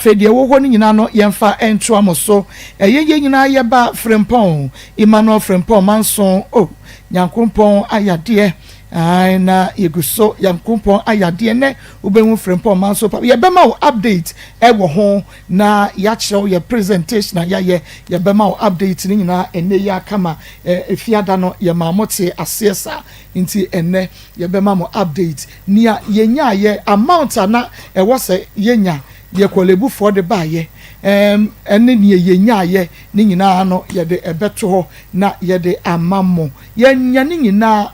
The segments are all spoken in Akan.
Fede wo ho ni nyina no yemfa entro amoso ye nyina ye ba Frempong Emmanuel Frempong manson nyankompon ayade na yeguso yankompon ayade ne ubenwu Frempong manso pa ye bema wo update wo ho na ya kire ye presentation ye bema wo update ni nyina enne ya kama efiada no ye mamote asesa nti enne ye bema mo update nia yenya ye amount na wose yenya ye kolebu for the baye ene ne yenya ye ni nyina no ye de ebeto ho na ye de amammo yenya ni nyina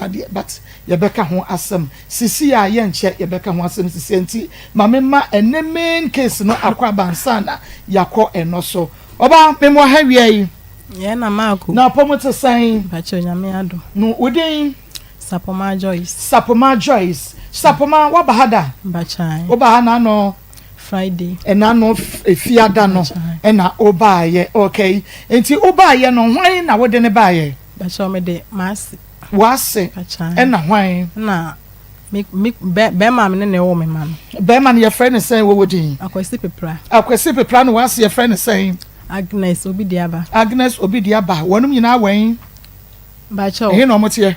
de but ye beka ho asem sisi a ye nche ye beka ho asem sisi enti mamema ene main case no akwa bansana yakọ eno so oba memo ha wie ye na maku na pomote san ba cho nyame ado no udin Sapoma Joyce Sapoma wabahada bachai obahana no Friday ena no efiada no ena obaye okay enti obaye no hwan na wode ne baye bacha me de masi wase ena hwan na be ma me ne wo me ma be ma ne ye friend say wo wodin akwesi pepra no wase ye friend say Agnes Obidiaba wonum nyina wen bacha he no mote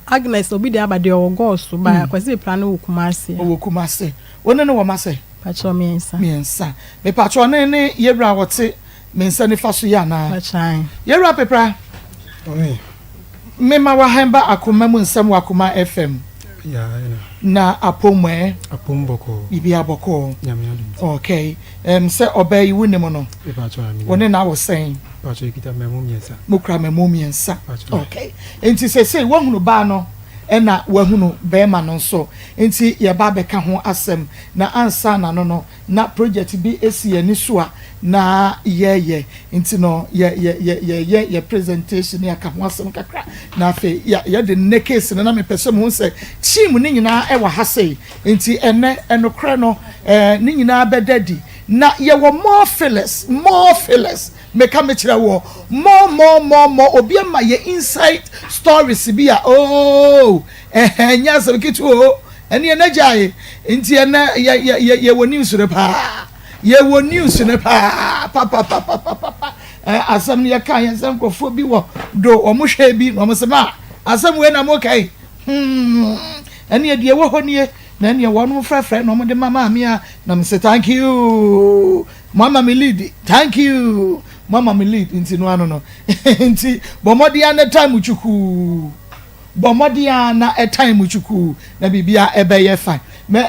Agnes Obidiaba de ogo so ba akwesi pepra no wokumase wonne no wo mase pacho miensa me pacho ne yewra wote mensa ne faso ya na pacha yewra pepra me ma wa hamba Akoma mu Nsem Akoma FM na apomboko bibi aboko okay se obey wunim no woni na wo sen pacho kita memumiensa mukra memumiensa okay enti se wahunu ba no ena wahunu be ma no so enti ye ba beka ho asem na ansa na no na project bi esi ani so a na ye enti no ye presentation ya ka ho asem kakra na fe ya de ne case na me pese mo se team ni nyina e wa ha sei enti enokre no ni nyina bedadi na ye wo more fillers meka me kire wo more obi ma ye inside stories bi a nya so kitu ene na jaye nti ene ye wo news re pa pa asam ye kan ye sam kofo bi wo do omo hwe bi no mo sema asam we na mo kai ene de wo honie na ene wo no frefre no mo de mama mi a na me say thank you mama me lead thank you mama me lead nti no ano no nti bomodia na time chuku bomodia na time chuku na bibia ebeye fine me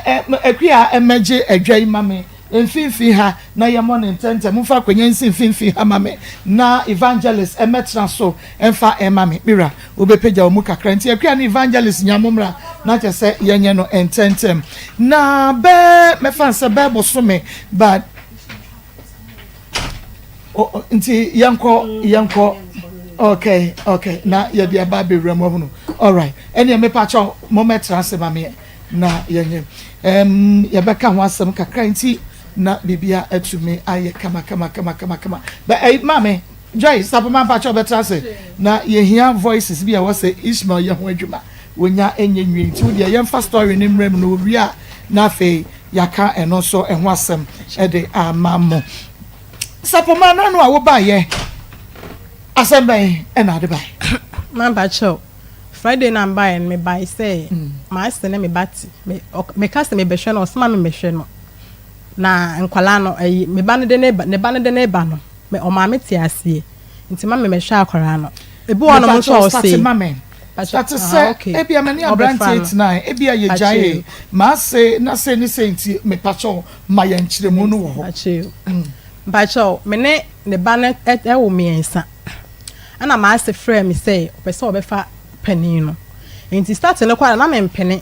akua emeje adwai mame emfinfi ha na ye mo ntente mfa kwanya nsimfinfi ha mame na evangelist emetra so emfa emame mira obepeja omu kakra nti akua na evangelist nyamomra na chese yenye no ententem na be mefanse be bosome but nti yanko okay na ye dia ba be remo hunu all right ene me pa cho moment transfer mame na yenye ye beka ho asem kakra nti na bibia atumi aye kama but mame Joyce Sapoma pa cho betra na ye hear voices bi a wo say Ishmael ye ho adwuma wonya enye nwi nti wo dia ye mfa story ni mrem no wi a na fe yaka eno so ho asem e de amamo Sapoma na no a wo ba ye asem na de ba man ba cho Friday na buy and me buy say my sene me bati me cast me be hwe no so ma me hwe no na nkwala no me ba ne de ne ba no me o ma me ti ase nti ma me hwe akwara no ebi wono mo so say that is say ebi amani brand 89 ebi ye jaye ma say na say ni say nti me pacho ma ya nchiremu no wo ho pacho me ne ba ne e wo miensa ana ma ase frame me say opese obefa panino nti start ne kwa na me mpene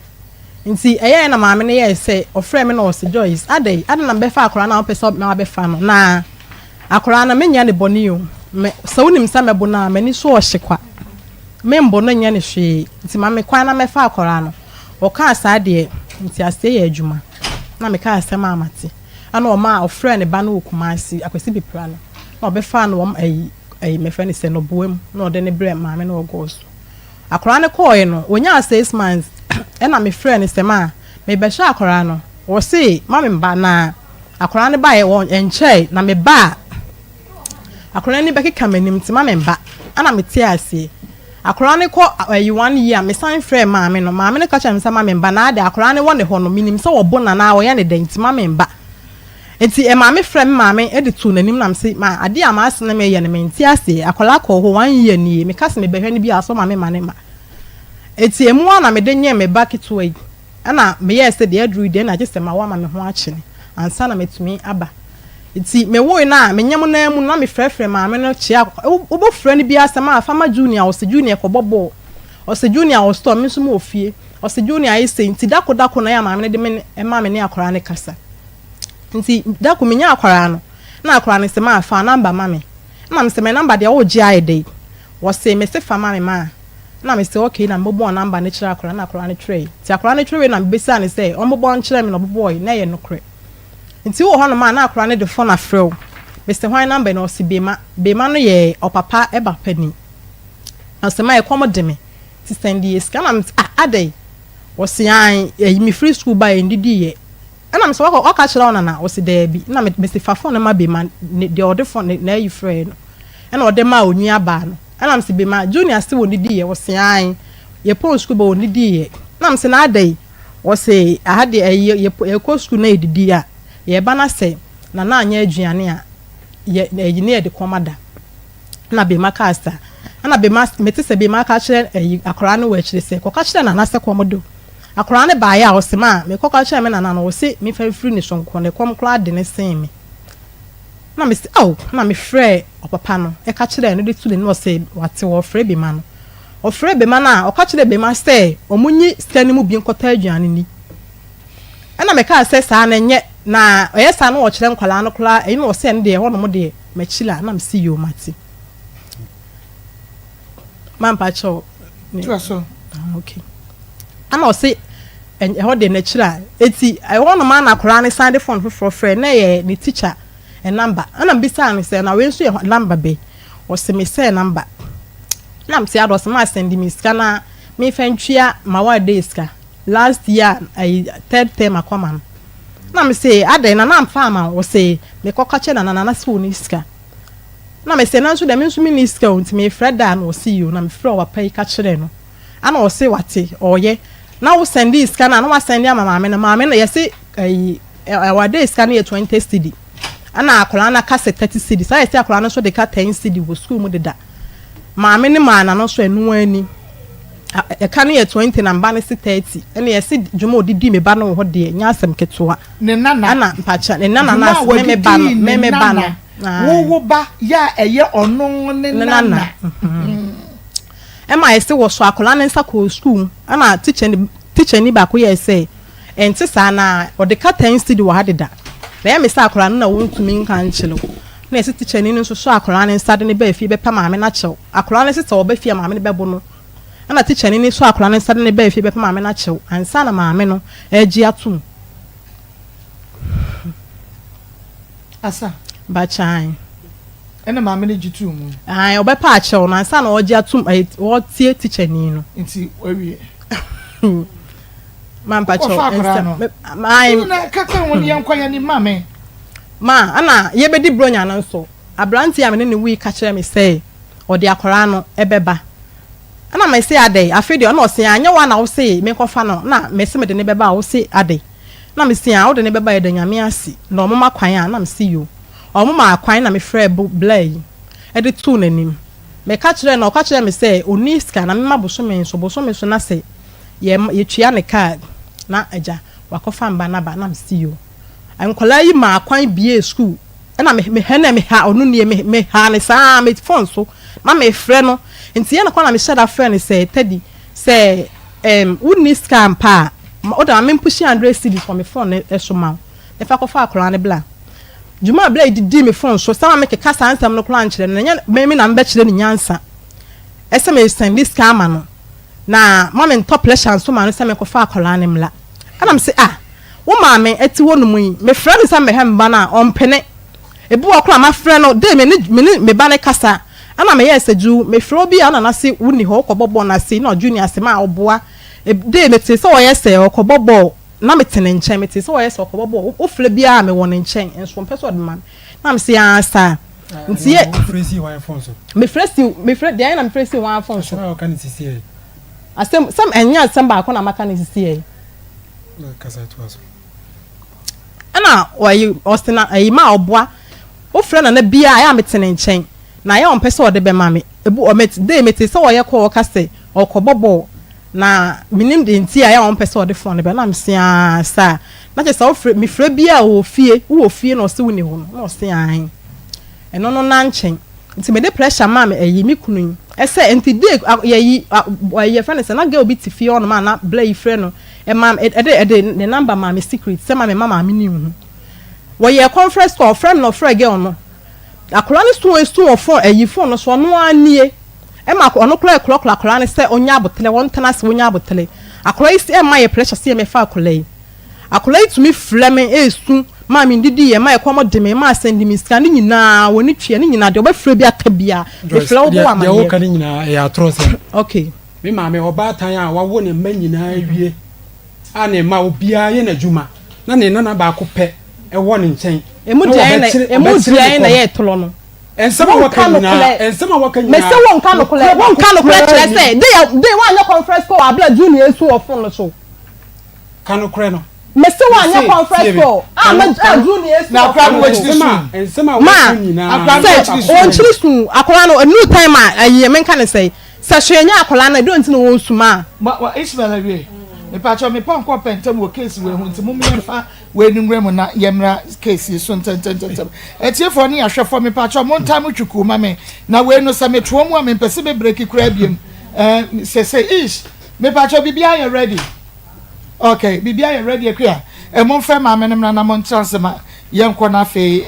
nti eye na maame ne ye say oframe me na o se Joyce adai na befa akora na opese me abefa no na akora na menya ne boni o me so unim sa me bona mani so o hyekwa me mbono nya ne hwe nti maame kwa na mefa akora no o ka asa de nti ase ye adwuma na me ka ase ma amate ana o ma oframe ne ba na okumasi akwesi bepra no na obefa no o ayi me friend say no boem na o de ne bre maame na o go so akora ne koe no onya 6 months ena me friend say ma me be sha akora no o say ma me mba na akora ne ba ye won enche na me ba akora ne beke kamanim ti ma me ba ana me tie ase akora ne ko 1 year me san frɛ maame no maame ne ka cha me sa ma me ba na ade akora ne won ne ho no minim sɛ wo bo na na wo ye ne den ti ma me ba enti e maame frɛ me maame e de tu nanim nam se ma ade a ma ase na me ye ne me nti ase akora ko ho 1 year ni me ka se me behwe ne bi aso maame ma ne ma enti emu ana me de nye me ba keto yi ana me ye se de aduru de na je se ma wa ma me ho akye ansa na metumi aba enti me wo na me nyam na mu na me frɛfrɛ maame no chia wo frɛ ne bi asema afama junior o se junior ko bobo o se junior o store me so mo ofie o se junior yi se enti dako na ya maame ne de me maame ne akora ne kasa enti dako me nya akora no na akora ne se ma afa number maame na me se me number de wo gye aide wo se me se fa maame ma na me se okay na mbobo number ne kira akora na akora ne tray ti akora ne tray na me besa ne se o mbobo nkira me no bobo na ye no kre nti wo hono ma na akora ne de phone afrew Mr. Hwan number no si bema no ye opapa eba pani asema e komo de me ti send yes kana me adai wo si an mi free school ba e ndidi ye ana me so wo ka kira ona na wo si da bi na me si fa phone ma bema de order phone na you free no ana ode ma onua ba no ana me si bema junior si wo ndidi ye wo si an ye pon school ba wo ndidi ye na me si na adai wo si ahade ye ko school na edidi ya ye ba na se na anya aduane a ye ne de komada na be makasta na be mas meti se be maka kire akora no wa kire se koka kire na na se komodo akora ne ba ya o se ma me koka kire me na na o se me fa free ni sonko ne kom kra de ne sen me na me se na me frɛ opapa no e ka kire no de tu ne o se wate wo frɛ be ma no o frɛ be ma na o ka kire be ma se o munyi skani mu bi nkota aduane ni ana me ka se sa na nye na oyesa no wo kire nkwala no kra e no wo se ne de ho no mo de machila na me see you mati mampa cho so okay ana o se e ho de na kira eti I ho no ma na kra ne side phone for friend na ye ni teacher e number ana mbisa no se na we nso ye number be o se me say number na mti ado se ma send me ska na me fantwia ma wa days ka last year I third term Akoma na me say adai na na mfa ma wo say me kokache na na so ni ska na me say na so de me so mi ska unti me freda na wo see you na me frɛ wa pai ka kire no ana wo say wate oye na wo send ska na wa send ya mama me na yesi wa days ska na 20 cedi ana akola na ka 30 cedi sai say akola no so de ka 10 cedi wo school mu de da mama ne ma na no so enu ani e ka ne 20 na mba ne 30 ene yesi dwuma odidi me ba no ho de nya asem ketoa ne nana ana mpacha ne nana na me ba no wo ba ya eye ono ne nana e ma yesi wo so akola ne nsa ko school ana teacher ni ba ko ye say enti sa na o de ka 10 cedi wo hadeda na me sa akola na wo ntumi nka nchelo na yesi teacher ni nso so akola ne nsa de ne ba fi be pa maame na chew akola ne sita wo ba fi maame ne be bo no ana teacher ni so akola ne nsa de ne ba fi be pa maame na chew ansa na maame no agi atum asa ba chan ena maame ne jitu mu ai obepa achew na ansa na ogi atum wo tie teacher ni no nti wawie mampa chew mai na kaka woni yankwaya ni maame ma ana ye bedi bronya no so abranti amene ne wi ka kire me say odi akora no ebeba ana me say adai afedi ona o say anya wa na wo say me kofa no na me se me de ne beba wo say adai na me say a wo de ne beba ye de nyame asi na omoma kwan a na me see you omoma kwan na me frɛ blay e de tu nanim me ka kire na o ka kire me say oni ska na me maboso me so na say ye twia ne card na aja wakofa mba na ba na me see you ankola yi ma kwan bie school na me ha onu ne me ha ne sa me phone so na me frɛ no nti ye na kwa na me share friend say teddy say woni scam pa o da me push 100 cedi for me phone e so ma e fa ko fa akora ne bla juma bla di me phone so sama me ke kasa ansam no kora nkyere na me na mbe kyere ni nyansa e se me send this scam no na mama top pressure so ma no se me ko fa akora ne mla ana me say wo ma me eti wo no mu yi me frɛ ne sa me hem ba na ompene ebu okora ma frɛ no de me ba ne kasa ana me yes ju me frɛ obi ana na se wuni ho kobobo na se na junior se ma oboa de me te se o yes okobobo na me tene nkyɛn me te so wɔyɛ sɛ ɔkɔbɔbɔ wo fle bia me wɔ ne nkyɛn enso mpɛ so ɔde man na me se ansa nti ye me fresi de na me fresi wan phone so ɔka ne sisi ɛ asɛm sam enya asɛm ba ko na maka ne sisi ɛ kasa to aso ana wɔyi ɔsena ayi ma ɔboa wo fre na bia ya me tene nkyɛn na ya ɔmpɛ sɛ ɔde bɛ ma me ebu ɔmet de mete sɛ wɔyɛ kɔ ɔka sɛ ɔkɔbɔbɔ na minim de nti ya ɔmpɛ sɛ ɔde phone bɛ na me se ansa na kyɛ sɛ wo fre me fre bia wo fie na ɔse wo ni ho na ɔse an eno no na nkyɛn nti me de pressure ma me ayi me kunu ɛsɛ nti de ye friend sɛ na girl bi ti fie on ma na bla yi friend no e ma ɛde ne number ma me secret sɛ ma me mama me ni hu wo ye conference call friend no friend girl no akora ne sto of phone ayi phone no so no anie e ma ono kora akora ne sɛ onya abotele won tena sɛ onya abotele akora yi sɛ ma ye pressure sɛ me fa akora yi to me flame esu ma mi ndidi ye ma ekomo de me ma send me scan nyina woni twe ne nyina de obafre bi aka bia e fla wo wa ma ye wo kan nyina e atro se okay me ma me oba tan a wa wo ne ma nyina wie a ne ma obia ye na djuma na ne nana ba ko pe e wo ne nchen emu dia na ye tolo no ensema wa kan nyina me se won kan no kole kire se de wa nya conference call abla junior esu ofo no so kan kure no Mese wa anya conference call junior na akra no wachiri ensema wa nyina akra on chiri sun akra no a new time ayi me kan say sa hwenya akra na don't know won suma wa Ismail awie me pa cho me pon ko pentem wo case we hu nti mum yemfa we ni ngwem na yemra case so ntentententem etiefo ne ahwefo me pa cho mon time twuku ma me na we no sa me tuo mu a me pese be break kura biem say ish me pa cho bibia you ready. Okay, bibia you ready akua. Mon fa ma menem na mon chance ma yenko na fe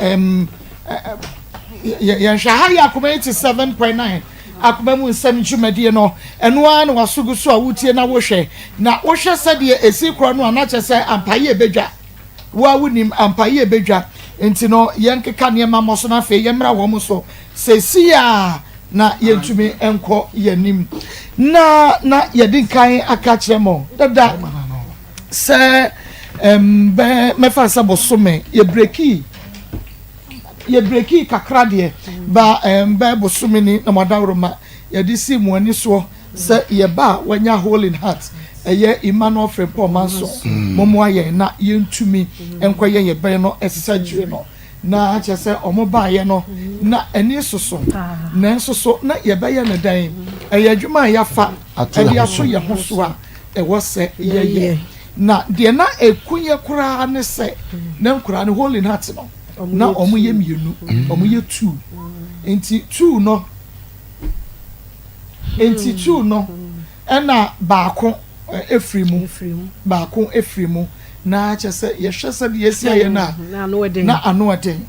yen hwa ya Akoma 87.9 Akoma mu nsem dwumade no eno a na wasugu so a wutie na wohwe na wohwe sade esi kro no na kyese ampaye ebedwa wo a wunim ampaye ebedwa enti no yenkeka ne ma mo so na fe yemra wo mo so sesia na yentumi enko yanim na yedinkan aka kyeremo dada se be mefa sabo some ye breaki kakra de ba be bosome ni na madawroma ye di si mu ani so se ye ba wanya hole in heart eye Emmanuel Frempong manso momo aye na yentumi enko ye be no esesa jire no na achese omoba ye no na ani soso na soso na ye be ye ne dan eye adwuma ya fa ade aso ye ho so a e wo se ye na de na ekunye kura ne se na nkura ne hole in heart no na omo ye mienu omo ye 2 enti 2 no ena baako efrimu baako efrimu na kyese ye hwese de yesi aye na ano ode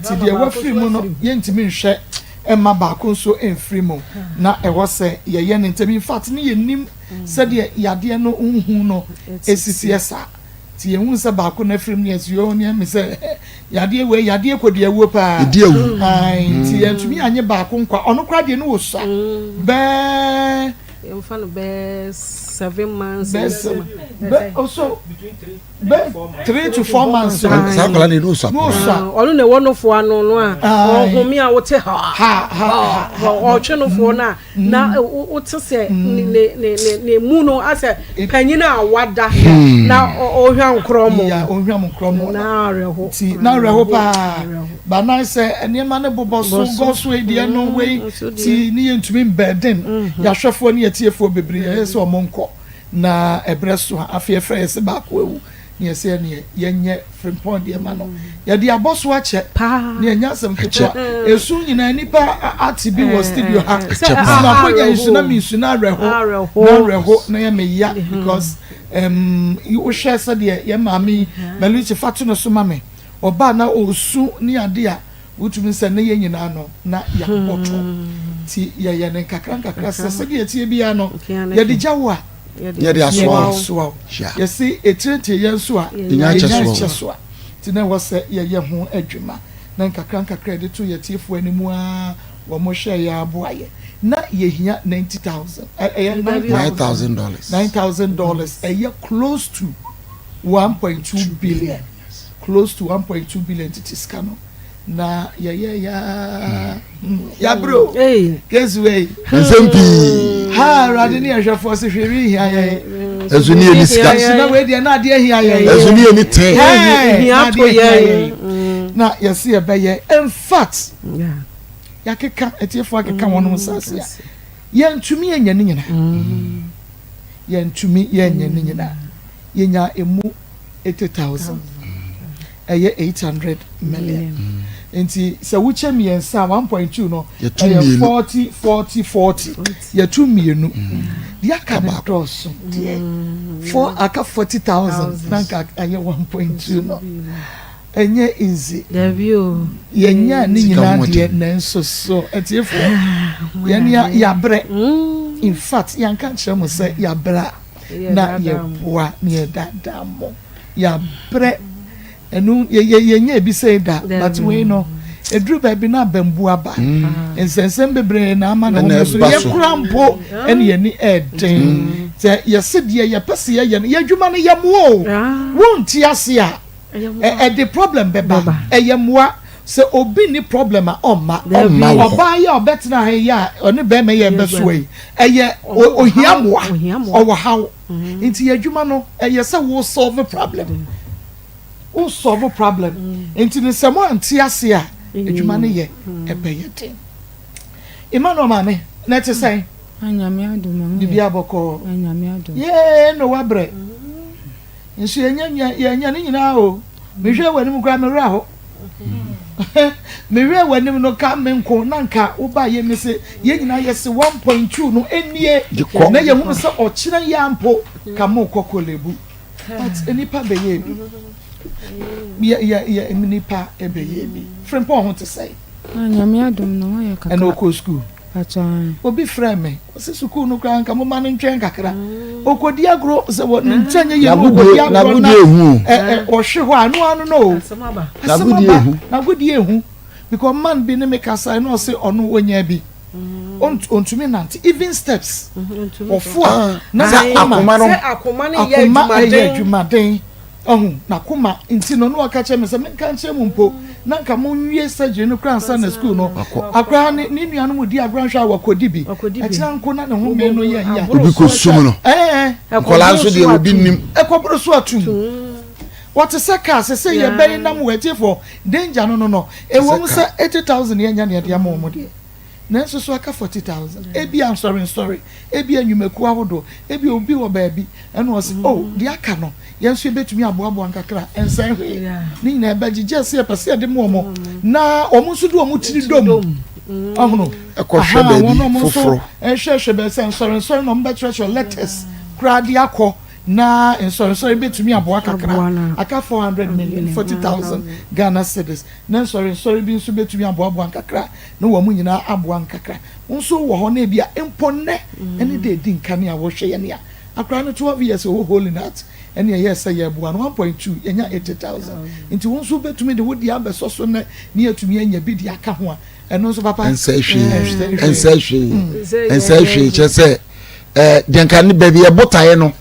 ti de wa frimu no ye ntimi nhwe emma baako so enfrimu na ewo se ye ne ntimi in fact ne ye nim se de yade no unhu no esisi esa ti ehun se baako na frimu ne esuo ne me se yade kodua wo pa ai ti entumi anye baako nkwa ono kra de no wo sa be em fa no be 7 months also be 3 to 4 months sakala ni no sa onu ne wonofo ano no a ohumi a wote ha o twenofo na wote se ne mu no ase panyina awada na ohwa nkromo na reho ti na reho pa ba na se enema ne boboso goso edie no we ti ni yentumi burden ya hwefo ne yetiefo bebre se omonko na ebreso afie frese ba ko ewu ne se ne yenye Frempong de ma no ya de aboso ache ne nya asem keto esu nyina nipa atibi wo studio ha na ko ya isu na mi su na reho na ya meya because you share said ye mami meluchi fatu no so mame oba na osu ni ade a wutumi se na ye nyina no na ya boto ti ye ne kakra se de tie bia no ye de jawa ye de aso ye si etirete ye nso a nya cheso ti na wo se ye ho adwuma na kakra de to ye tiefo animu a wo mo hwe ya aboaye na ye hia $90,000 $9,000 $9,000 a year close to 1.2 billion close to 1.2 billion titiskano na ya bro guess way Nsem ha rade ni ahwefo se hweri hia ye ezu ni eni sika na we de na ade hia ye ezu ni eni ten hia to ye na yesi e beye in fact ya keka etiefo akeka wono sase ya ye ntumi enya ni nyina ye ntumi ye enya ni nyina ye nya emu 80,000 eye 800 million enti se wuche miensa 1.2 no ye 40 ye 2 mienu dia ka ba doso die for aka 40,000 nanka aye 1.2 no enye easy devio ye nya ni nyina die nanso so etiefo ye ni ya bre in fact yan kan kire mo se ya bra na ye boa ni ye dadamo ya bre enu ye nya bi say da but we no edru ba bi na bambu aba ensensem bebre na ama na so ye krampo ene ye ni eden te ye sedie ye pese ye ye adwuma no ye mo wonti ase a the problem beba ye moa se obi ni problem a oma oba ye obetina he ya oni be me ye beso yi eye ohiamoa owo hawo nti ye adwuma no ye se wo solve problem o solve problem nti ne samo anti ase a adwuma ne ye ebeye den Emmanuel mane na te say anyame adoma bibia boko anyame adoma ye no wabre nso ye nya ne nyina o mehwe wani mu kra mehwe ho mehwe wani mu no ka menko nanka wo ba ye mese ye nyina ye se 1.2 no enie na ye hu se o kire yampo ka mo kokolebu but enipa be ye bi ya enipa ebe ye bi friend ho to say anyame adoma no ye kaka and oko school Pachan. Obi friend me. Ose suku no kran ka mo ma no ntwen kakra. Okodi agro se wo ntanye ye no okodi agro na. O hwe ho anu no. Na gudi ehu. Because man bi ne me kasa no se ono onya bi. Ontumi nante even steps. Ofo na akoma no ye adwumaden. Na kuma nti no no aka che me se me kan che mu mpo na nka mo nwie surgery no kran sa na school no akra ni nuanu mu di agran hwa wakodi bi etia nko na ne ho me no ye ya obi ko sum no kola nso de obi nim ekobro so atum what is seka se ye be na mo wati for danger no e wo se 80,000 ye nya ne de ama mo de na so so aka 40,000 ebi am sorry ebi anwumaku ahodo ebi obi wo baabi eno o se oh de aka no yenso betumi aboabo ankakra ensan hwe ni na eba gije se pese de mo na omo nso do omo tiri dom ahono ekwohwe baabi foforo ehwehwe be se sorry no mba treasure letters kradi akọ na sorry betumi abo akakra aka 400 million 40,000 Ghana cedis na sorry bi nso betumi abo akakra na wo mu nyina abo ankakra nso wo ho na bia emponne ene de di nkane a wo hwe ye ne a akra no 12 years wo holy nat ene ye say ye abo 1.2 enya 80,000 nti wo nso betumi de wo di abeso so na ne atumi anya bi di aka ho a eno nso papa ensehwe chese denkane baby e botaye no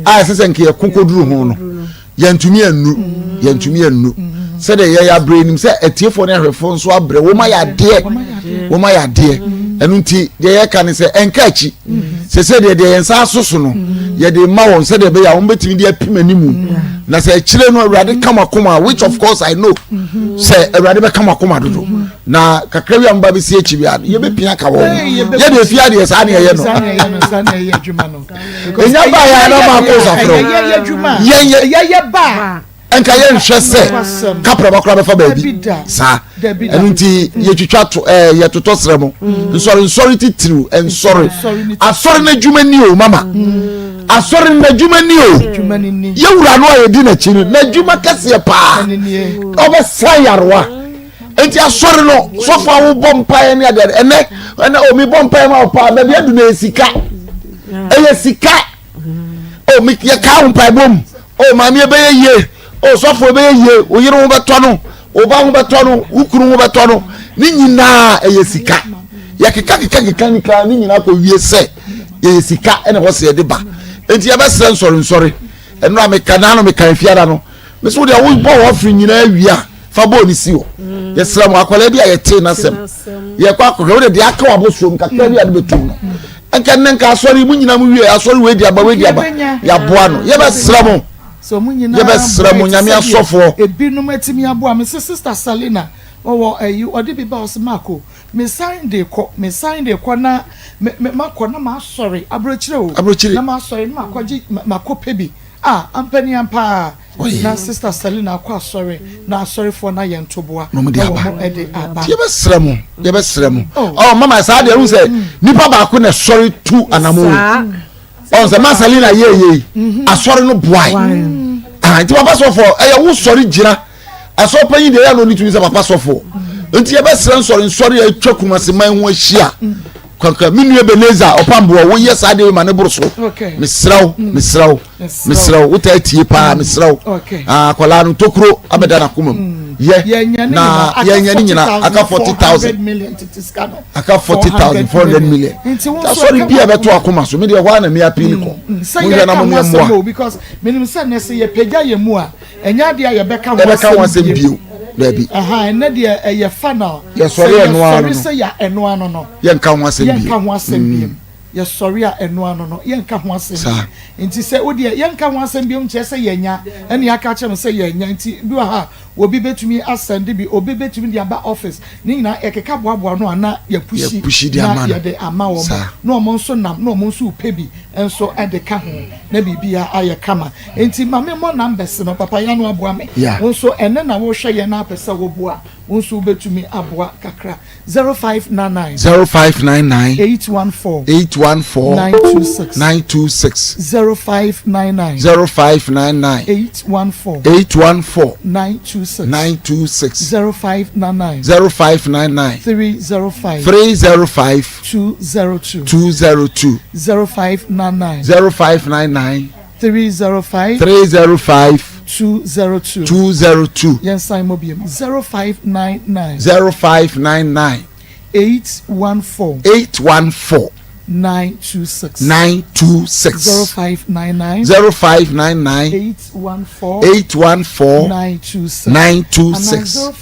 a sese nke ye kokoduru ho no yantumi anu se de ye ya brain se etiefo ne ahwefo nso abre wo ma ya de enu nti de ye kan se enkachi se de yensa asoso no ye de ma won se de be ya won betimi de apimanimu na se chire no awurade kamakoma which of course I know se awurade be kamakoma dodo na kakra wi amba be si echi bia ye be pia ka wo ye de fia de sa na ye no enya ba ya na ma ko safro ye ba enka ye nhwe se kapra bakra be fa baabi sa enu nti ye twitwa to ye toto sremo nsori titru ensori asori na dwumani o mama asori na dwumani o ye wura no ye di na chi na dwuma kase pa obe sayarwa enti asori no so fa wo bompa ne ade ene o mi bompa ma pa ba bia du na esika sika o mi ye ka bompa bom o ma mi be ye o so fo be ye o yire wo beto no o ba wo beto no ukuru wo beto no ni nyina sika ya keka ni nyina ko wie se sika ene ho se de ba enti ya be sre nsori enura me kana no me kan fiara no me so de wo bo wo firi nyina awia fa bo ni si o yesra mo akwala bia yete na sem ye kwa akwa wo de aka wabo so nkaka bia de betum no enka nenka asori mu nyina mu wie asori we di aba ya boa no ye be sra mo so mu nyina ye be sra mo nyame asofo ebinum atimi aboa me sister Salina owo odi bi ba osmako me sign de ko na me mako na ma sorry abrochire o na ma sorry na makoji makope bi ampani ampa na sister Salina akwa sorry na sorry for na yentoboa no me de aba ye be sra mo oh mama sa de ru say nipa ba ko na sorry tu anamo on se ma Salina ye asori no boy ti papa so for wo sorry jira aso panyi de ya no ni tu say papa so for nti ye be sra sorry ya twakuma se man ho ahia kanka minu Ebeneza opambo wo yes ade ma ne boroso misraw uta tie pa misraw akola no tokuro abeda na komam ye na ye ni nyina aka 40,000 aka 40,000 400 million sorry bia beto akoma so me de ho na me apili ko mo na mo mo because minim say na say ye pega ye mu a enya de ye beka ho asem bio baby na de ye final ye sorry eno ano say ya eno ano no ye nka ho asem bio ye sorry a eno ano no ye nka ho asem nti say wo de ye nka ho asem bio nche say ye nya ene aka chem say ye nya nti bi ha obi betumi asend bi obi betumi de aba office ni nyina ekeka boaboa no ana ye pushi na ye de ama wo no omo nso nam no omo nso upebi enso ede ka ho na bibia aye kama nti mame mo numbers no papa ya no aboa me nso ene na wo hwe ye na apesa wo boa nso betumi aboa kakra 0599 814 926 0599 814 926 0599 305 202 0599 305 202 yes I'm obiam 0599 814 926 0599 814 926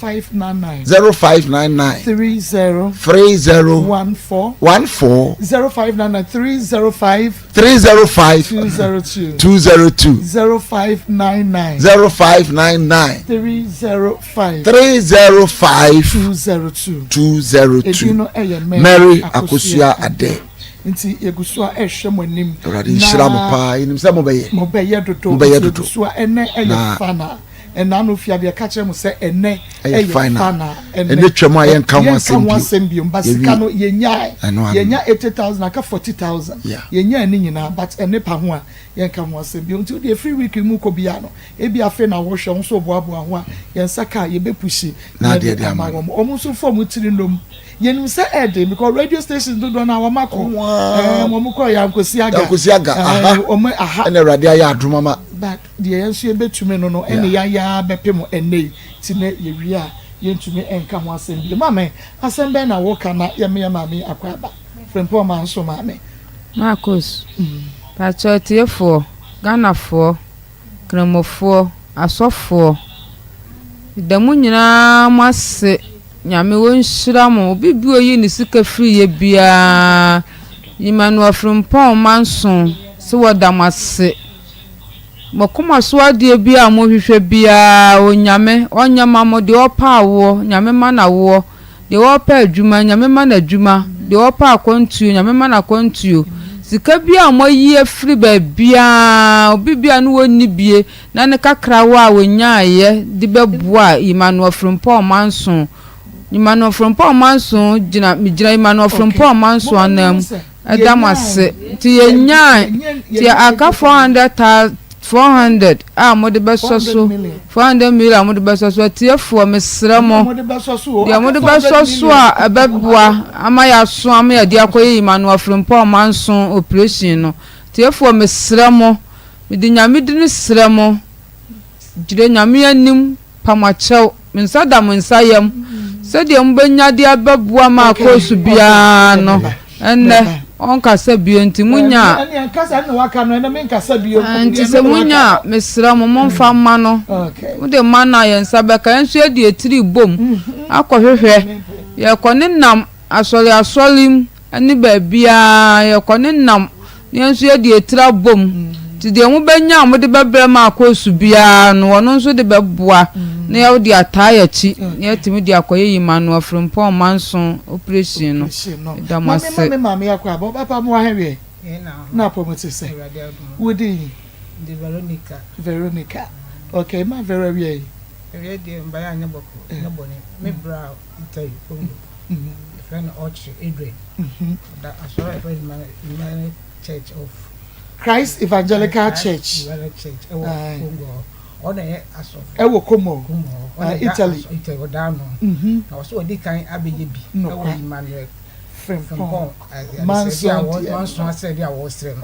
0599 30 14 0599 305 202 0599 305 202 Mary Akosua Ade nti yegusua ehwe monim na shira mo pa inim se mo beye dodo yegusua ene fana ena no fia de ka kire mo se ene fana ene twam ayen kan wasembio basika no yenya 80,000 aka 40,000 yenya ani nyina but ene pa ho a yen kan wasembio nti de free week mu ko bia no e bia fe na wo hwe nso boaboa ho a yen saka ye bepushi na de ama omo nso form tiri nom yenum say ede because radio stations do na wa mako mo ko ya nkosi aga aha ene radio ya adromama but the yensu ebetumi no ene ya bepem ene ti na ye wi a yentumi enka ho asem bi mama asem be na wo kana ye me mama akwaba frempo ma nso mama Marcos patriotifo Ganafo kremofo asofo damu nyina mase nyame wonhyira mo bibi oyi ni sika free ye bia Emmanuel Frimpong manson se wodamase mokoma so ade bia mo hwehwe bia onyame onyama mo de opa awo nyame mana wo de opa adwuma nyame mana adwuma de opa akwantuo nyame mana akwantuo sika bia mo yi afiri ba bia obibia no woni bie na ne kakra wa wonyaaye de beboa Emmanuel Frimpong manson Emmanuel Frimpong manson gina Emmanuel Frimpong manson anam adamase ti yenya ti aka 400 mo de besoso 400 million mo de besoso ti efo mesremo dia mo de besoso a abeboa amaya so amaya dia koyi Emmanuel Frimpong manson operation no ti efo mesremo mi di nyame di ni sremo jire nyame anim pamachew mensa mo nsayam se dia mbenya dia abeboa ma kosu bia no enne on kasa bio nti munya ani kasa na waka no na men kasa bio nti se munya mesra mo momfa ma no de mana ye nsabeka enso edi etiri bom akohwehwe ye kone nam asori ani baabia ye kone nam yenso edi etira bom ti de mu benya mo de bebre ma akosu bia no wono nso de beboa na ye de ataya chi ye timi de akoye yima no afrempon manson operation no da mase mama yakwa bo papa mo ahwe na promote say wodi the Veronica okay ma very we de mbaya nyaboko nyabone me bra itai friend Ochi Adrian that asora in church of Christ Evangelical Church Ona aso ewo Como Italy odano na so odi kan abeye bi ewo Emmanuel from manso said dia was strem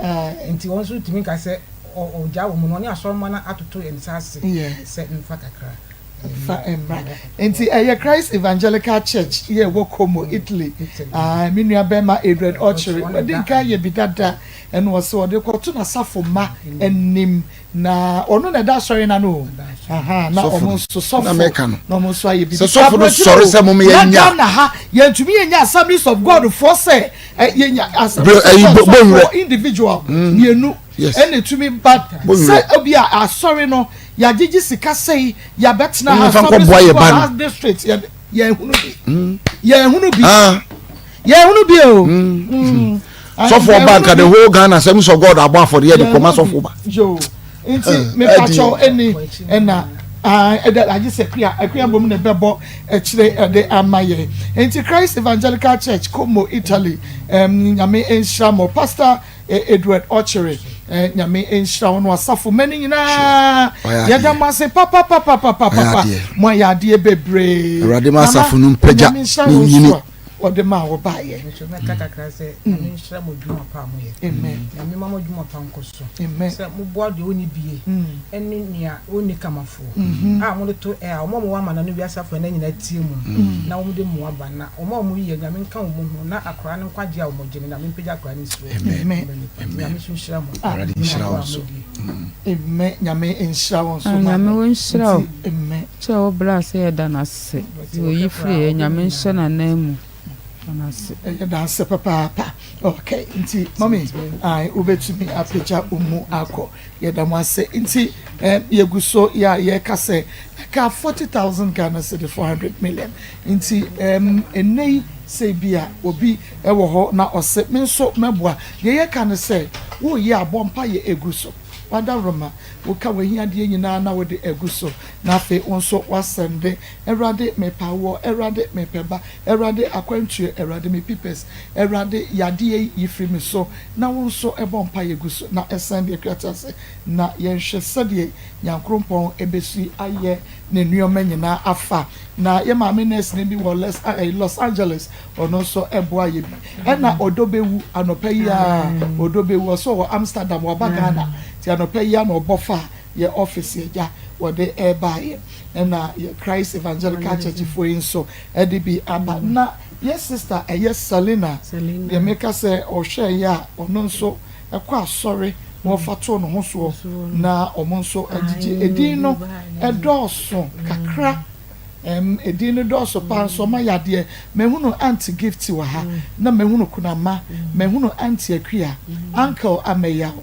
nti won so timi ka se oja wo mo ne aso ma na atoto ensase se nfa kakra fa embra nti Christ Evangelical Church ye wo Como Italy minua bema Adrian Ochiri odi kan ye bidada en wo so odi ko to na safo ma enim na ono na da sorry na no na omo so sofo na omo so aye bi so sofo no sorry se mom ye nya na ha ye ntumi ye nya Assemblies of God for say ye nya individual yenu ene tumi but say obi a sorry no ya gigi sika say ya betna ha Assemblies district ye hunu bi o so for bank the whole Ghana Assemblies of God about for the year the commerce of Uber nti me pacho eni na I just say akria bom na bebo kire de amaye nti Christ Evangelical Church Como Italy nyame enshamo Pastor Edward Ochiri nyame enshamo no asafo mani nyina yada mase papa mo yade bebre urade ma asafo no mpagya nyini ode ma wo baye so na kakakra se nshira mo dwuma pa mo ye amen na me mama dwuma pa nkoso amen se mo boa de oni bie eni nia oni kamafo mo to mo wa mana no wi asafo na nyina tie mu na wo de mo aba na mo ye nyame nka wo mu na akora ne nkwaje a wo gene na me mpagya akora ne so amen nyame so nshira mo nshira wo so amen nyame nshira wo so nyame wo nshira amen che wo bra se ye da na se wo yi free nyame nshira na namu dance papa okay nti mommy ubetumi apeja umu ako yedamase nti yeguso ya ye kase ka 40,000 Ghana cedi 400 million nti enei se bia obi ewo ho na ose menso meboa ye kan se wo ye abompa ye eguso wada roma woka wahia de nyina na wode eguso na fe onso wasende erade mepawo erade mepeba erade akwantue erade me pipes erade yade yifri me so na wonso ebompa ye eguso na esende kwatase na yenhwe sede yankrompon ebesi aye ne nuoma nyina afa na ye maame nurse ne bi wo Los Angeles ono so eboa ye bi na odobewu anopa ya odobewu so wo Amsterdam wo Ghana ti anopa ya no bofa ye office ya wode ebaye na ye Christ Evangelical Church for inso edibi aba na ye sister yes Selena ye make say o share ya ono nso ekwa asori mo fato no ho so na omo nso agije edin no edoso kakra edin no doso pan so ma yade mehunu anti gift wa ha na mehunu kunama mehunu anti akua uncle ameya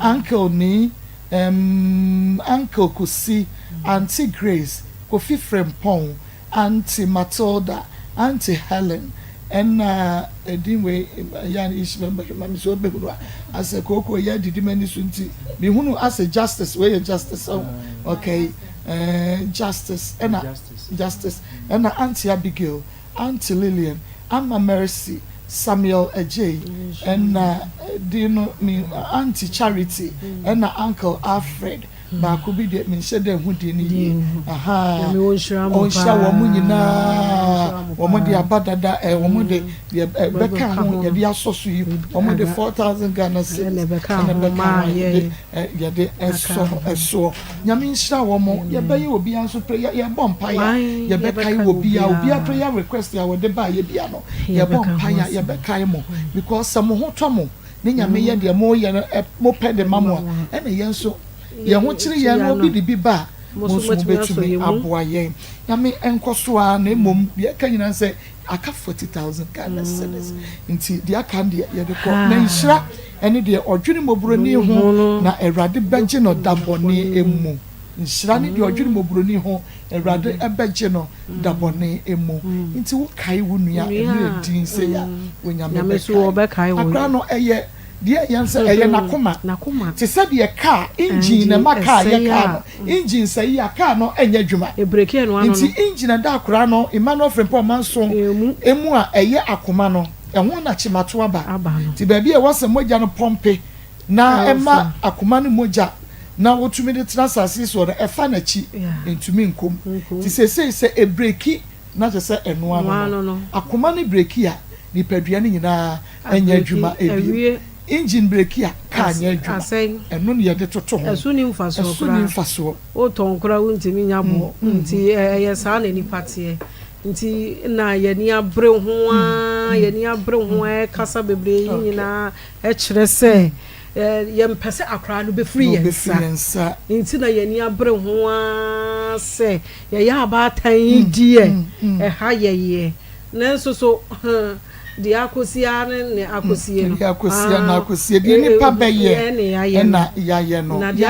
uncle ni uncle Kusi, Auntie Grace, Kofi Frempong, Auntie Matilda, Auntie Helen, and Edinway Yan Ishmael, Mammy so big as a cocoa ya did many sunti. Be who as a justice, where justice, okay, justice, and justice, and Auntie Abigail, Auntie Lillian, Amma Mercy. Samuel Ajay and do you know me Auntie Charity and Uncle Alfred ba ko bi de me hye de hu de ni aha o sha wo mu nyina wɔn de abadada wɔn de bɛka ho yɛde asɔso yi wɔn de 4,000 Ghana cedis ɛna bɛka ho yɛde ɛsoɔ nyame nhyira wɔn yɛbɛyɛ obi nso prayer yɛbɔ mpaeɛ yɛbɛkae obi prayer request ya wɔde ba yɛ bia no yɛbɔ mpaeɛ yɛbɛkae mo because sɛ mo ho tɔ mo ne nyame yɛ deɛ mo yɛ mo pɛ de ma mo a ɛna yɛn nso yɛn ho kyerɛ yɛn no obi de bi ba mo so betumi aboa yɛn nyame ɛnkɔ so a na mmom yɛka nyina sɛ aka 40,000 Ghana cedis nti deɛ aka deɛ yɛde kɔ na nhyira ɛne deɛ ɔdwene mɔborɔni ho na Awurade bɛgye no dabɔne emu nhyira ne deɛ ɔdwene mɔborɔni ho Awurade ɛbɛgye no dabɔne emu nti wo kae wo nua ɛne din sɛ ya wo nyame bɛkae akra no ɛyɛ deɛ yɛn sɛ ɛyɛ nakoma te sɛ deɛ car engine na ma car yɛ car no engine sɛ yi a car no ɛnyɛ adwuma nti engine da akora no Emmanuel Frimpong manso emu a ɛyɛ akoma no ɛho na chimato aba nti baabi a wɔsɛ mogya no pompe na ɛma akoma no mogya na wotumi de transasi so no ɛfa n'akyi ntumi nkom nti sɛ ebreki na kyɛ sɛ ɛnoa no akoma no breki a nipadua no nyinaa ɛnyɛ adwuma ebi engine breki a car nyɛ adwuma ɛno ne yɛde toto ho ɛso ni mfasoɔ o tɔn kora wo ntimi nya bo nti ɛyɛ saa na nipa teɛ nti na yɛni abre ho kasa bebre nyinaa ɛkyerɛ sɛ yɛmpɛsɛ akra no bɛfiri yɛnsa nti na yɛni abre ho sɛ yɛyɛ abaatan yi die ɛha yɛyɛ nanso so di akosia ne akosie no na akosie di nipa bɛyɛ ɛna yɛayɛ no di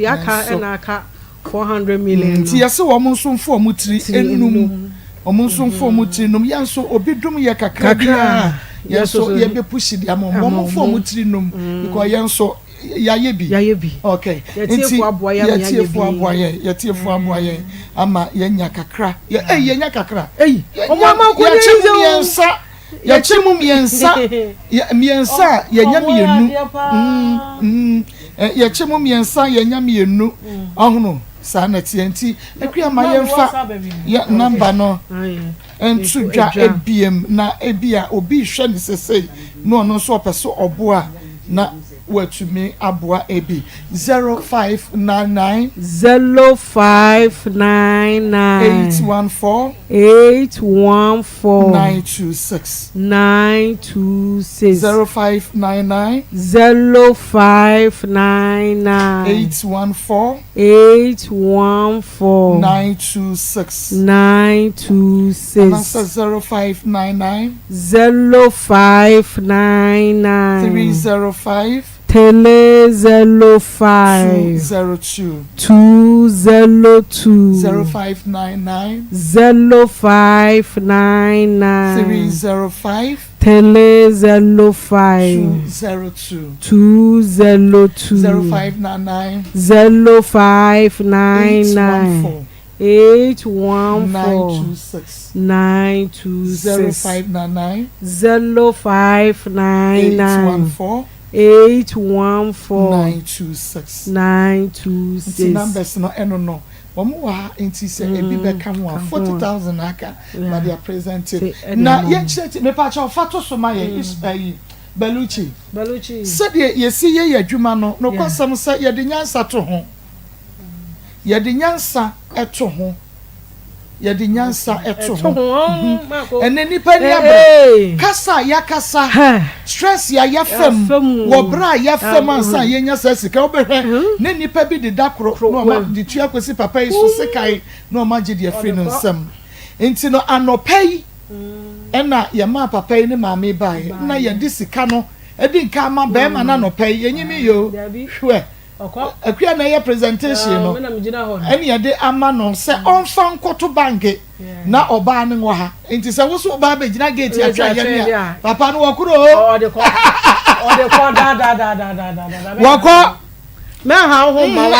aka ɛna aka 400 million nti yɛsɛ wɔn nso mfo wɔn tiri enum wɔn nso mfo wɔn tiri enum yɛn nso obi dum yɛ kakra bia yɛn nso yɛbɛ push di ama wɔn mfo wɔn tiri enum because yɛn nso yɛayɛ bi okay nti yɛtiefo aboa yɛn ama yɛnya kakra yɛnya kakra ɔmo ama ko yɛkyɛ mu miɛnsa yɛnya mienu yɛkyɛ mu miɛnsa yɛnya mienu ɔhono saa na tie nti akua ma yɛmfa yɛ number no ntu dwa ebiem na ebia obi hwɛ ne sesei no ɔno nso ɔpɛ so ɔboa na watumi aboa ebi 0599 814 926 0599 814 926 0599 305 Tele 202 202 0599 0599 305 Tele 202 0599 0599 814 926 0599 0599 814 926 numbers no eno wɔn wɔ ha nti sɛ ebi bɛka ho a 40,000 aka na they are presented na yɛkyerɛ mepa kyɛw fato so ma yɛ ispayi Beluchi sɛdeɛ yɛsi yɛ adwuma no no kɔsɛm sɛ yɛde nyansa to ho yɛde nyansa ɛto ho ene nipa ni abra kasa ya kasa stress ya fam wo bra ya fam ansa yenya sa sika obehwe ne nipa bi de dakoro no ma de tua kwesi papa yi so sekai no ma gye de afri no nsam enti no anopai ena ye ma papa yi ne maame bae na ye de sika no edi nka ma ba ma na anopai yenyimi yo hwe akua na ye presentation no ene ye de ama no se onfa nkoto banke na oba ne wo ha enti se wo so oba be gina gate ya twa ye ne papa no wakuro o de ko da wako me ha ho ma wa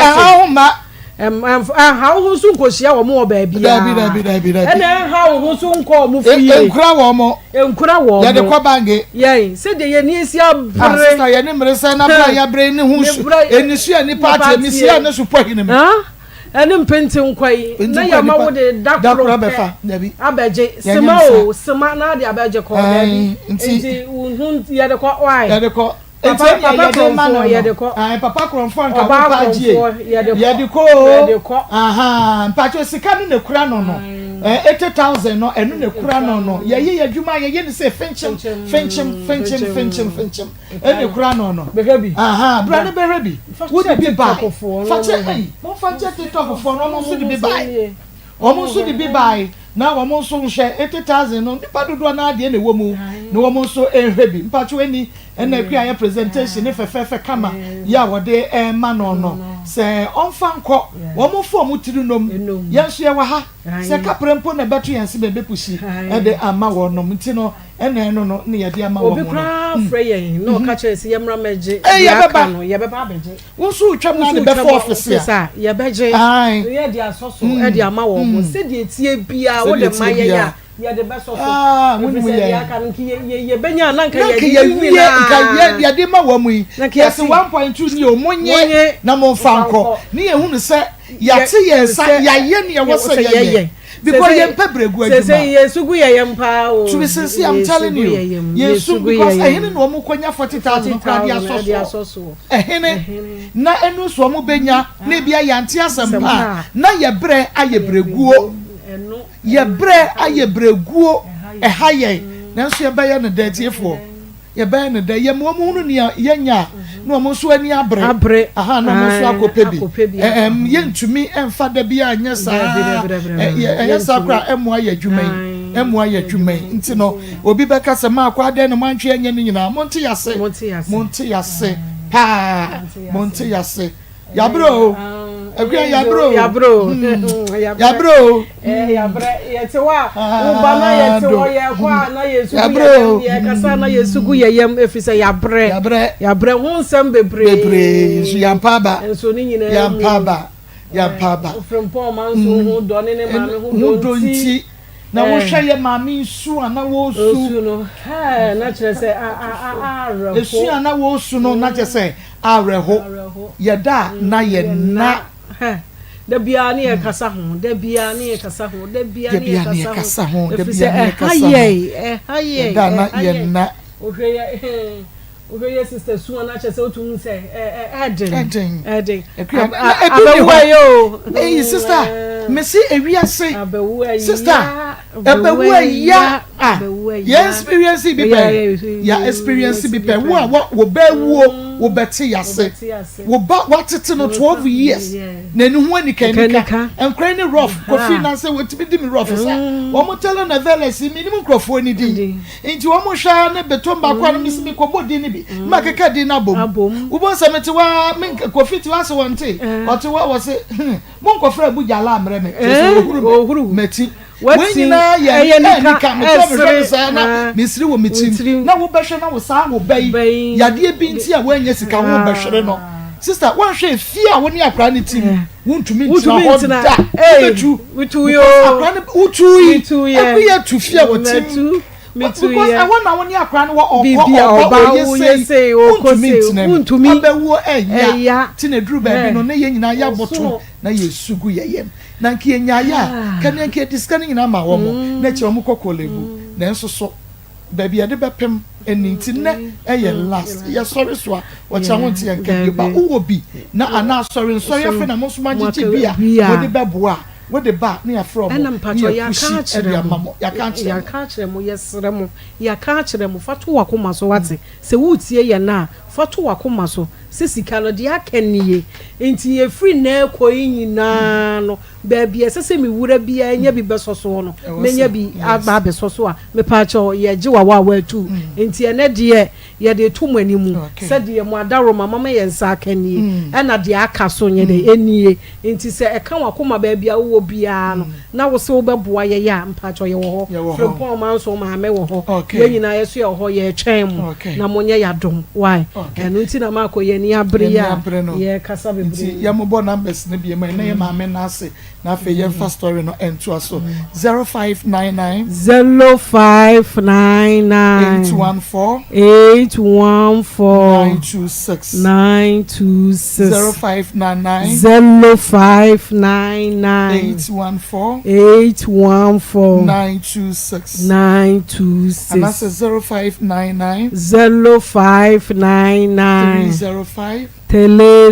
ha wo so nkosia wo mo ba bia dabi ene ha wo so nko mo fie enkura wo ya de ko bange ye se de ye ni esi abre sister ye ne mresa na bra ya bre ne hu eni su ani party mi sia ne su po hini me ene mpenti nkwai na ya ma wo de dakro befa dabi abeje sema na de abeje ko dabi nti hun ya de ko why ya de ko papa kronfon ka papa gie ya de ko aha mpacho sika no ne kura no 80,000 no enu ne kura no ye adwuma ye ne say fenchem enu kura no aha bra ne be ready wo de be buy fache mo fache TikTok for no mo so de be buy o mo so de be buy na wo mo so hwe 80,000 no nipa dodo na ade na wo mu na wo mo so enhwebi mpacho eni ena akua ya presentation ne fefefe kama ya wo de ma no se onfa nko wo mo fo mo tiri nom yenso ye wa ha se kaprempo na beto yense be pushi e de ama wo no mti no ena no ne ye de ama wo mo obi kra frey no ka chere se yemra meje ye beba abeje wo so twam na ne be for office ya ye beje ye de asoso e de ama wo mo se de tie bia wo de maye ya de beso so mun ye kan ki ye benya na nka ye de ma wo mu yi yes 1.2 ni o monye na mo fanko ni ye hunu se ya te ye sa ya ye ne ye wo se ye because ye mpebregu aduma say yesugu ye mpa o to be sincere I'm telling you yesugu because ehene no mo konya 40,000 kra dia asoso ehene na enu so mo benya na bia ya nte asempa na ye bre ayebregu ye bre ayebregu ehaye nanso ye baye no datiefo ye baye no da ye mo hunu ne ye nya no mo so ani abre aha no mo so akopebi ye ntumi emfa da bia anya sa ye sa kra emo aye dwuman nti no obi beka se ma akwa de no mantwe anya ni nyina monte yase pa monte yase ya bro akwa ya bro yetewa ubana yetewa ye kwa na yesugu ye kasa na yesugu ye yem efise ya bre hu nsem bebre so yampaba enso ni nyina yampaba from Paul man so hu do ne ma me hu do nti na wo hwe ye ma me su ana wo su no ha na kire se a esu ana wo su no na kire se areho ye da na ye na da bia ne kasa ho da bia ne kasa ho haye da na ye na ohwe sister su na chese otu nse Eden abewo hey sister mesi ewiase sister abewo ya ya experience bi pe ya experience bi pe wo bewo beti yase wo ba watete no 12 years na enu ho anika enkran ni rough kofi na say wetimi di mi rough sa wo mo tell na veles mi ni mkrofo ni di nti wo mo hwa na betomba kwa no mi simi kobodi ni bi makeka di na bom wo bon samete wa kofi ti wa so wonte ote wa wo se mo nkofra buja la amre me ohuru meti wanyina ye nika me so na misiri wo mitim na wo behwe na wo sa wo bai yade bi nti a wanya sika wo behwe no sister wan hwe fia wo ni akra ne tim wontumi ntina wutu yo akra ne wutu yi akuya tu fia wo tim because I want na woni akra ne wo oba yese wontumi abewo eya tina duru ba bi no na ye nyina ya boto na yesugu yeyem na nke nyaya kan nke diskani nyina ma wo mo na che wo kokolegu na enso so ba bia de bepem eninti ne eye last ya sorry so wo cha wonti en kan ba wo bi na ana sorry fe na mo so ma gichi bia wo de beboa wo de ba na ya from na mpacho ya ka kire mo yesere mo ya ka kire mo fatu wakoma so wate se wutie ye na fatu wakoma so se sika no de akaniye enti ye free na ekoyi nyina no ba bia se mi wura bia nya bi besoso no menya bi agba besoso a me pacho ye giwa wa tu enti ene de ye de tu manimu se de mo adaro mama ye nsa akaniye na de aka so nye de eniye enti se eka wakoma ba bia wo bia no na wo se wo beboa ye ya mpacho ye wo ho from Paul man so ma me wo ho we nyina ye so ye ho ye twem na monye ya dom why enu nti na ma ko ye ni abria ye kasa bebre ya mo bo numbers ne bi na ye ma me na ase na fe ye first story no ento aso 0599 814 814 926 926 0599 0599 814 926 926 and that's 0599 0599 305 Tele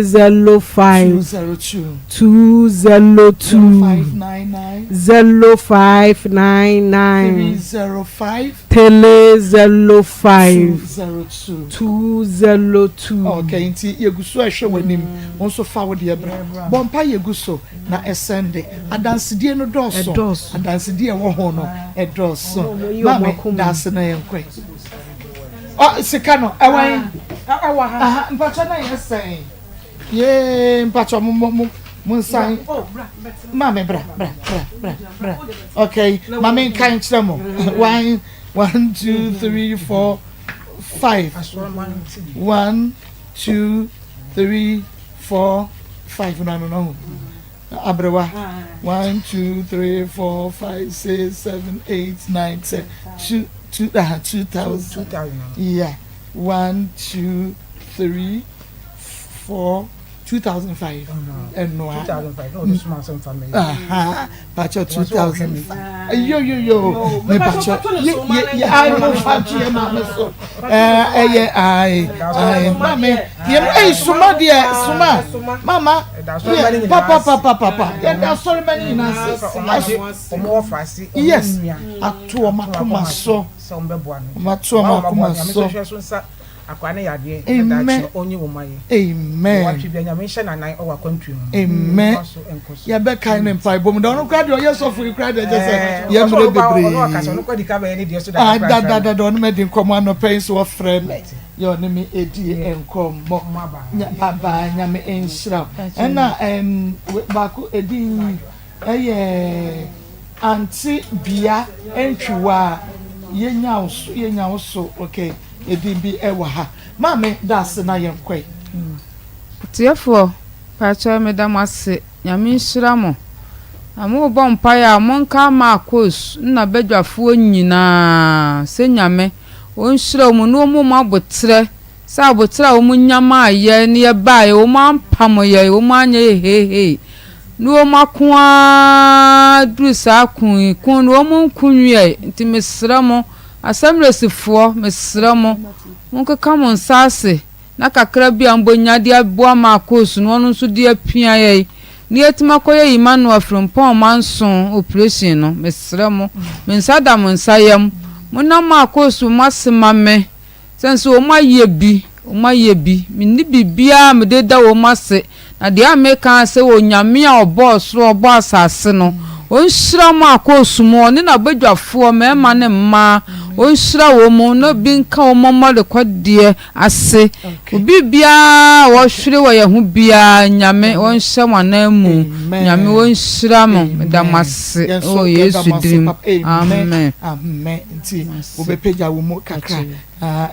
05 202 202 0599 0599 305 Tele 05 202 202 okay nti yeguso ehwe wanim wonso fa wo de bra bompa yeguso na esende adansedie no doso adansedie wo ho no edoso mama das na yenkwe sika no ewan aha mpacha na yesen ye mpacha munsan mama bra okay mama kan chemo 1 2 3 4 5 1 2 3 4 5 no abrewa 1 2 3 4 5 6 7 8 9 10 2000 yeah 1 2 3 4 2005 and no 2005 no this man some family bacha 2005 yo me bacha I know fatu ya mama so I mama ye suma dia suma mama papa ya sorry many na omo frasi yes atu makoma so matu makoma so akwane yade that onye woman amen what be nya mention na nine over country amen ya be kind and five bom don crowd your so for crowd just ya mre bebre no akaso no kwadi ka ba ni de so da don me din komo no pen so friend yo ne me edi enkomo baba nya me enshira na baako edi anti bia entwiwa yenya so okay edimbi ewa ha mame das na yenkwe tiefo pacha medamase nyame nhyira mo amu bompa ya monka ma kos na bedwafo nyina se nyame on hyira mu no mu mabotre sa abotra o mu nyama aye ne ye bae o mampam ye o manye hehe no makoa drusa kun no mu kunwe ntimesra mo asamresifo mesramo monka kamon sase na kakra bia mbonya de aboa makosu no no so de apia ye ni etima koye Emmanuel Frimpon manson operation no mesramo mensada monsayam mona makosu masema me sense o maye bi minni bibia me de da o mase na de ameka se o nyame a oboss ro obo asase no on hyira makosu mo ne na badwafo me ma ne mma on hyira wo mo no bi nka wo mo de kwadie ase obi bia wo hwere wo ye hu bia nyame on hyɛ wanamu nyame on hyira mo da mase o Yesu dim amen nti wo be page wo mo kakra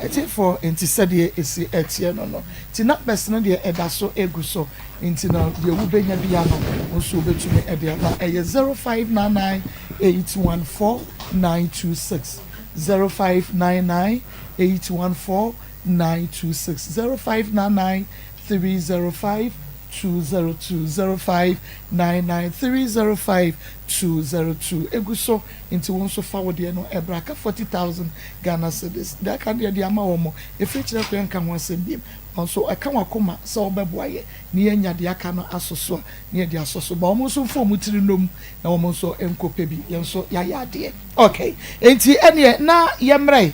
eti for enti sɛde esi etie no ti na person de edaso eguso nti na de wo benya bia no nso obetumi ede na 0599 814 926 0599 814 926 0599 305 202 0599 305 202 eguso into one so forward no ebraka 40,000 Ghana cedis that can be the amount if it's not going come once in also I come Akoma so beboye ni enya de aka no asoso ni de asoso ba omo so fo mutiri nom na omo so enkope bi yenso ya de okay enti ene na yemre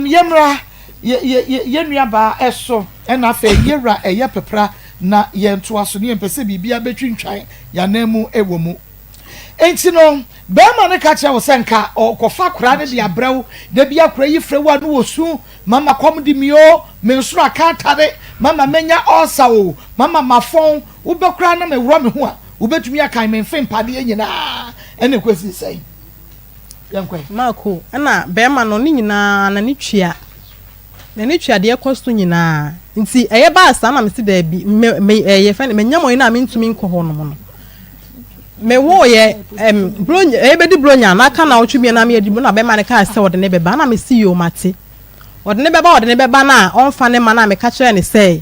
yemra yenua ba eso ena afa yera eye pepra na yento aso ne empese bibia betwintwan ya namu ewo mu enti no be ma ne ka kya wo senka okofa kora ne de abrawo de bia kora yi frewa no wosu mama kom di mio mensuro aka tare mama menya osa o mama mafon wo be kora na me wro me ho a wo betumi akan me mfe mpade nyina ene kwesi sei yankwe mako ana be ma no nyina na ne twia na ne twia de kosto nyina nti eye ba asa na me se da bi eye fa me nyamo ina me ntumi nko ho no no me wo ye bronya e be di bronya na aka na otwumi na me adi na be ma ne ka se wode ne be ba na me si yo mate ɔde ne bɛba na ɔmfa ne ma na me ka kyerɛ ne sɛ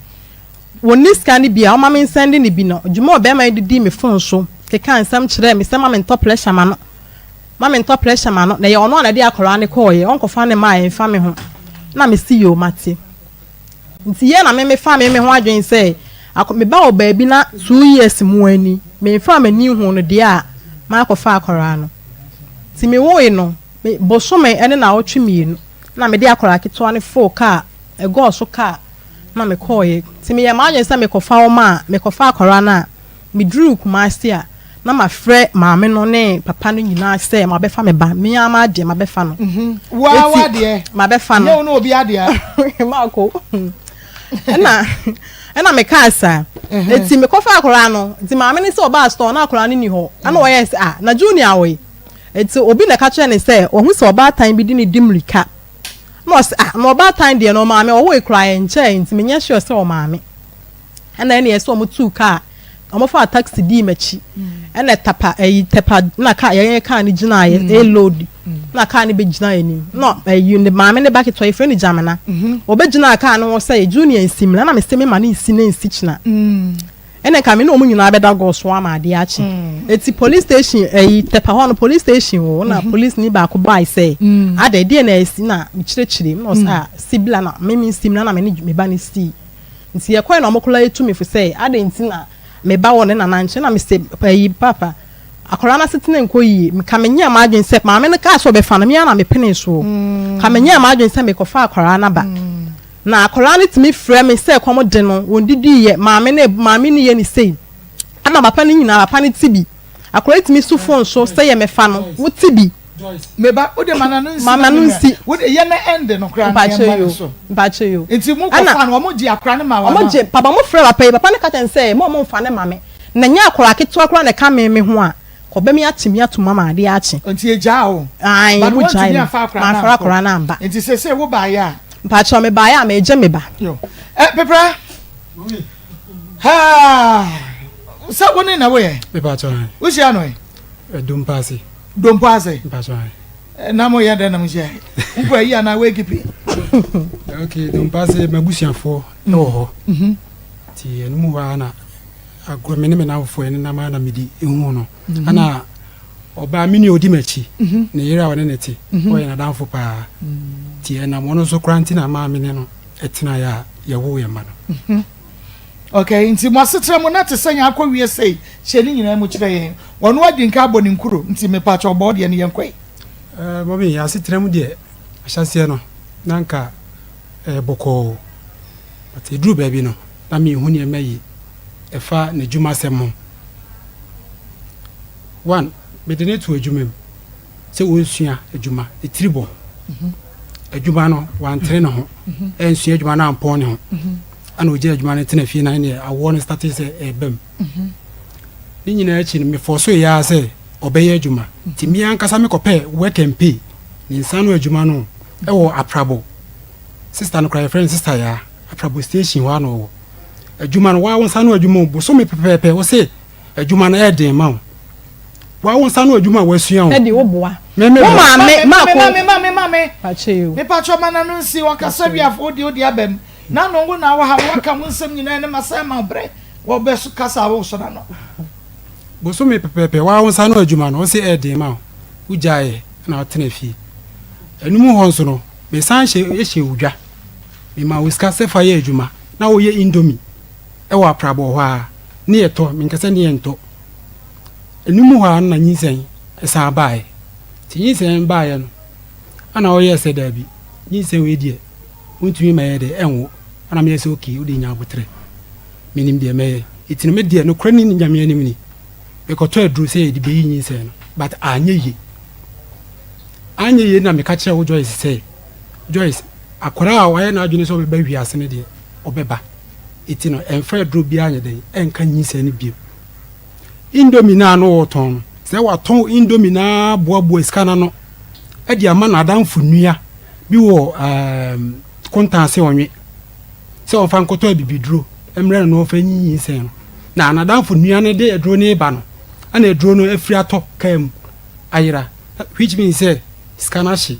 woni ska ne bia ɔma me nsɛnde ne bi no dwuma ɔbɛma didi me phone so keka nsɛm kyerɛ me sɛ ma me ntɔ pressure ma no na yɛ ɔno ana de akɔra ne kɔɔyɛ ɔnkɔfa ne ma ɛmfa me ho na me si yo mate nti ye na me fa me ho adwen sɛ me ba o baabi na 2 years mu ani me fa me ni hu no de a ma akɔfa akɔra no ti me wo no me bosome ene na otwe mienu na me de akɔra ketewa ne 4 car ego so car na me kɔɔyɛ ti me ye ma adwen sɛ me kɔfa o ma me kɔfa akɔra na me dru Kumasi a na ma frɛ maame no ne papa no nyina sɛ ma bɛfa me ba me ama de ma bɛfa no wa de ma bɛfa no no obi ade a ma ko ɛna me ka asa eti me kɔfa akora no eti maame ne sɛ ɔba store na akora ne ni hɔ ana wɔyɛ sɛ na junior we eti obi na ka kyerɛ ne sɛ ɔhu sɛ ɔba tan bi di ne dimrika na ɔsɛ na ɔba tan de no maame ɔwɔ ekura yɛ nkyɛn enti me nyɛ sure sɛ ɔ maame ɛna ɛne yɛ sɛ ɔmo tu car ɔmo fa taxi di machi ɛna tepa na car yɛ car ne gyina yɛ load na car ne be gyina yɛ nim no ne maame ne bucket ɔyɛ frɛ ne jamana obegyina car no sɛ junior nsim na me sɛ me ma ne nsi na nsi kyina ɛna ka me no ɔmo nyina bɛda go so ama ade achi eti police station tepa hɔ no police station wo na police ni ba ko bai sɛ ada de na esi na me kyerɛkyerɛ no sɛ sibla na me nsim na me ba ne si nti yɛ kɔ na ɔmo kola etu me fo sɛ ada nti na me ba wɔ ne na nanche na me se papa akora na setena nko yi ka me nya ma adwen sɛ maame ne ka so be fa na me ya na me pene so ka me nya ma adwen sɛ me kɔfa akora na ba na akora ne timi frɛ me sɛ kɔm de no won didi ye maame ne ye ni sei ana papa ne nyina papa ne tibi akora timi so phone so sɛ ye me fa no wo tibi me ba o de mama no nsi wo de ye na end no kra na ba che yo enti mu ko fa no mo gi akora ne ma wa mo gi papa mo frɛ papa ne ka ten sɛ mo fa ne mame na nya akora keto akora ne ka me ho a ko be me atimi atuma ma ade achi enti eja o ai mo jai ma fa akora na amba enti se wo ba ya ba che me ba ya ma eje me ba yo pepra ha sa woni na we me ba cho wo sia no Dompase. Na mo ya na mo sia. Mpo ayi na we gipi. Okay, dompase mabusiafo no ho. Ti enu mu wa na agromene me na afo ene na ma na medi ehu no. Ana oba mini odi machi. Ne yira wone neti. O ya na danfo pa. Ti na mo no so kranti na ma mene no. Etina ya ye wo ye ma no. Okay, nti mo asetre mo na te sanya akɔwie sei hyeni nyina mu kyerɛ yɛn wɔno adinka abɔ ne nkuro nti me pa kyɔ bɔ de ne yɛn kwai bobi asetre mu de ahyase no nanka bɔkɔ but eduru baabi no na me hu ne mayi ɛfa ne dwuma sɛm one me de ne to adwuma mu sɛ wonsua adwuma etiribɔ adwuma no wantre ne ho ensua adwuma na ampɔ ne ho ana oje adwuma ne tena fie na ne awo ne start se ebem ni nyina achi me forso ya se obeye adwuma ti mi ankasa me kopɛ work and pay ni nsano adwuma no ɛwɔ aprabo sister no cry friend sister ya aprabo station wa no adwuma no wa wonsano adwuma bo so me pepepe wo se adwuma no ɛden ma wa wonsano adwuma wa sua wo ɛdi wo boa me pacho mana no nsi wakasa biafo odi abem na no ngo na wa ka mo nsem nyina ne masa ma bre wo be so kasa wo so na no bo so me pepepe wa won sa no adwuma no se ede ma ujae na otena fi enum ho nso no me san hye udwa me ma wiska se fa ye adwuma na wo ye indomie e wa prabo ho a ne eto me nkasa ne ento enum ho an na nyisen esa bae ti nyisen bae no ana wo ye se da bi nyisen we die untumi ma ye de enwo ana me se okay odi nya abotre minim de me itini me de no krani ni nyame anim ni e ko to adru se e de be yin se no but anye ye na me ka kire wo Joyce se Joyce akora a waye na adwene so be ba hwiase ne de obeba itino emfa adru bia anye de enka yin se ne biem indomie na no woton se waton indomie na boaboa iskana no e de ama na adamfo nua bi wo kontanse onwe se on fan koto bibiduro emre no fa nyin sen na anadamfo nua ne de eduro ne ba no ana eduro no afiri atọ kam ayira which means say skanashi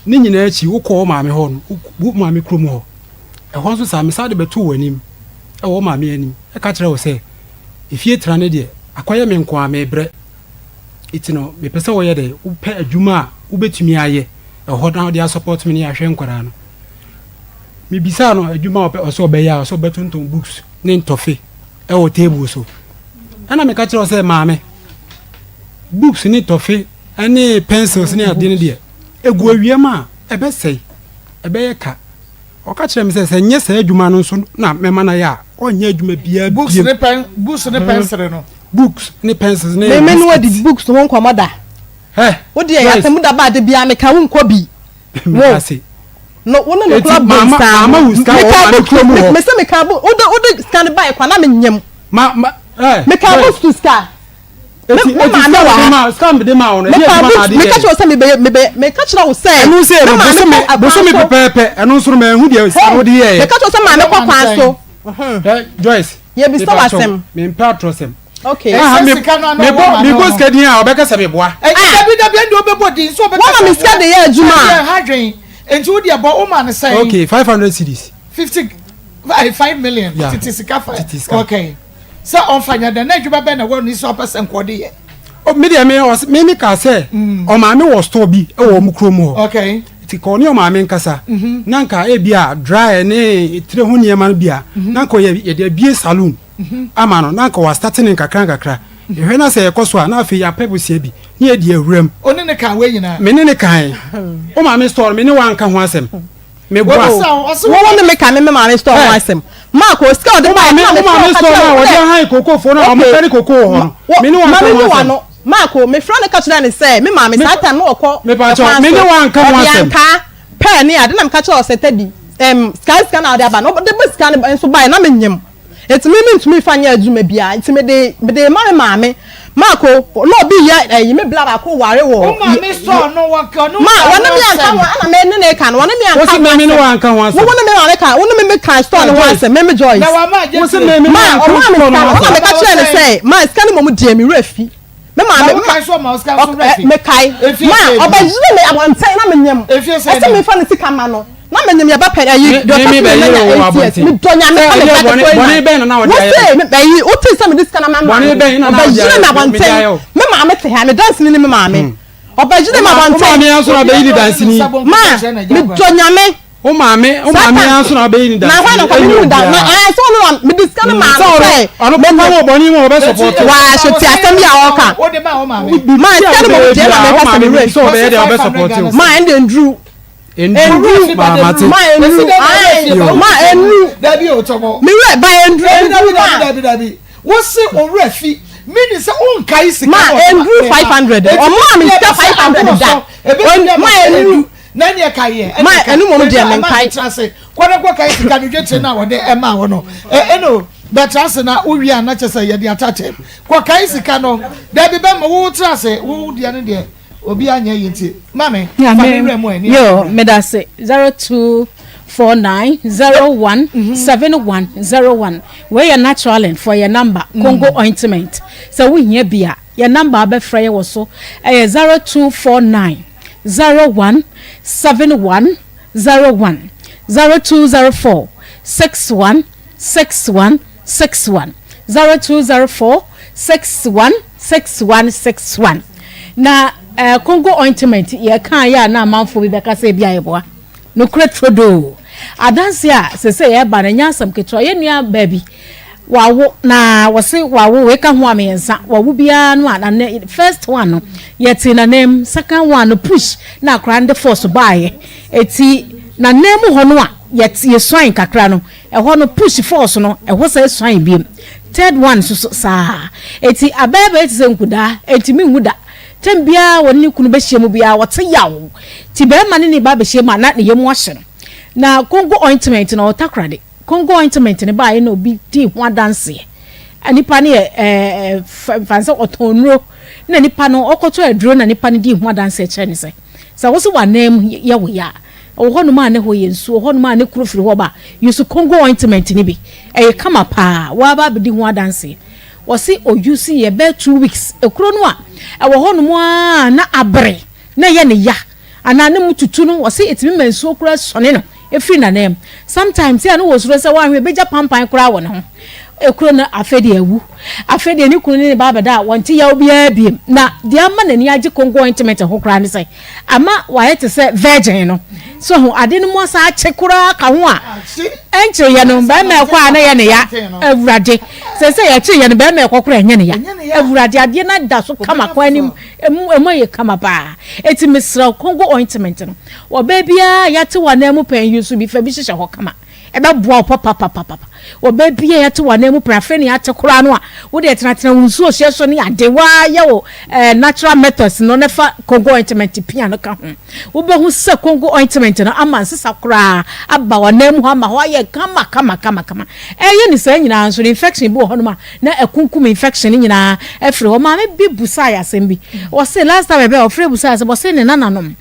ni nyina achi wo ko maame ho no wo maame krom ho e ho so sa me sa de beto wanim e wo maame anim e ka kire wo se efie tra ne de akoye me nko ame bre itino me pese wo ye de wo pe adwuma a wo betumi aye e ho na de support me ni ahwe nkwara no me bisa no adwuma wo so be ya so betonton books ne ntofe e wo table so ana me ka kire wo se maame books ni tofe ani pencils ni ade ne de egu awiem a ebe sei ebe ye ka o ka kire me se nye se adwuma no so na me ma na ya onye adwuma bia books ne pencil no books ni pencils ni me no di books won komoda wo de ya temu da ba de bia me ka won ko bi wo see no wona no club mama uska o me se me ka bo o de scan by kwa na me nyem me ka bo to scan me ma scam de ma on me ka cho se me ka cho wo se enu se bo so me pepe enu so me hu de wo de ye me ka cho se ma me kwa kwa so Joyce ye bi stop asem me patrosem okay me go skadin a obeka se me boa dabi ndo obebo din so obeka wo ma me scan de ye adwuma hadwen enti wo de abo wo ma ne say okay 500 cedis 5 million titisika okay so on fanya da na adwuma be na wo ni so person ko de ye o me de me ka say o ma me wo store bi e wo mu krom ho okay ti ko ni o ma me nkasa nanka e bia dry ne tire ho niema no bia nanka ye de bie saloon ama no nanka wa starting kakra ehwe na say ekoso a na afi ya pebusie bi ni e di awuram oni ne kan we nyina me ne kan o ma me store me ne wa nka ho asem me bo wo ne me kan me ma me store ho asem ma ko ska de ba me me store na wo de han koko fo na o mo tani koko ho me ne wa nka ho asem Marco, me friend catch na say me ma me satan no okọ me pa cho me ne wan ka mo asem pen ni ade na me catch o say tedi scan na ade aba no de be scan enso buy na me nyem eti me ntumi fanya adwuma bia eti me de ma me Marco no bi ya me bla ba ko ware wo o ma me so no wa ka no ma wana me anka ana me ne kan wana me anka wo me ne wan ka ho asem wana me wana ka wana me kan store no asem me Joyce na wa ma je wo se me o ma me catch na say ma scan mo mu die me refi me ma kai so ma Oscar so refi me kai ma obajire me abonten na me nyem ese me fa ne sika ma no na me nyem ya ba pa ayi do me be yi o abonten me donya me ka me boni be na o dia wo me be yi o tin se me dis kana ma boni be na na obajire me abonten me ma me te ha me dance ni me ma me obajire me abonten ma me anso na be yi dance ni ma me donya me o maame anso na be yi dance na hwa na ko me da na so no me dis kana ma say ono be ma wo boni mo be support wa so ti asem ya o ka o de ma o ma me ma scan mo je ma me ka se me re so be dey be support ma ende ndru endru ma enu dabi o tomo mi we ba endru dabi wo se o refi mini se on kai sika ma endru 500 o ma mi sika 500 da ma enu na ne kai ye ma enu mo de men kai kwada kwa kai sika no dwetire na wo de e ma wo no eno betrase na wo wi ana chese ye de atate kwa kai sika no dabi be ma wo trase wo de ane de obi anya yenti mame family mo ani yo me da say 0249017101 where your natural and for your number Congo ointment so we here bia your number abefra wo so 0249 017101 0204 616161 0204 616161 na Congo ointment ye kan ya na amanfo bi beka se bia yeboa no kretrodo adanse a se ye ba na nyasam ketro ye nua baby wawo na wose wawo we ka ho amensa wawo bia no na first one no yeti na name second one no push na grand force bae eti na name ho no a yeti ye swan kakra no ho no push force no ho se swan bi third one so sa eti ababa eti se nkuda eti mi nkuda tembia woni kunu be hye mu bia wote yawo ti be ma ne ba be hye ma na ne yemu ahye na Congo ointment na otakrade Congo ointment ne ba ye na obi di ho adanse anipa ne fanse otonro na nipa no okoto aduro na nipa ne di ho adanse kye ne se sa wo so wa nam ye wo ya wo no ma ne ho ye nsu wo no ma ne kurofiri ho ba yusu Congo ointment ne bi kama pa wa ba be di ho adanse wasi oyusi ye be 2 weeks ekuro no a wo ho no mo na abre na ye ne ya anane mututu no wose etimi mansuo kura sone no efiri na nem sometimes ya no wo suro se wa hwe beja pampan kura wo no ekuro na afede ni kunu ni baba da wanti ya obia biem na de ama na ni age Congo ointment ho kura ni say ama wa yete say virgin no so ho ade no mo sa ache kura ka ho a enche ye no ba me kwa na ye ne ya awurade se ya che ye no ba me kwa kura nye ne ya awurade ade na da so kama kwa ni emo ye kama ba eti misra Congo ointment no wo ba bia ya te wa na mu pan yusu bi fa bi hye ho kama ebe boa papa oba bia ya te wana mu prafe ne ya te kora no a wo de tena wunsu ohye so ne adewa ya wo natural methods no ne fa Congo ointment pia no ka ho wo be hu se Congo ointment no ama sisa kora aba wana mu ama ho ye kama ye ni sa nyina so infection bi wo ho no ma na ekunkum infection nyina efre ho ma me bi busa ya sembi wo se last time be ofre busa se bo se ne nananom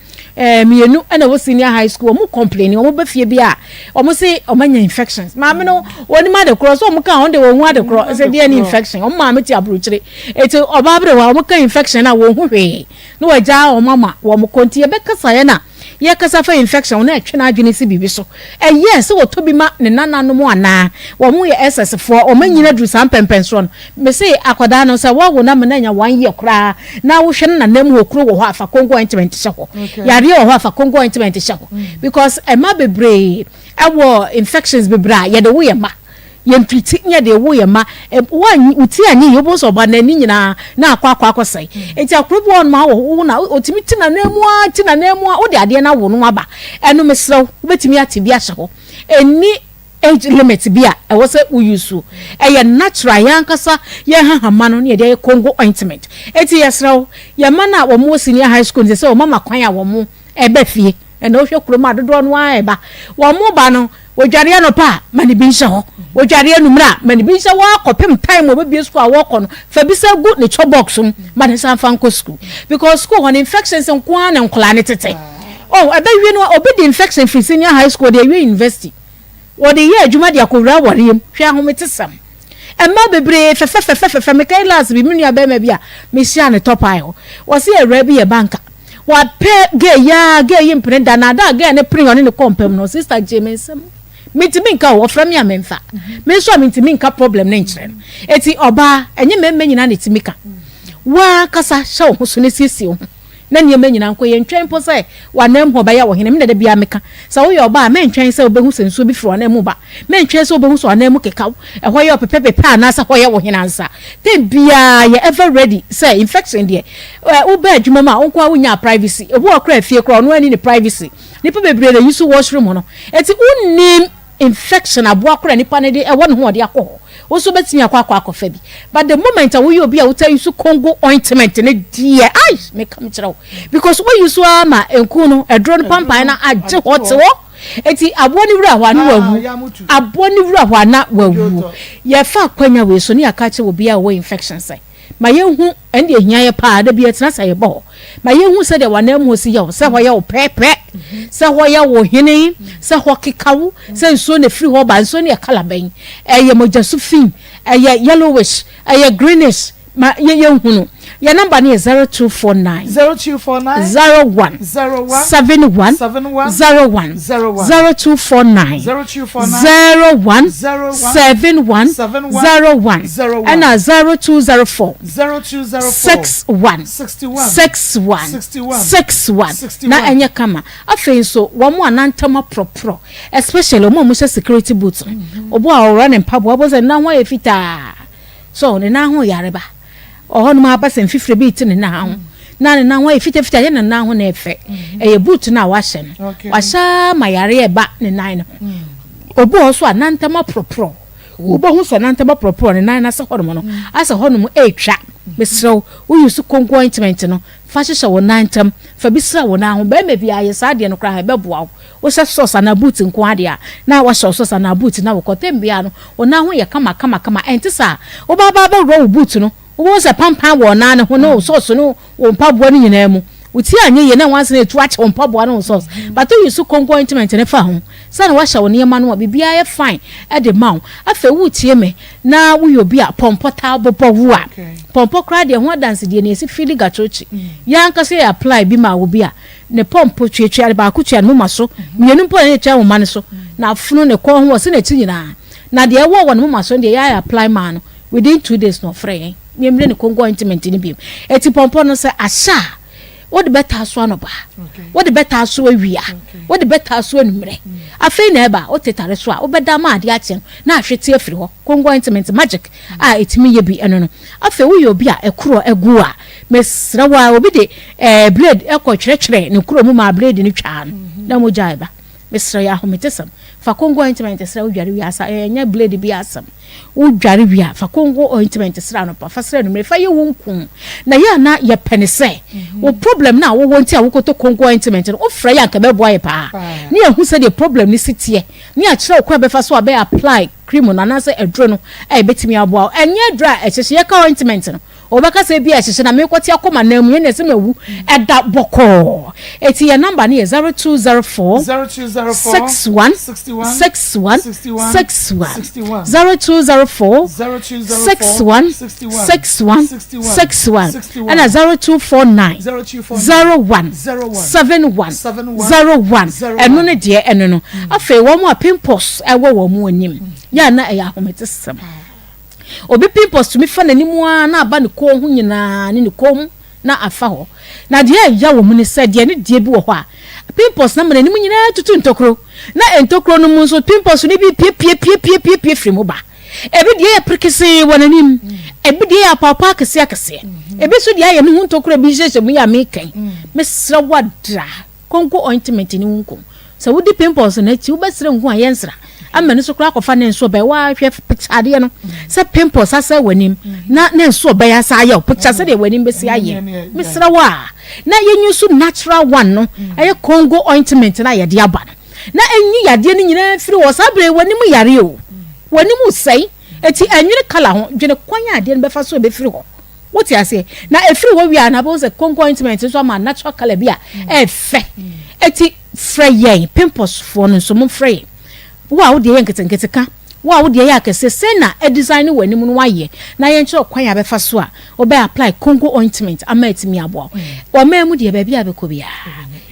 mienu ena wo senior high school omu complaining omu be fie bia omu say omanya infections maame no woni ma de cross omu ka on de wo hu ade cross say dia ni infection omu maame ti abrochire eti obabre wa omu ka infection na wo hu hwe no waja omama wo mu konti e be kasa ye na ye kasa fa infection na atwe na adwene si bibi so yes wo to bi ma ne nananom ana wo mu ye SS4 omanyina dru sam pempenso no me say akoda no say wo na me na nya 1 year kra na wo hwe na nam wo kro wo ho afa Congo ointment hye ho yare wo ho afa Congo ointment hye ho because ema bebre ewo infections bebra ye de wo ye ma yemfiti nya de wo ye ma wan uti anyi yobo so ba na ni nyina na akwa sai enti akrobo on ma wo na otimi ti na nemu a wo de ade na wo no aba eno mesrew betimi ate bi ahye ho eni age limit bia e wo se uyusu ye natural yankasa ye hahama no ne de Congo ointment enti yesrew ye ma na wo mo senior high school se o mama kwan a wo mo ebe fie eno hwe kroma dodo no a eba wo mo ba no wodware no pa mani bi hye ho wodware numra mani bi hye wa kopem time wo be school a wo kɔ no fa bi sa gu ne cho box mani san fan ko school because school on infections nko an nkola ne tete ebe wi no obi the infection fi senior high school de wi university wo de ye adwuma de akowura warem hwe ahomete emma bebre fe me kai last bi menu aba ma bi a me hia ne top ayo wo se era bi ye banka wa pe ge impre da na da ge ne pre on ne kompem no sister Nsem mitimi nka wo fra me amemfa me so mitimi nka problem ne nkyere eti oba enye memme nyina ne timika wa kasa sha wo so ne siesie ho na ne memme nyina nko ye ntwen po se wa nam ho ba ya wo hene me de bia meka sa wo ye oba me ntwen se obehu sensuo bi fro na mu ba me ntwen se obehu so na mu keka e ho ye pepepe ana sa ho ye wo hene ansa te bia ye ever ready say infection there wo ba adwuma ma onko a wonya privacy e wo okra fie kro no ani ne privacy nipa bebre na use washroom no eti unnim infection aboa kora nipa ne de e won ho de akọ wo so betimi akọ fa bi but the moment we obi a wo tell you so Congo ointment ne die ai me come kira because we use ama enku no edro no pampan na age hot wo eti aboa ni wura hwa na wawu aboa ni wura hwa na wawu ye fa kwanya we so ne aka che obi a wo infection sai ma yehu ende ehia ye pa da bi etena sai bo ma yehu se de wanam ho si ye se ho ye wo pepe se ho ye wo hene se ho kekawo se nso na free ho ba nso ne kala ben eye mojasu fin eye yellowish eye greenish ma ye hunu your number is 0249 01 71 01 0249 01 71 01 and 0204 61 na enye kama afen so wo mo anantama propro especially mo mo security boots obo a run and pub wo say na ho e fita so ne na ho yareba oh no ma pasen fifre bi ti ne na ho na ne na ho e fita ye na ho na efe e boot na wa hye no wa sha mayare e ba ne nan no obo so anantama propro obo hu so anantama propro ne nan na se hono no asa hono mu e twa mesrew wo use Congo ointment no fa hye wo nantam fa bisra wo na ho ba ma bia ye sa de no kra ha beboa wo se sauce na boot nko ade a na wa sauce na boot na wo kotem bia no wo na ho ye kama entisa wo ba ro boot no wo se pampan wo na ne ho no sauce no wo mpaboa ni nyina mu uti anye ye na wanse na tu ache mpaboa no sauce but you use Congo ointment ne fa ho sa na wa hye wo ne ma no bibia ye fine e de ma afa wo tie me na wo yo bia pompota bobo wo a pompo kra de ho dance de na esi fili gachochi ya nka se apply bi ma wo bia ne pompo twetwe ba ku twea no ma so mienu mpo ne twea wo ma ne so na afunu ne kon ho se na ti nyina na de wo no ma so de ya apply man within 2 days no free nyemre ne Congo ointment ni bi eti pompo no se asha what the better so no ba what the better so awia what the better so enumre afei na eba o tetare so a obeda ma ade achen na ahwete afiri ho Congo ointment magic etimi ye bi eno no afei wo ye obi a ekuro egu a mesra wa obi de blade ekọ kyerɛkyerɛ ne kuro mu ma blade ni twa no na mo jai ba mesra ya hometesam fa Congo ointment sra udware wi asa enya blade bi asam udware wi fa Congo ointment sra no pa fa sra no me fa ye wonku na ya na ye penese wo problem na wo wonti a wo koto Congo ointment no ofra ya nka be boy pa ni ehu se the problem ni sitie ni a kyerɛ ko be fa so be apply cream na na se edro no betimi aboa enye dra ehyehye ye ka ointment no obaka se bia ehyehye na me kwoti akoma na mu ne se mewu eda boko eti your number ni 0204 61 61 61 0204 61 61 61 and 0249 01 71 01 eno ne de eno no afi wo mu a pimples ewo wo mu onim ya na eya hometesem obi pimples to me fa nanimu a na aba ne ko hu nyina ne ko hu na afa ho na de ya wo mu ne se de ne de bi wo ho a pimples na nanimu nyina tutu ntokro na entokro no mu so pimples ni bi pie firi mu ba ebi de ya prikisi wonanim ebi de ya papa akese ebi so de ya ne hu ntokro bi hyehyɛ mu ya mekan mesra wadra Congo ointment ni wunko so wudi pimples na ti wo besre nhu a yensra amene so kura kofa ne nso be wa hwe picture no se pimples asa wanim na ne nso be ya sa aye picture se de wanim be si aye misra wa na yenyu so natural one no aye Congo ointment na ye de aba na enyi yade ni nyina firi wo sabre wanim yare o wanim sei eti enwire kala ho dwene kwanya ade no be fa so be firi ho woti ase na efiri ho wi na bo se Congo ointment so ma natural color bia efe eti frey pimples for no so mo frey wa wo de yenkete ka wa wo de yakese se na e design wani mu no waye na ye nche okwan ya befa so a obe apply Congo ointment ama etimi abo o ma mu de ba bia be ko bia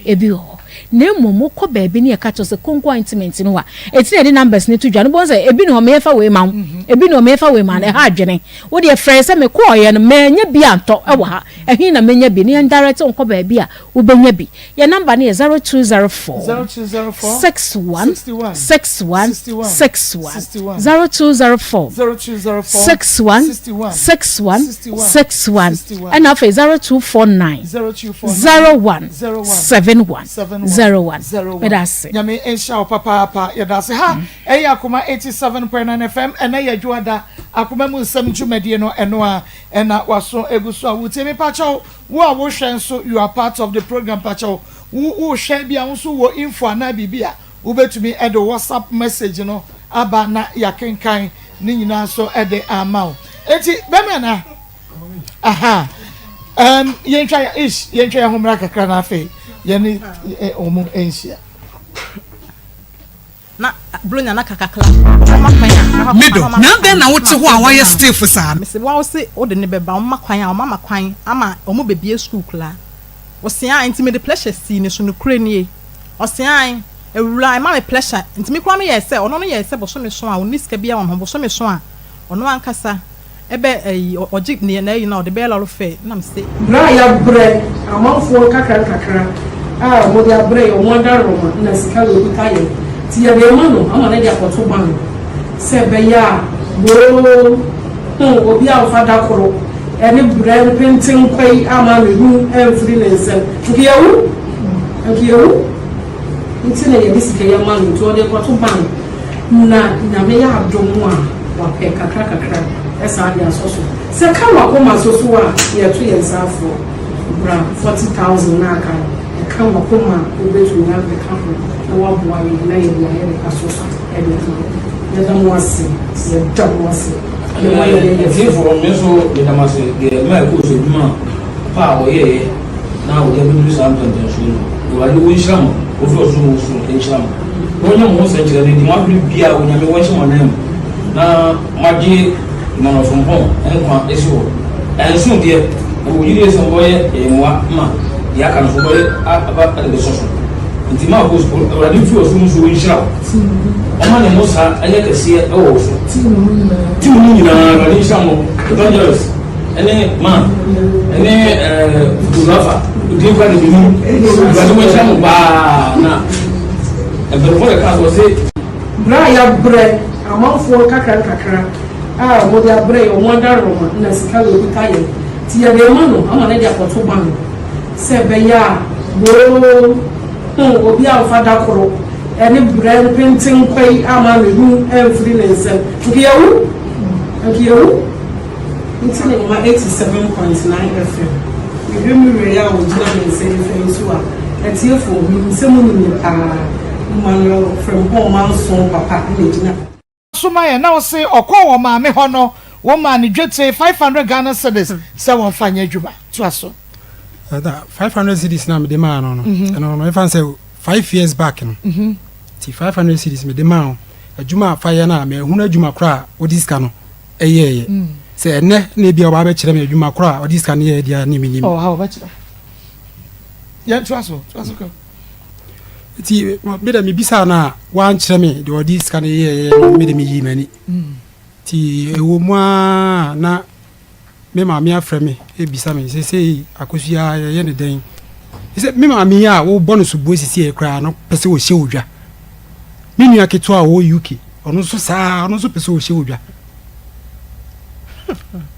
ebi ho na momo ko ba bi ne e ka to se Congo ointment no wa eti na de numbers ne to dwa no bo se ebi no me fa we ma ebi no me fa we ma na ha adwene wo de frɛ se me ko ye no manya bi anto e wa ha ehin na manya bi ne direct nko ba bi a wo benya bi ye number ne 0204 61 61 61 0204 61 61 and now 0249 01 71 01 medase nyame ensha papa ya dase ha eya Akoma 87.9 FM ena ya juada Akoma mu nsem dwumade no eno a ena waso eguso a wutemi pacho wo a wo hwen so you are part of the program pacho wo hwen bia wo so wo info na bibia wo betumi e do WhatsApp message no aba na ya kenkan ni nyina so e de amao eti bema na aha yentwa ya homra kakra na afi yani omu ensia na blonya na kakakla mido na den na wote ho a waye stiff sa me se wa se o de ne beba o makwan a o mama kwan ama o mo bebie school kla o se an ntimi de pleasure si ne so no kure nie o se an ewura ma me pleasure ntimi kwa me ye se ono no ye se bo so me so a oni sika bia won ho bo so me so a ono ankasa ebe oji ne na yi na o de be lalo fe na me se na ya bre amanfo kakra mo de abre o mo da roma na sika lo bi kaye ti ya de mano ama na dia kwoto ban se be ya bo obi a fada koro ene bre pentin kwai ama me hu every nation nkiyewu ntine ye bisika ya mano to de kwoto ban na me ya adomu a wa pe kakra esa dia soso se ka wa koma soso a ye to ye nsafo bra 40,000 na aka ka wa koma obetu na be ka ho na wa bo ayi na ye bo ayi ka soso e be to ye da mo ase ye da mo ase ye mo ye for me so ye da mo ase ye ma ko so duma pa wo ye na wo ye bi something so no wa ni wo nsham o fo so mo so nsham wo nya mo se nchire ni mo bi bia wo nya me wo nsham na maji na from home and kwa issue and soon dear we use some boy e mwa ma ya kan fo aba de so so nti ma ko ora ni fi o so so nshira o ma ne mo sa anya kese e wo so ti mu ni na ra ni nshira mo dangerous ene ma ene photographer udi kwa de bi mu ba de mo nshira mo ba na e be mo ka so se bra ya bre amanfo kakra mo dia bre o mo da roma na sika lo bi kaye ti ya de ma no ama na dia koto ba no se be ya obi a fada koro ene bre painting kwai ama me hu every Nsem nkiyewu nti ne ma 87.9 FM me mi re ya o jina Nsem FM so a etiefo mi Nsem ni pa Manuel from home manso papa ne jina soma ye na wo se okọ wo ma me ho no wo ma ne dwete 500 Ghana cedis se won fanya dwuma to aso that 500 cedis na me de ma no no if I say 5 years back no ti 500 cedis me de ma adwuma afa na me hunu adwuma kra odiska no eyeye se ene na bia oba be kire me adwuma kra odiska no ye dia ni minim oh how ba kire ya to aso ko ti me da me bisa na wan kire me de odiska no ye me de me yi mani ti ewo mu na me ma me afre me e bisa me se akosua ye ne den se me ma me a wo bonus bo sisi e kra no pese wo hye odwa me nua keto a wo UK ono so saa ono so pese wo hye odwa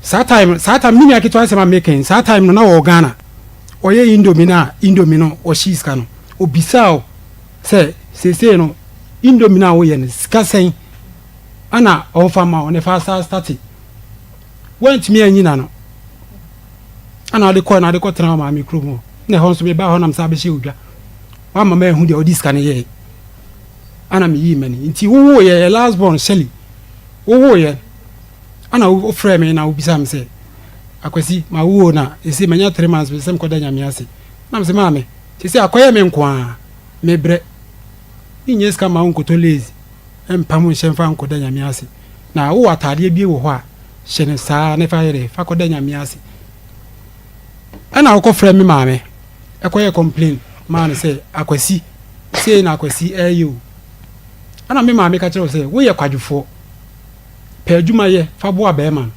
saa time me nua keto asema making saa time no na wo Ghana oye indomie no o shiska no obisa o se no indomie na wo ye ne ska sen ana ofa ma on fa start went me anyina no ana de ko tra ma mi kromo ne ho so me ba ho nam sa be hye odwa wa mama ehu de odi scan ye ana me yi mani nti wo ye last born Shelly wo ye ana wo frame me na obisa me se akwasi ma wo na esi manya 3 months be sem ko da nyame ase na me se ma me se akoye me nko a me bre inye ska ma nko to lazy empam nhemfa nko da nyame ase na wo atade bie wo ho a hyene saa ne fa yere fa ko da nyame ase ana wo frame me ma me ekoye complain man say akwasi say na akwasi ayo ana me ma me ka kire say wo ye kwadwufo pa adwuma ye fa bo aba man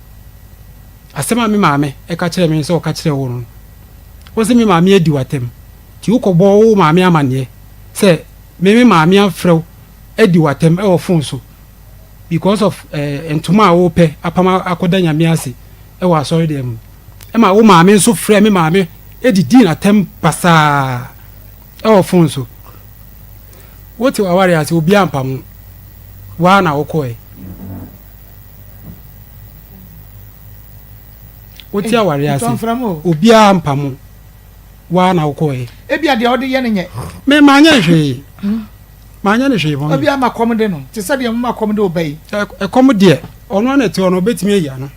asema me ma me e ka kire me say o ka kire wo no wo say me ma me adi watem ti wo kobo wo ma me amane say me ma me afrew adi watem e wo phone so because of entuma wo pe apama akoda nyame ase e wo asori dem e ma wo ma me so frɛ me ma me edidi na tem pasa e wo phone so woti wawari ase obi ampam wa na wokɔ woti awari ase obi ampam wa na wokɔ ebia de odi ye ne nye me manya hwe manya ne hwe bon obi ama komde no te se de ma komde obai e komde ono na te ono betimi eya no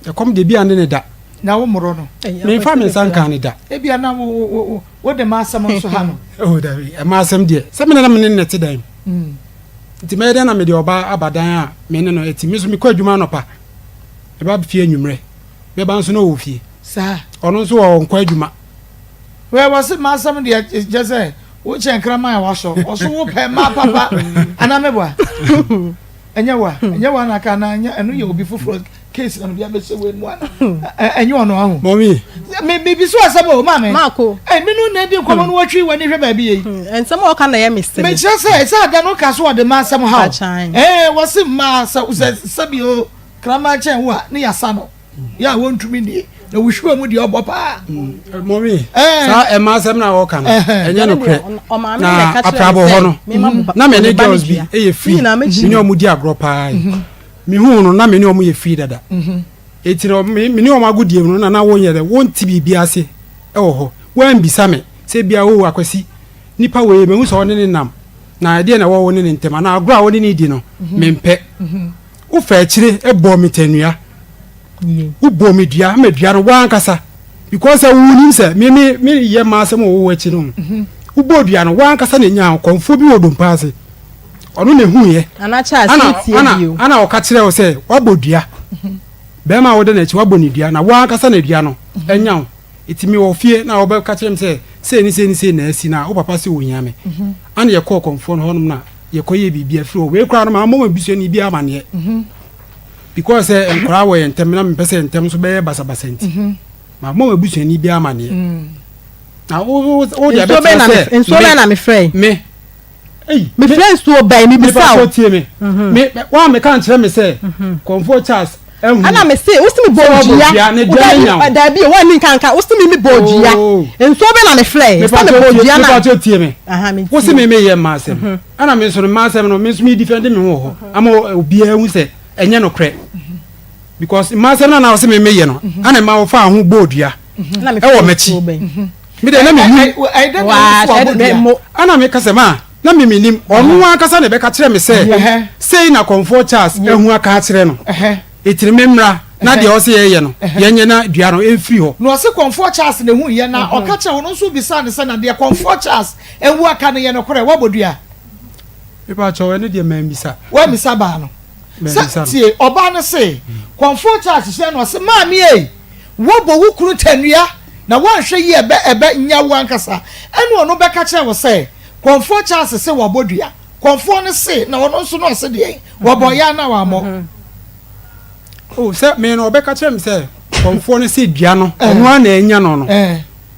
e komde bia ne da na wo moro no me fa me sanka ne da ebia na wo de ma asam so ha no oh da bi e ma asam de se me na me ne te dan nti me de na me de oba abadan a me ne no eti me so me kwa adwuma no pa e ba fie nwumre me ba nso no wo fie sa ono nso wo nkwa adwuma we was ma asam de just say wo chenkrama wa so oso wo pe ma papa ana mebwa enye wa na ka na enu ye obi fufuro case na bia be se we mu ana enye ono ahu mommy me bi so asabo ma me mako me no na di nkomo no watwi wani hwe ba bi yi ensem o ka na ye mistake me che say ada no ka so de ma asam ha was ma sabi o krama chen wa ne yasa no ya wontumi ni na wuhwe mu de obopa mommy sa e ma asam na wo ka no enye no kre na aprabo ho no na me ne girls bi e ye free ni omudi agropa mi hu no na me ni omu ye free dada etiro me ni omu agudie no na wo yere won ti bibia ase e wo ho wan bisa me se bia wo akwasi nipa we me hu so ne nam na de na wo ne ntema na agro a wo ne di no mempe wo fa kire e bo mi tanua wo bo mi dua me dua no wan kasa because wo nim se me ye ma asem wo wachi no wo bo dua no wan kasa na nya konfo bi wo dom paase ono ne hu ye ana cha asiti bio ana o ka kire wo se wabodua be ma wo de na chi waboni dua na wan kasa na dua no enya itimi ofie na oba ka kyerem se ni na asi na o papa se onyame ana ye call confirm honum na ye koye bibia free o we kra no ma mama bisua ni bia amane because enkra wo yentem na mpese yentem so be basa nti ma mama bisua ni bia amane na o dia be enso be na me frɛ me me friends to obey me bisa o tie me me wa me kan kyerɛ me se comfort Charles ana me say usimi bojia da bi o ni kanka usimi mi bojia enso be na me frɛ sta me bojia na me tie me usimi me ye ma asem ana me so ma asem no me so me defend me ho ama obia hu se enye no krɛ because ma asem na usimi me ye no ana ma wo fa ho bojia na me wo mechi me de na me ana me kasema na miminim onu akasa na be ka kire me say na comfort Charles ehu aka kire no etiri memra na de o se ye no yenye na dua no enfiri ho no se comfort Charles na hu ye na o ka kire wono so bisa ne se na de comfort Charles ehu aka ne ye no kore wa bodua pepa cho ene de mambisa wa misa ba no tie oba no se comfort Charles se no se ma mi wo bo wo kuru tanua na wo hwe ye ebe nya wo ankasa ene ono be ka kire wo se comfort Charles se wo bodua comfort ne se na ono so no se de wo boya na wa mo oh se me no be ka kire me se comfort ne se dua no ono na enya no no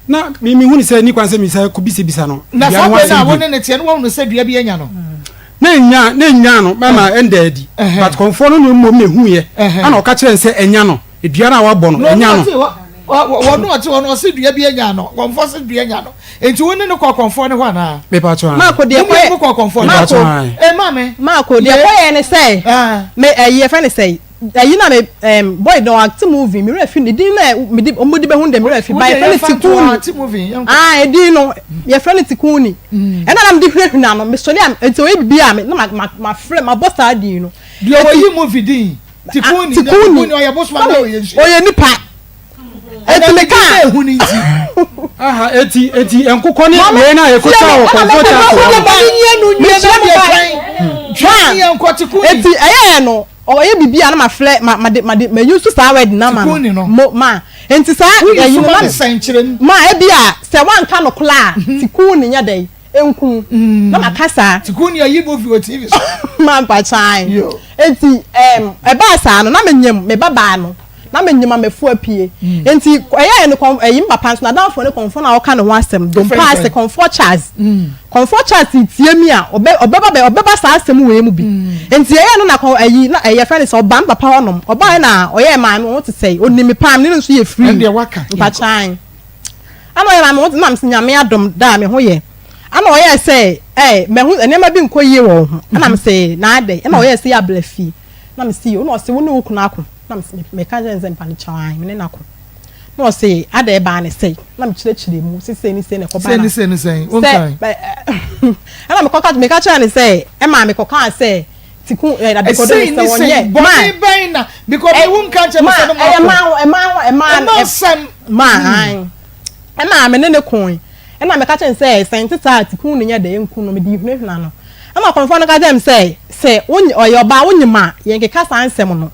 na mi hu ni se ni kwan se mi se ko bisa no na fa be na wo ne tie no wo no se dua bi enya no na enya no mama enda di but comfort no mo me hu ye ana o ka kire se enya no dua na wa bo no enya no wono ati wono se dua bi enya no comfort se dua enya no enti woni ne ko comfort ne ho na me pa cho ma ko de ko comfort mame ma ko de ko ye ne say me ye fa ne say ayi na me boy don act movie me refi ne din na me di omodi be hu de me refi by friend tikuni edi no ye friend tikuni e na nam di hwehwe na no me so ne enti o bi a me na ma friend ma boss adi no di o yi movie din tikuni o ye boss man o ye nipa eti me ka ehu ni nti aha eti enkokɔ ne we na ye ko ta o comfort Charles eti eye no o ye bibia na ma fle ma use sa word na ma enti sa eyi ma ebia se wan ka no kla tikuni nya dai enku na ma kasa tikuni ayi movie o TV ma pa chai enti e ba sa no na menyem me baba no na menyima mefu apie enti eye no eyi papa na dan fo ne konfo na o ka ne ho asem don pass comfort Charles tie mi a obeba sa asem we mu bi enti eye no na eyi na eye friend so ba papa honom oba na oye ma me won to say onimi pam ne nso ye free and dey waka pa chan ana oye ma me won to na msinyame adom da me ho ye ana oye say me hu enema bi nkoyie wo ho ana me say na ade ana oye say ablafi na me see no say wonu okuna akọ na me ka Nsem pani chan me na ko no say ada ba ne say na me chire mu say ni say ne ko ba na say on time ana me ka chan ne say e ma me ko kan say tiku da de ko de say won ye ma na because we won kan che me say no ma me ne ko e na me ka chan say sentita tiku ne nya de enku no me di hwehwena no ama konfo no ka dem say won oyoba wonyima yen ke ka san Nsem no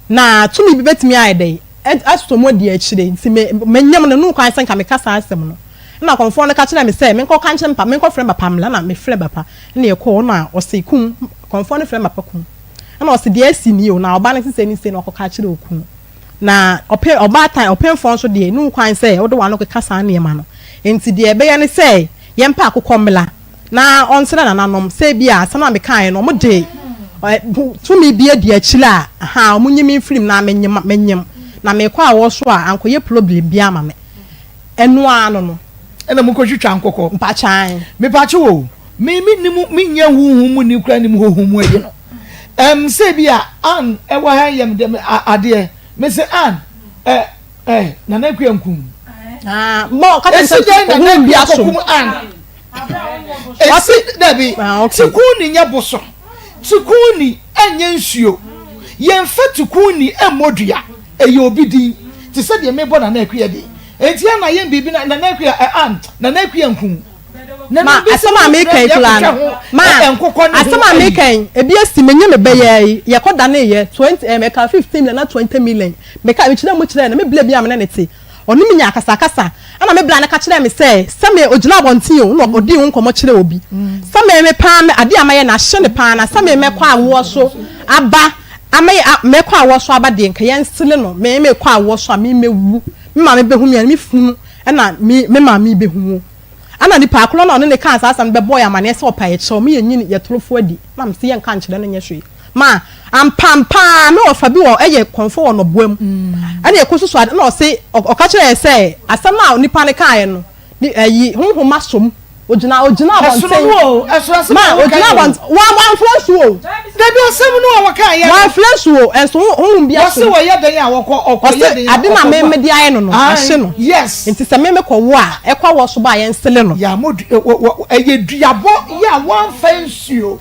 na tumi bi betimi ayde asomo di akire nti menyam no nu kwan san ka me kasa asem no na konfo no ka kire me say me nko kan kire mpa me nko frɛ papa mla na me frɛ papa na ye ko na o se kum konfo no frɛ papa kum na o se di asini o na oba na sise ni se no ka kire okum na oba tan opemfo so de nu kwan say o de wa no ka kasa na ma no enti de ebe ye ne say ye mpa akokɔ mla na onsere na nanom say bia sana me kan no mo de tumi bia di akira ha omunyimi film na menyem na me kwa wo so a ankoye problem bia ma me enu ano no ena mu ko twitwa nkokɔ mpa chan me pa che wo me nimu me nya huhu mu ni kra nimu hohu mu ayi no say bia an e wa ha yam de ade me say an na na ku yankum mo ka te say na bia so an esi dabi tikuni nya boso tukuni enye nsuo yemfa tukuni emodua eye obidi ti se de mebo na akua de enti na yem bibi na akua na akua nkum ma asama me kan plan ma asama me kan ebi esi menye me beye ye koda na ye 20 me ka 15 million na 20 million me ka me kire mo kire na me bile bia me na nete oni mi nya kasa ana me bla na ka kire me say me ogina bontin o no odi ho nkomo kire obi me pa me ade amaye na hye ne pa na me kwa awo so aba amaye me kwa awo so aba de nka yen sile no me kwa awo so me mewu me ma me behu me me funu na me ma me behu ana ni pa akolo na ne kan asam be boy amane se opa ye che me yin ye torofo adi na me se yen kan kire no nye hwe ma ampampa me ofa bi wo eye konfo wo no boam ana ye kosusu ade na o se o ka kire say asam na nipa ne kan ye no yi honhoma som ogina bonten ma ogina bonten one flash wo dabi asem no wa kan ye one flash wo enso honhom bia so wo ye dan ya wo ye dan ade na me di aye no ahye no yes nti se me ko wo a e kwa wo so ba ye nsele no ya mo eye duabo ya one fansuo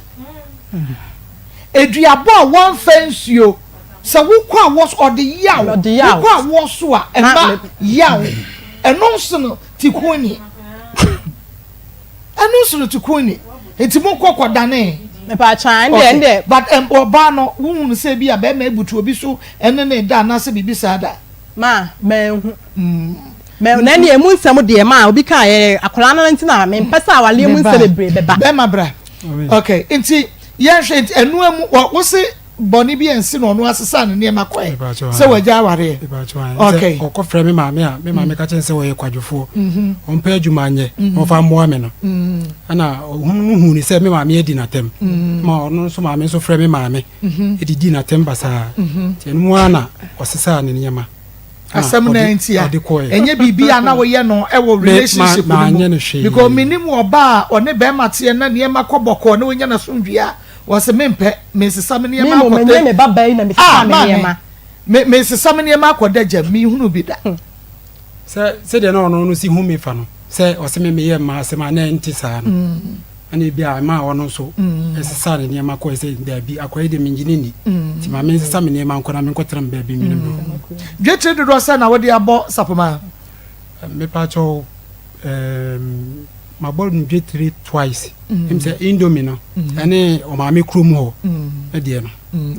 eduabo one fansuo se wo kwa wo so ode yawo wo kwa wo so a e ma yawo eno so no tikuni eno so no tikuni enti mo kokko dane me pa chan de but oba no wonu se bi a be ma ebutu obi so ene ne da na se bibi sada ma hu me na ne emu nsem de ma obi ka ye akola na ntina me mpesa awale emu celebrate beba be ma bra okay enti ye hwe enu emu wo se boni bi ensi no no asesa ne ma kwai se waja aware okay okọ frɛ me maame ka kyɛn sɛ wɔyɛ kwadwofo ɔmpa adwuma nyɛ ɔfa mmoa me no ana hu ni sɛ me maame adi natem ma ɔno nso maame nso frɛ me maame edidi natem basa tiɛ no ana ɔsesa ne nyama asem na ntia enye bibia na wo ye no e wo relationship no because minim oba one be mate na ne ma koboko na wonya na sondua wo se mempe me sesa me ne ma akoda me baba yi na me sesa me ne ma me sesa me ne ma akoda gya mi hunu bi da se de na ono no si hu me fa no se o se me ye ma se ma na nti sa no ani bia ma ono so sesa ne ma ko se da bi akoyi de minjini ni ti ma me sesa me ne ma ko na me ko tram ba bi mi no dwetire dodo sa na wo de abo sapoma me pa cho ma bol dwetire twice him say indomie no ene o ma me krom ho e de no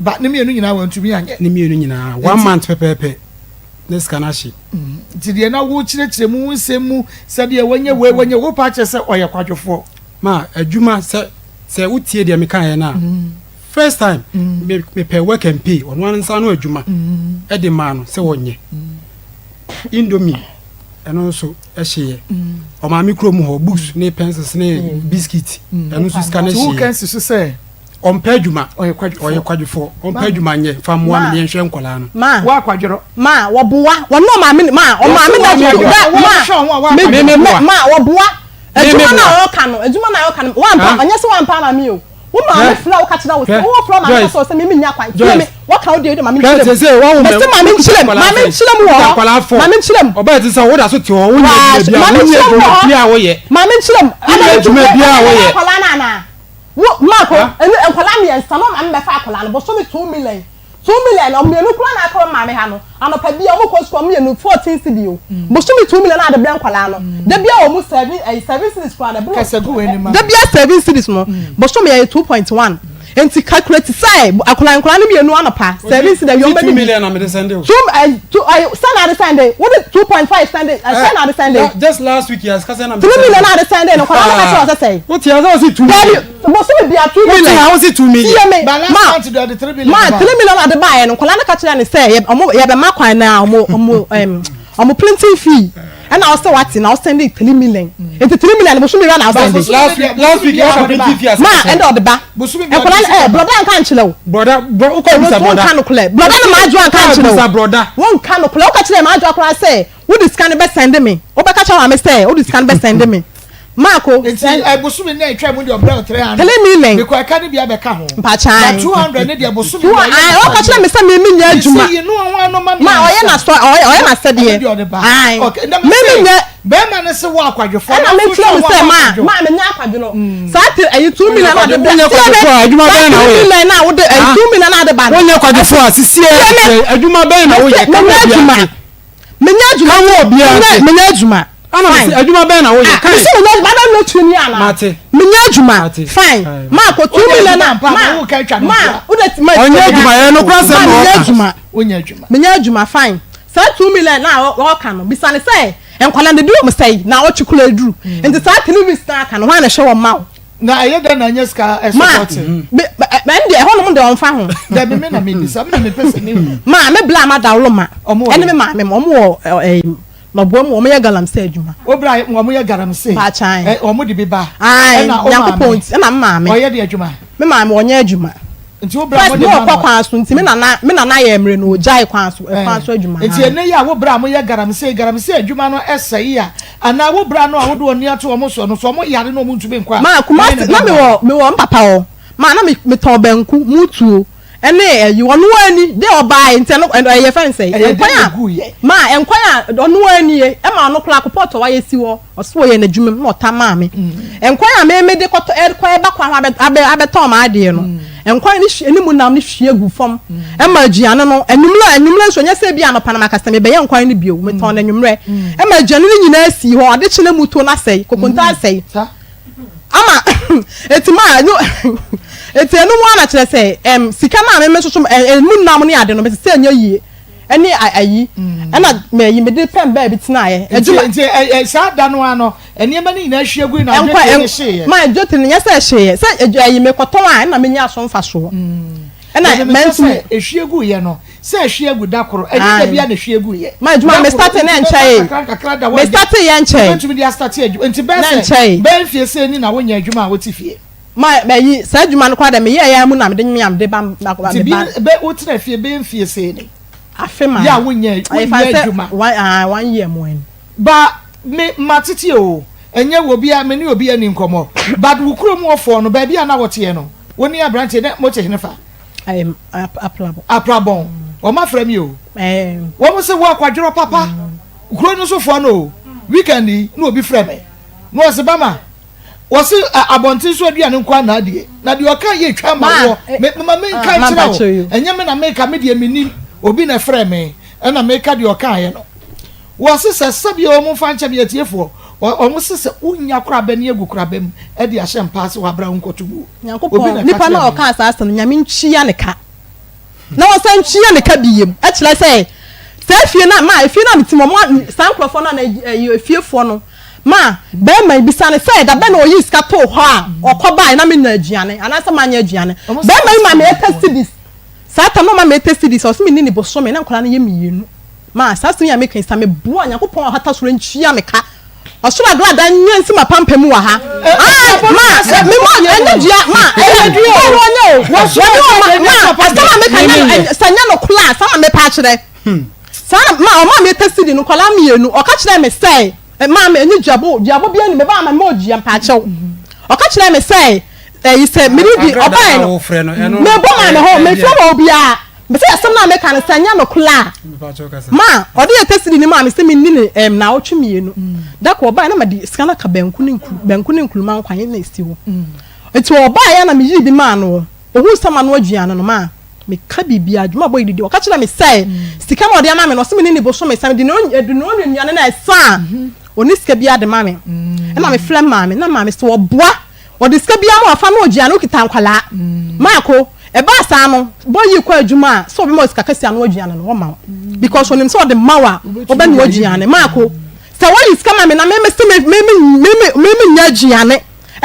ba ne mienu nyina wa ntumi anye ne mienu nyina 1 month pepepe this kanashi ti de na wo kirekire mu nsemu se de wonye wo pa che se oye kwadwofo ma adwuma se wotie de me kan ye na first time me pay work and pay on one nsa no adwuma e de ma no se wonye indomie eno so ehye o ma mi krom ho books ne pencils ne biscuit eno so scanner she who can so say on pay adwuma oye kwadwofo on pay adwuma nye fa mo am ne nhwe nkola no ma wa kwadworo ma wo boa wo no ma mi ma o ma mi na ma wo boa adwuma na o ka no wa mpa anya se wa mpa na mi o wo ma me fla wo ka kira wo se wo fla ma so se me nya kwan me wo ka wo de ma mi kire me se wo ma mi kire wo ma mi kire oba ti sa wo da so ti wo nya bia wo ye ma mi kire ana adwuma bia wo ye kwala na na wo ma ko en kwala mi en sama ma me fa kwala no bo so me 2 million o me no kura na akọ ma me ha no anopa bia wo ko score me no 14 cedi o bo so me 2 million na de bia kwala no de bia o mu 7 cedis kwa na bro kasagu eni ma de bia 7 cedis no bo so me 2.1 enti calculate say akola no me no anopa 7 cedi yo me 2 million na me de send o 2 send na send what 2.5 send send na send just last week yes kasa na 2 million na send no kwala na ka say what you say 2 million bo so me bia 2 million how was it 2 million ma 3 million ma 3 million na de buy no kwala na ka kire ni say ye be ma kwan na omo plenty fee and I also what now sending 3 million into 3 million bo so me run now sending last week you have plenty fee ma end of the ba bo so me brother kan kire o brother o ko bisa brother brother na ma aju kan kire o brother won kan no kule o ka kire ma aju akora say wo this can be send me o be ka kire ma say wo this can be send me Marco, Bosumi na etwa mu de obra 300. 3 million. Me ko aka ne bia be ka ho. Pa chan. 200 ne de Bosumi. O ka kire me say me nya adwuma. See no wan no ma. Ma oye na so oye na sede. Ai. Okay, me nya be ma ne se wa akwadwofo. Na me kire me say ma me nya akwadwo no. Sa te 2 million na de be. Adwuma be na wo. 2 million na wo de 2 million na de ba. Wo nya akwadwofo asisie adwuma be na wo ye. Me nya adwuma wo bia. Me nya adwuma. Ana me adwuma be na wo ye. Kai. So no ba na no tuni ana. Mate. Me nya adwuma. Fine. Ma ko 2 million na. Ma wo ka twa. Ma wo de onya adwuma ye no kwase no. Me nya adwuma. Onya adwuma. Me nya adwuma fine. sa 2 million na o ka no bisane say enkwala de du mo say na o chukula duru enti sa television ka no hwan na hwe wo ma na ayeda na nyeska support me ndi e hono mo de on fa ho da bi me na me bisa me na me pese ni ma me bla ma da wo ma ene me ma me mo no bo mo ye galamsey adwuma obra mo ye galamsey pa chan o mo de bi ba na yakopon na ma me o ye de adwuma me ma me onye adwuma nti obra mo de ma kwa so nti me na ye emre no ojai kwa so adwuma nti ene ya wo bra mo ye galamsey adwuma no esai ya ana wo bra no a wo de oni ato o mo so no so mo yare no mo ntube nkwa ma kuma na me wo mpapa o ma na me ton banku mutuo ene yi wonu ani de obai nti no ye fan say enkwan ma enkwan onu ani e ma no kla kopot wa yesi wo oso ye na dwuma mo ta ma me enkwan me de koto kwa ba kwa abeton ma ade no enkwan ni eni mu nam ni hwie gu fom e ma agiane no enumle so nya se bia no panama kasem be ye enkwan ni bio me ton na enumre e ma agiane ni nyina asi ho ade chile muto na sei kokonta sei ama etima eti enu mo na kire say sika na me soso mu nam ne ade no be say anya yie eni ayi na me yi me de pen ba bi tina ye ejuma nti sa da no ano eni ma ni na hwiegu na de hye ma jote ne yesa hye say ayi me koton a na me nya so mfa so na mentu hwiegu ye no say hwiegu da koro eni da bia na hwiegu ye ma ejuma me start na nchai me start ye nchai mentu bi dia start ye nti be say be fie say ni na wonya adwuma a woti fie ma yi sa adwuma no kwa da me ye ya mu na me de nyam de ba na ba be wotina fie be fie say ni afi ma ya wonya adwuma 1 year mo en ba me matiti o enye wo bia me ni obi ani nkomo but wo kuro mu ofo no ba bia na wote no woni abrante ne mo che fa aprabon o ma fra mi o wo mo se wo akwadworo papa kuro no so fo no weekend ni obi fra me no se ba ma wasi abontin so aduane nkwa na ade na de oka ye twa ma wo me kan kira wo enye me na me ka me de minim obi na fra me na me ka de oka ye no wasi se sabi o mu fa nche be tiefo o mu se unya kura ba ne egu kura bam e de ahye mpaase wa bra nkotugu nipa na oka asasa no nyame nchia ne ka na wo san nchia ne ka biem a kire se fie na ma fie na mitimo mo san krofo na fiefo no ma be ma bisane say da be na oyi ska to ho a okoba na me na aduane anasa manya aduane be ma me test this sata no ma me test this o se me ni boso me na nkora na ye mienu ma sasu ya me kan sa me bo anyakopon hata soro nchia me ka osoro agla da nyansi ma pampam wa ha ma me mo anya dua ma dua wo nya wo so ma sama me kan sanya no class sama me pa kire sama ma o ma me test this no kola mienu o ka kire me say ma me enyi jabo bia ni me ba ma mo gia mpa chew o ka kire me say you say me di obai no me bo ma me ho me fo mo bia me say asem na me kan sanya no kula ma o de test ni ma me say me ni na otwe mienu da ko obai na ma di scan ka banku ni nkuluma nkwan na estiwo eti obai ya na me yi bi ma no ohu sama no aduane no ma me ka bibia adwuma boy didi o ka kire me say sika ma o de ma me no se me ni bo so me say di no nnuane na esa oni sika bia de mame na me flam mame na mame so oboa o de sika bia mo afa no ogia no kita nkwala maako e ba sa no boyi kwa adwuma so be mo sika kasia no ogia no wo ma because onim so de mawa oba no ogia ne maako se wo sika mame na me nya ogia ne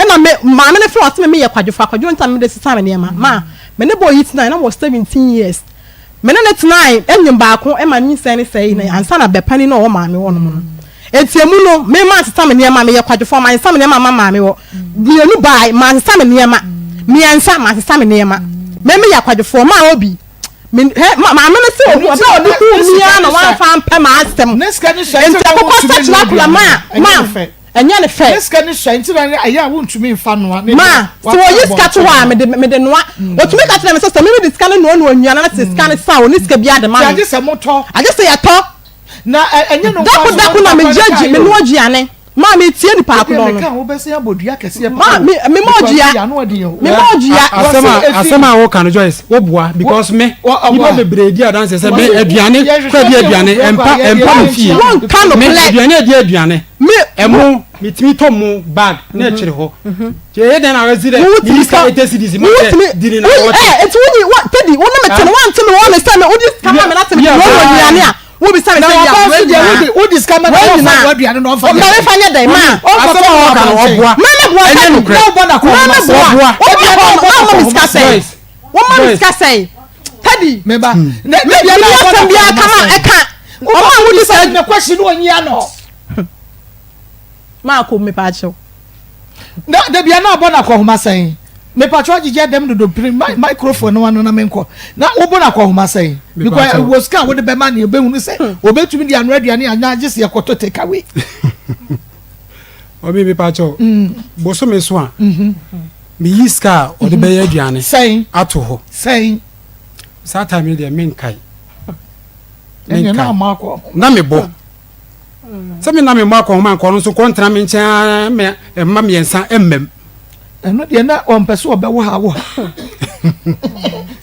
na me mame ne fro me ye kwadwo nta me de sisa me ne ma me ne boyi tina na mo 17 years me ne tonight enyim baako e ma nyi sene sei na ansa na bepani na wo mame wo no etiemu no me ma sisa me niema me ye kwadwofo ma sisa me niema ma me wo bienu bai ma sisa me niema me ansa ma sisa me niema me ye kwadwofo ma obi me ma me ne se obi oba odi ku mia na wan fa mpa ma asem neska ni sha enti akoko sachira kula ma enya ne fe neska ni sha enti na aya wontumi mfa noa ma so oyi ska to ha me de noa otumi ka tena me se me de ska no onua na se ska ne sa oni ska bia de ma age se moto age se yato na enye no daku na me jaji me no agiane ma me tie ni pa ko no me kan wo be se abodua kese ma me mo agia asema wo kan Joyce wo boa because me ibo be bredi adanse se me aduane kwa bi aduane empa me fie me aduane me emo mitimi to mu bag na chire ho je ye den awazire ni ska etesidizi ma diri na wo eti woni what tedi wona me tene wan tene wona se me odi ska ma me na se me no aduane a wo bi say na wo discover na wo fa wo aduane no fa ma me fa nya dai ma asema wo ka no oboa enye no kre oboa wo miska say wo ma miska say tadi meba na bia kama eka o ma wo decide na question no nyia no ma ko me pa cho na de bia na abona ko homa sai me pa cho gije dem do microphone no wano na menko na wo bona ko homa sai because wo ska wo de be man e be hunu say obetumi di anu aduane anya agese e koto take away obi me pa cho boso me so a me yiska o de be ya aduane sai ato ho sai sa time de menkai enye na amako na me bo se me na me mako ho man ko no so kontra me ncha me ma me ensa emmem eno de na o mpeso obewo ha wo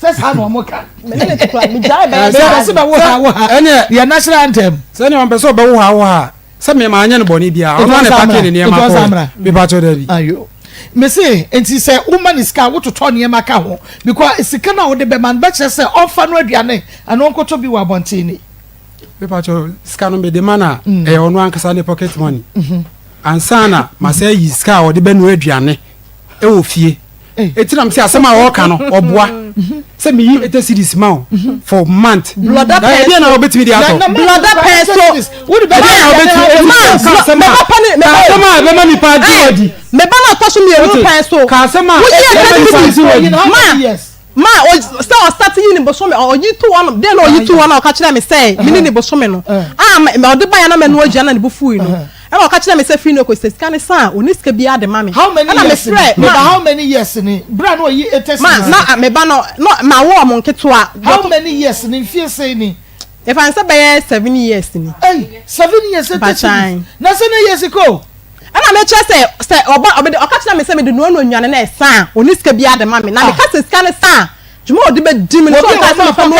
se sa no mo ka me ne te kwa mi jai be se be wo ha wo ha ya national anthem se ne o mpeso obewo ha wo ha se me ma anya ne boni bia o na ne pake ne ne ma ko me ba cho da bi ayo me say enti say woman is ka wo to ne ma ka ho because sika na wo de be man be che say ofa no aduane ano nkoto bi wa bontini me pa cho ska no be de mana e ono ankasa ne pocket money ansana ma say yi ska wo de be no aduane e wo fie etinam say asema wo ka no oboa say me yi eta series ma for month blood pay na obetimi di ato blood pay so wo de be na obetimi ma be ma mi pa di me ba na to so me e pay so ka asema ma o start yin bo so me o yi to one then o yi to one o ka kire me say me ni bo so me no me o de ba ya na me no agya na ne bo fu yi no e o ka kire me say fi no ko say scan sa o ni ska bia de ma me how many years ni bra no yi etesi ma na me ba no ma wo mo nketo how many years ni fie say ni if I say by 7 years ni 7 years etesi na 7 years ko ana me che say oba obede okachina me say me de no nwane na esa oni sika bia de ma me na me ka se sika ne sa juma odi be di me so ka se me fa no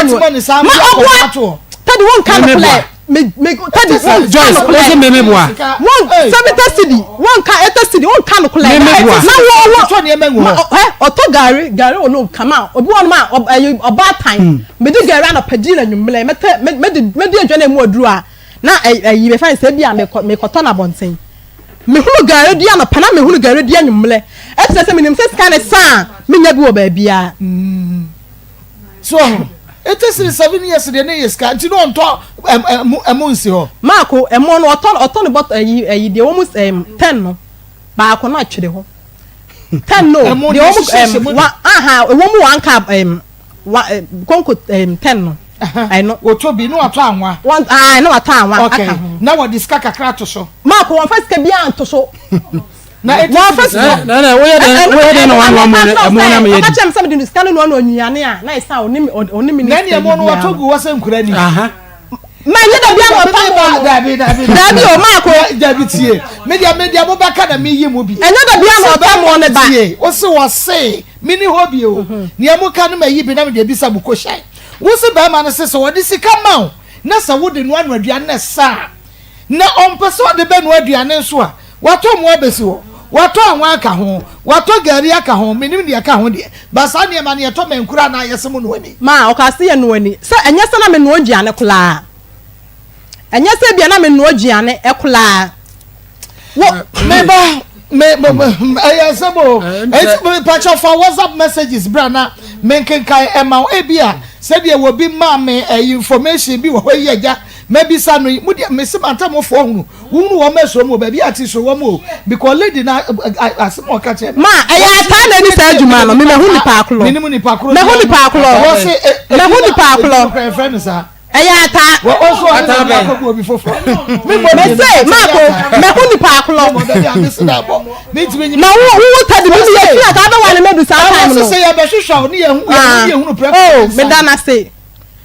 ma obo tadi won kan play me tadi Joyce o me boa won 70 cedi won kan 80 cedi won kan play na wo to ne menwo oto gari ono kama obi won ma oba time me di gari na padi na nwumle me di adwane mu aduru a na yi me fa se bia me koto na bonten me hunu gare dia no pana me hunu gare dia nwumle etse se minim se scan sa me nya bi wo ba bia so it is 7 years de ne yeska nti no onto emonsi ho maako emo no oto no bot ayi de almost 10 no ba ko na twede ho 10 no de almost ewo mu one cup konko 10 no I know o to bi no ato anwa one no ato anwa okay na wo diska kakra to so maako won first ka bia anto so na it was na we dey no one na me ka chem some dey scan no onyane a na isa oni na ne mo no wato gu wase nkurani aha ma nye da bia no pa dabi o maako dabi tie media mo baka na me yi mu bi enye da bia no ba mo ne ba o se wo se mini hobby o ne mo ka no ma yi bi na me de bisa bu ko shai wo se ba ma no se so wo de sika ma na sa wo de no anu aduane na sa na ompeso de be no aduane nso a wato mo abesi wo wato anwa aka ho wato gari aka ho minim de aka ho de basa ne ma ne to menkura na yesemo no ani ma o ka se ye no ani se enye se na me no aduane kula enye se bia na me no aduane ekula wo me ayesebo it's patch for WhatsApp messages brana menkenkai ema ebia se de wo bi ma me information bi wo yeja maybe sanu me se mantamo fo hunu wo meso mo ba bi ati so wo mo because lady na asemo ka che ma aya ta na ni sa adwuma no me hu ni pa aklo me ni pa aklo me hu ni pa aklo wo se me hu ni pa aklo friend sa aya ta wo also ata ba ko bi fofo me say ma ko me hu ni pa aklo na wo ta de me ye fi ata ba wa le me du sa time no se ya be hwehwa ni ye hu no preference oh me da na say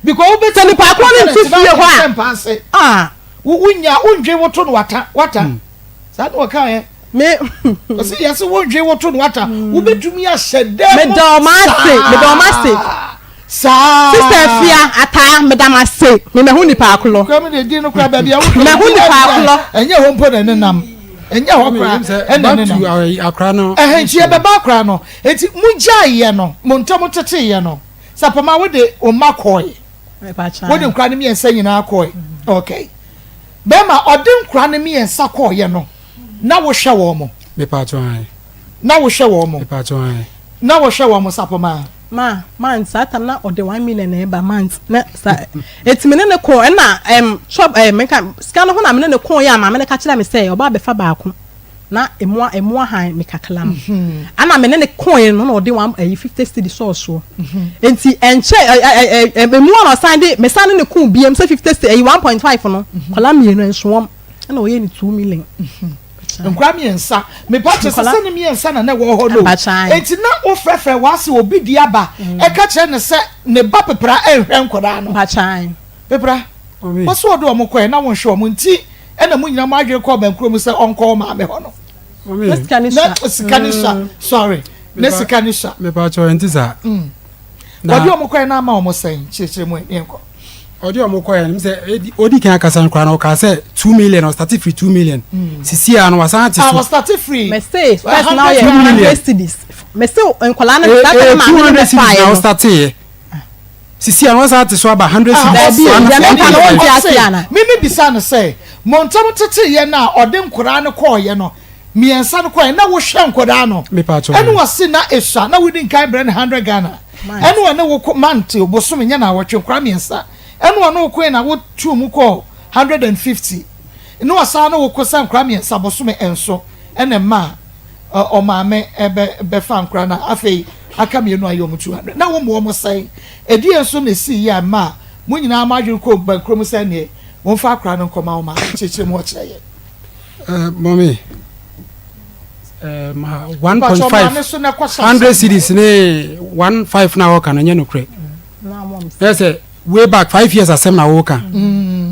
because we be ni pa aklo ni tu fie ho wunya undwe woto no wata sa no ka me o se yes wundwe woto no wata wo betumi a hyede me do ma say sa sister fia ata me da ma say me hu ni pa aklo ko me de di no kra ba bia wo me hu ni pa aklo enye ho mpo na nenam enye ho kra ene akra no nchie be ba akra no enti mugya ye no montam tete ye no sapama wo de o makoi wo de kra ne me ensa nyina akoi okay bema odin kura ne me ensa ko ye no na wo hwe wo mo me pa to an na wo hwe wo mo me pa to an na wo hwe wo mo sapoma ma satam na ode 1 million na eba month na sa etimene ne ko na shop meka scan ho na me ne ko ya ma me ne ka kira me say oba be fa baako na emu han me kakala no ana me ne ko no na ode 50 cedi so enti enche emu na san de me san ne ko biem say 50 cedi 1.5 no kola me no enso na oye ni 2 million nkwa miensa me pa che se ne miensa na wo ho no enti na wo frefre wase obi di aba e ka che ne se ne ba pepra ehwe nkoda no ba chan pepra wo so do mo koe na wo hwe mo nti e na mo nyina mo adwe ko ba nkro mu se onko ma me ho no sikanisha sorry ne sikanisha me pa cho enti sa wodi mo koe na ma o mo sen chechire mo enko odi omo koya nim se odi kan akasa nkwa na o ka se 2 million or start free 2 million sisi ano wasan ti so was start free me say first now you 100 cedis me say enkola na start ma 200 cedis na o start here sisi ano wasan ti so aba 100 cedis me bisa no say montam tete ye na odi nkora ne koye no miensa no koye na wo hwe nkora no me pa cho enu wase na esha na we din kan brand 100 Ghana enu na wo manti oboso nya na wo twe nkora miensa enu ono ko na wo tu mu ko 150 enu asa na wo ko san kra me saboso me enso ene ma o ma me be fan kra na afei aka me enu ayo mu 200 na wo mo sai edi enso na si ya ma mo nyina ma adwere ko ba krom sai ne wo fa kra no ko ma o ma cheche mo kire ye mommy ma 1.5 100 cedis ne 15 na wo kana nya no kre na mom yes way back 5 years asem na wo kan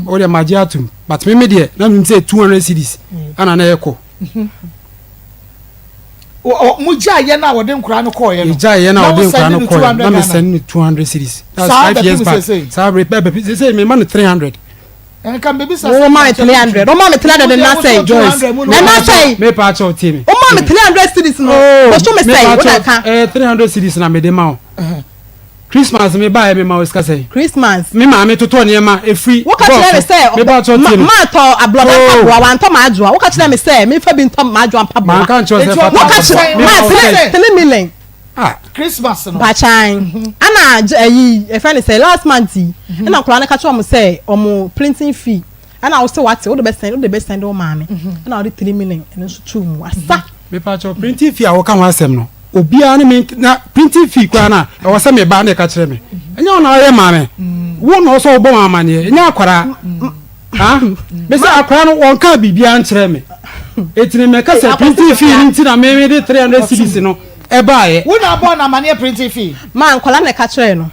o de magiatum but me de na me say 200 cedis ana na yeko o mu jaye na wo de nkura no ko ye no jaye na wo de nkura no ko na me send 200 cedis that's 5 years back sabre be say me man 300 en kan baby sa o ma 300 o ma 300 na say Joyce na say me pa cho team o ma 300 cedis no o so me say o da kan 300 cedis na me de ma Christmas me buy me ma weska say Christmas me ma me toto ne ma e free wo ka tell me say me ba cho team ma to abloda paboa wan to ma adwoa wo ka tell me say me fa bi to ma adwoa paboa ma kan cho say wo ka tell ma 3 million Christmas no ba chan ana ayi e fa ni say last month na kura na ka cho mo say omo printing fee ana wo say what wo the best send o ma me ana wo 3 million and so 2 mu asa me pa cho printing fee a wo kan wa asem no obia na me na printing fee kwa na e wo say me ba na ka kire me enya ona ye ma me wo no so obo ma ne enya akwara ha be say akwara no won ka bibia an kire me etini me ka say printing fee nti na me de 300 cedis no e ba ye wo na bo na mane printing fee ma nkola na ka kire no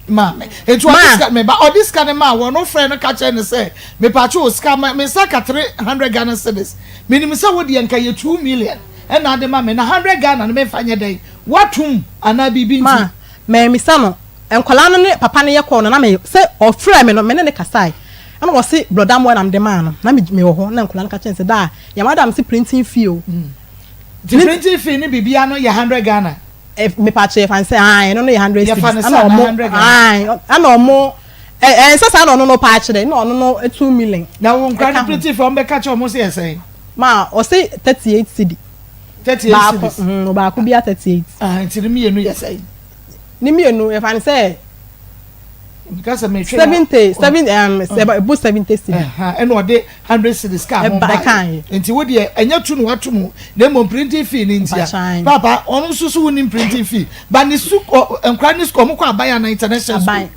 ma etu adiska me ba odiska ne ma wo no friend no ka kire ne say me pa cho ska me saka 300 Ghana cedis minim say wo de nka ye 2 million and na de ma me na 100 Ghana na me fanya dey watum ana bibi nti ma me sa no enkola no ne papa ne ye ko no na me say o frɛ me no me ne kasai ana wo se broda mo na me de ma no na me wo ho na enkola no ka kyense da ya madam se printing fee o the printing fee ni bibia no ya 100 Ghana me pa che fan say no no 100 ana omo ana omo sasa no pa che no 2 million na wo nkra printing fee o be ka che omo se say ma o say 38 cedi 38 cedis no ba ko bia 38 nti ni mienu ya say ni mienu e fan say because me 70 cedis and o de 100 cedis ka mo ba nti wo de enya tu no watum na mo printing fee ni ntia papa onu susu woni printing fee ba ni su enkra ni school mo kwa abaya na international school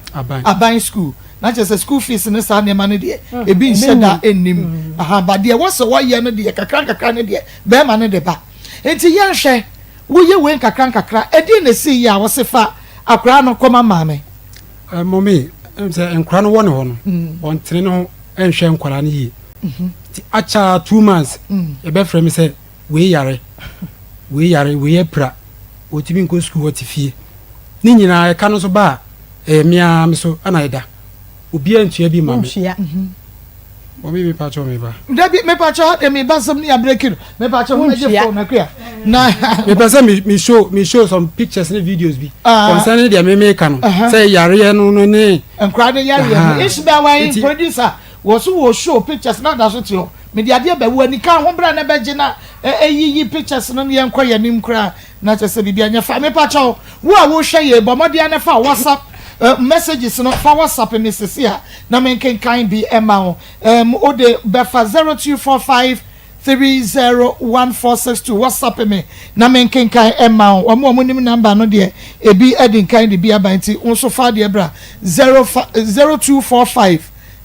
aban school na just school fees ne sa ne ma ne de e bi nsheda ennim ba de wo so wo ye no de kakra ne de be ma ne de ba nti ye hwe wo ye we kakra edi na si ya wo se fa akra no koma maame mommy say enkra no woni ho no on tene no enhwe enkwara ne yi ti acha 2 months e be frame say we yare we pra o ti bi nko school o ti fie ni nyina e ka no so ba mia me so ana eda obi antua bi mame mommy me pa cho me ba me pa cho me ba sam ni abrekiro me pa cho me je phone na kwa na me person me show some pictures and videos bi concerning the me can say yare no ne nkra ne yare is be why producer wo show pictures na da so ti o me de ade be wo ani kan ho bra na be gina eyiyi pictures no ye nkwa yanim kra na chese bibia nya fa me pa cho wo a wo hwe ye bomode na fa WhatsApp messages no fa WhatsApp me sisi a na men kan bi ema o de befa 0245 301462 WhatsApp me na men kan ema o mo nim number no de ebi edin kan de bi abanti unso fa de bra 0245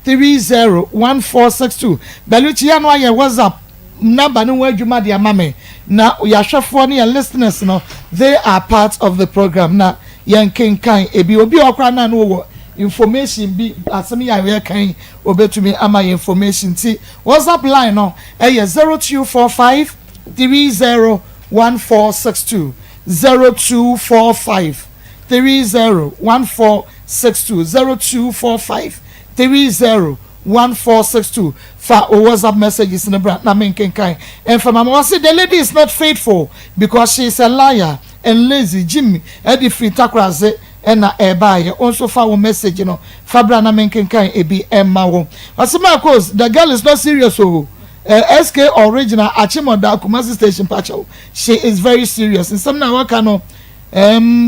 301462 beluchi ya no aye WhatsApp number no wadwuma de amame na yahwefo ne ya listeners no they are part of the program na yankin kan ebi obi okra na no wo information bi asemi ya we kan obetumi ama information ti WhatsApp line no 0245 301462 0245 301462 0245 301462 for WhatsApp messages in the na men kan and for mama say the lady is not faithful because she is a liar and lazy Jimmy edi free takraze na ebaye also for message you know fabra na men kan ebi emma wo asema cause the girl is not serious oh SK original Achimoda Akoma station pacho she is very serious and some now no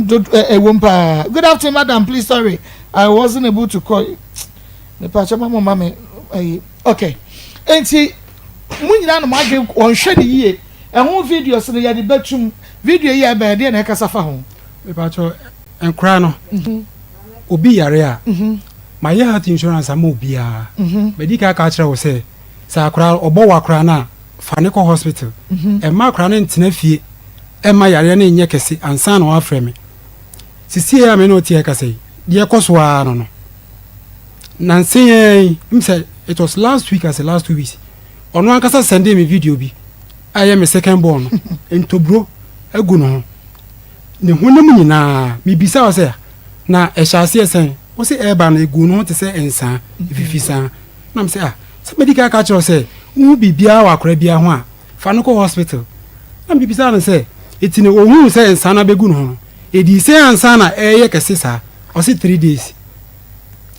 good afternoon madam please sorry I wasn't able to call you the pacho mama okay enti munyina no madwe on hwe ni yie ehun videos no ya de betum video yi aba de na kasafa ho the pacho enkra no obi yare a my health insurance am obi a medical ka kire wo say sa akra obo wa akra na fane ko hospital e ma akra na ntina fie e ma yare na enye kese ansa na wa frame sisi ya me no tie ka say de koso a no Nancy, it was last week as the last 2 weeks. On one case, send me video bi. I am a second born. Into bro, a good no. Ne hunemu na mi bisa o say na e shase sen. O say e ba na e good no te say ensa ififisa. Na me say somebody ka catch o say wu bibia wa akra bia ho a fa no ko hospital. Na mi bisa na say etine ohun say ensa na be good no. E di say ensa na e ye kese sa. O say 3 days.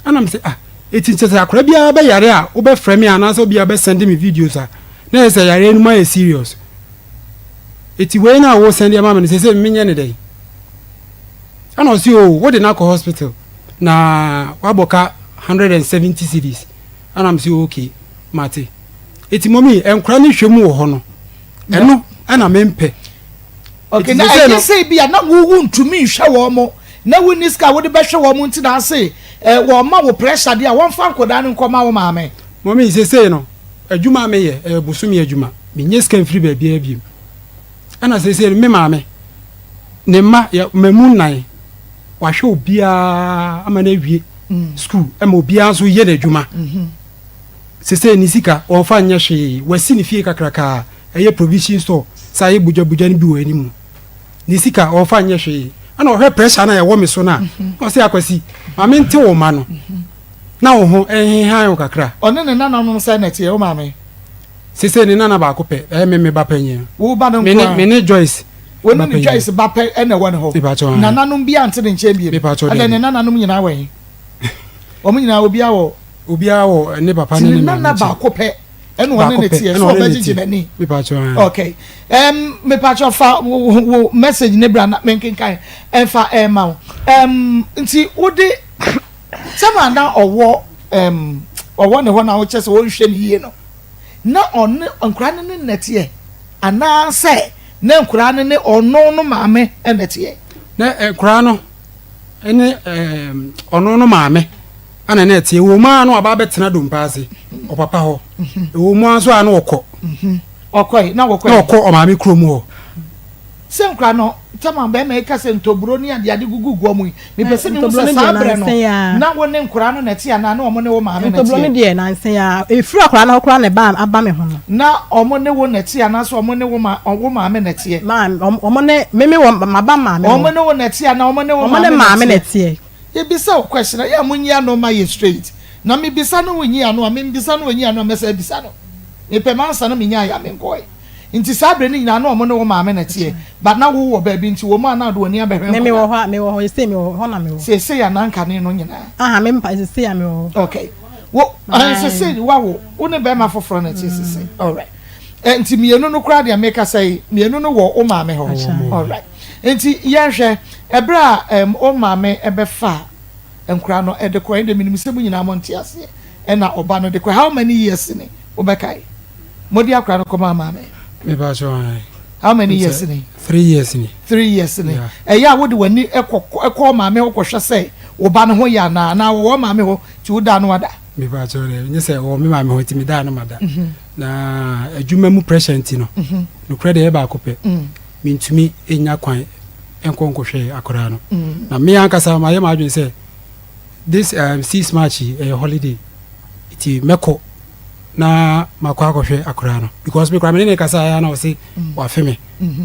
Ana me say eti nchese akora bia be yare a wo be frame ana so bia be send me videos a na say yare no ma serious eti we na wo send am me say menye ne dey ana si o wo de na ko hospital na waboka 170 cedis ana am si okay mate eti mommy enkura ni hwemu wo ho no eno ana mempe okay na I say bia na wo ntumi hwe wo mo na wo niska wo de be hwe wo mo nti na say wo ma wo pressure dia won fa nkoda ne nkoma wo maame mommy say no adwuma me ye busumi adwuma me nyeska mfiri ba bia biem ana say me maame ne ma ya mamu nan wa hwe obia ama na wie school ama obia so ye na adwuma say ni sika won fa nya hwe wasi ni fie kakraka eye provision store sai buja ni bi wo animu ni sika won fa nya hwe ana o he pressure na ye wo me so na o say akwasi maame nte wo ma no na wo ho han kakra one ne nana no say na tie wo maame sese ne nana ba ko pe me ba panyi wo ba no me ne Joyce wo ne Joyce ba pe e na wo ne ho nana no bia ante ne nche bia ale ne nana no nyina wen o mu nyina obi awo ne papa ne nana ba ko pe eno one ne tie so ba jiji bani okay me pacho fa wo message ne bra na menkin kai enfa ma nti wode sama na owo ne ho na wo chese wo hwe ne yie no na on nkura ne netie ana se na nkura ne ono no maame enetie na nkura no ene ono no maame ana na etie wo ma no aba betena do mpaase o papa ho wo mu aso ana okọ okoi na okọ o maame krom ho se nkura no tama be me ka se ntoburo ni ade gugugu omu me pese me musa sabre no na wo ne nkura no netie na omo ne wo maame netie ntoburo ni de na nsen ya efuru akura na okura ne ba aba me ho no na omo ne wo netie na so omo ne wo maame netie ma omo ne meme wo maba maame omo ne wo netie na omo ne wo maame netie e bisa question ya munya no ma ye straight na me bisa no wonyi ano me bisa no wonyi ano me say bisa no e pe mansa no menya ya me nkoi nti sabre ni nyina na omo ne wo maame na tie but na wo baby nti wo ma na do ani abehwe me wo ho you say me wo ho na me wo say ya na nka ne no nyina me mpa say ya me wo okay wo say wo ne be ma foforo na tie say all right nti mienu no kra de make say mienu no wo o maame ho all right nti yehwe ebra o maame ebefa enkra no e de ko ende minim se mu nyina monte ase e na oba no de ko how many years ni obekai modi akra no ko maame me ba so how many years ni 3 years ni 3 years ni e ya wo de wani ekọ maame wo hwe se oba no ho ya na wo maame ho ti wo da no wada me ba so le nye se wo me maame ho ti me da no mada na adwuma mu pressure ntino no kra de e ba akopɛ mintumi enya kwan enkonkohwe akora no na me ankasa ma ye ma adwen se this 6 March holiday iti meko na makwa akohwe akora no because me kwa me ne kasa ya na o se wa feme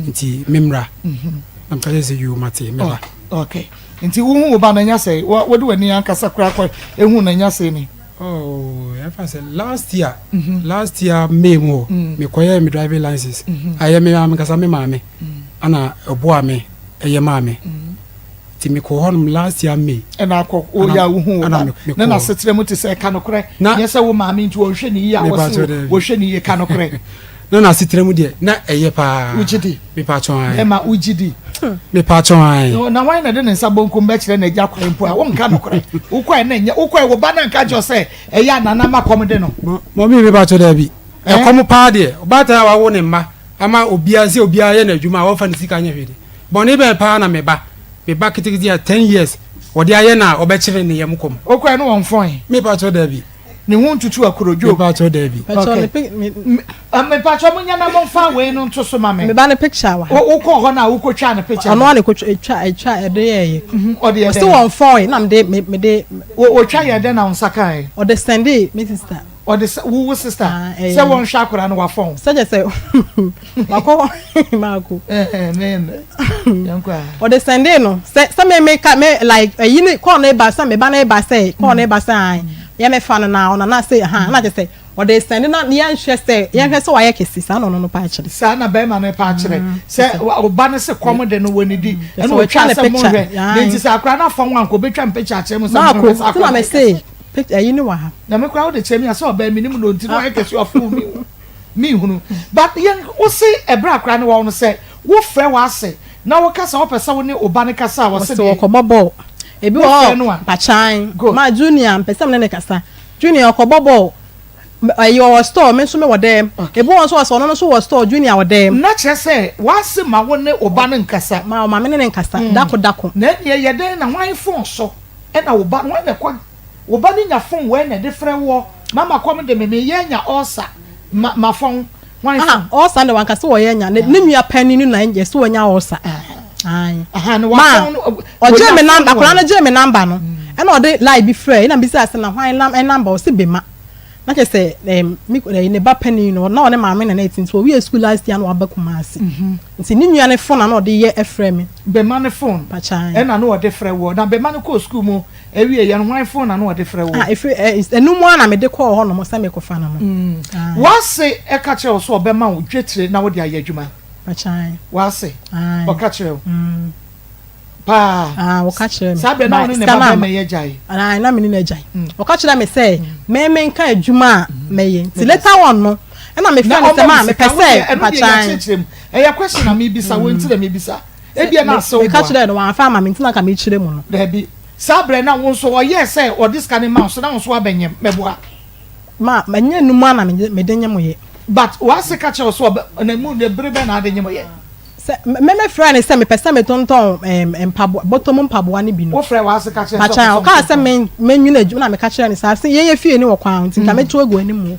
iti memra na mpale se you mate me okay nti wo ba na nya se wo de wani ankasa kora kwa ehu na nya se ni oh I say last year May mo me koye me driving license aye me am kasa me maame ana oboa me eye maame ti me ko honum last year May na akọ o ya wo na setre mu ti se ka no kore ye se wo maame nti wo hwe ni ya wo hwe ni ye ka no kore na setre mu de na eye pa ujidi me pa chon ai ma ujidi me pa chon ai na why na de nsa bonkum be kire na gya kwan mpo a wo nka no kore wo kwa na nya wo kwa wo ba na nka jo se eye anana makom de no mo mi me pa chon da bi e kom pa de ba ta wa wo ne mma ama obia se obia ye na adwuma wo fa ne sika nya hwede boni be pa na me ba kitikiti ya 10 years wodi aye na obekire ne yem kom wo kwa no won fon me pa chon da bi ni hu ntutu akorojo me pa chon da bi me pa chon munya na mo fa we no nto so ma me ba ne picture wa wo ko ho na wo ko twa na picture ono ne ko twa e de ye o de so won fon na me de wo twa ye de na unsakai o de send me sister or the who sister say one shakura no wa phone say say mako men yankwa or the sunday no say me like you call na ba say me ba na ba say call na ba say ya me fa no na say na just say or the sunday na yan hwe say yan hwe say wa ye kesi sa no pa chire sa na be ma no pa chire say oba no say come de no woni di e no twa say mo hwe then say akura na phone wan ko betwa picture chire mo say na me say picture you know what na me kwa wo de chemi aso ba minim no ntino wa kesi ofu mi hunu but yen wo say ebra akra ne wo no say wo frɛ wa ase na wo kasa wo pesa wo ne oba ne kasa wo se de okobobo ebi wo pachan ma junior pesa me ne kasa junior okobobo your store me so me wo dem ebi won so so no so wo store junior wo dem na kire say wa se ma wo ne oba ne nkasa ma me ne nkasa dako na ye den na wan phone so e na oba wan ne kwa oba ni nya phone we na different wo mama kom de me ye nya osa ma phone wan phone osa na wan kase wo ye nya ne nua pani ni na nje so wo nya osa ai na wa phone o je me number kora na je me number no e na o de lie bi frɛ na bi say ase na hwan number o se be ma na ke say ne ba pani no na one maame na 18 so we school last year no abakuma ase nti ni nua ne phone na o de ye efrɛ me be ma ne phone pachan e na no o de frɛ wo na be ma ne ko school mu ewie ye no hwan phone na no o de frɛ wo enu mu na me de call ho no mo say me ko fa na mo wase e ka kire so be ma wo dwetire na wo de ayadwuma pachan wase o ka kire pa o ka kire me sabe na no ne ba me ye jai na me ni na jai o ka kire me say me nka adwuma me ye ti later on no e na me friend say ma me pese pachan e ya question na me bisa wo nti na me bisa e bia na so o ka kire no wan fa ma me nti na ka me kire mu no da bi sabre na wo so o ye say o this kind man so na wo so abanyem meboa ma nya numu na me de nyem ye but wase ka kire so na mu de brebe na de nyem ye me friend say me pese me tonton empabo bottom mpabo ani bi no wo frɛ wase ka kire so pachan o ka say me nwuna adwuma na me ka kire ni sa say ye fie ni wo kwan nti ka me to agu ani mu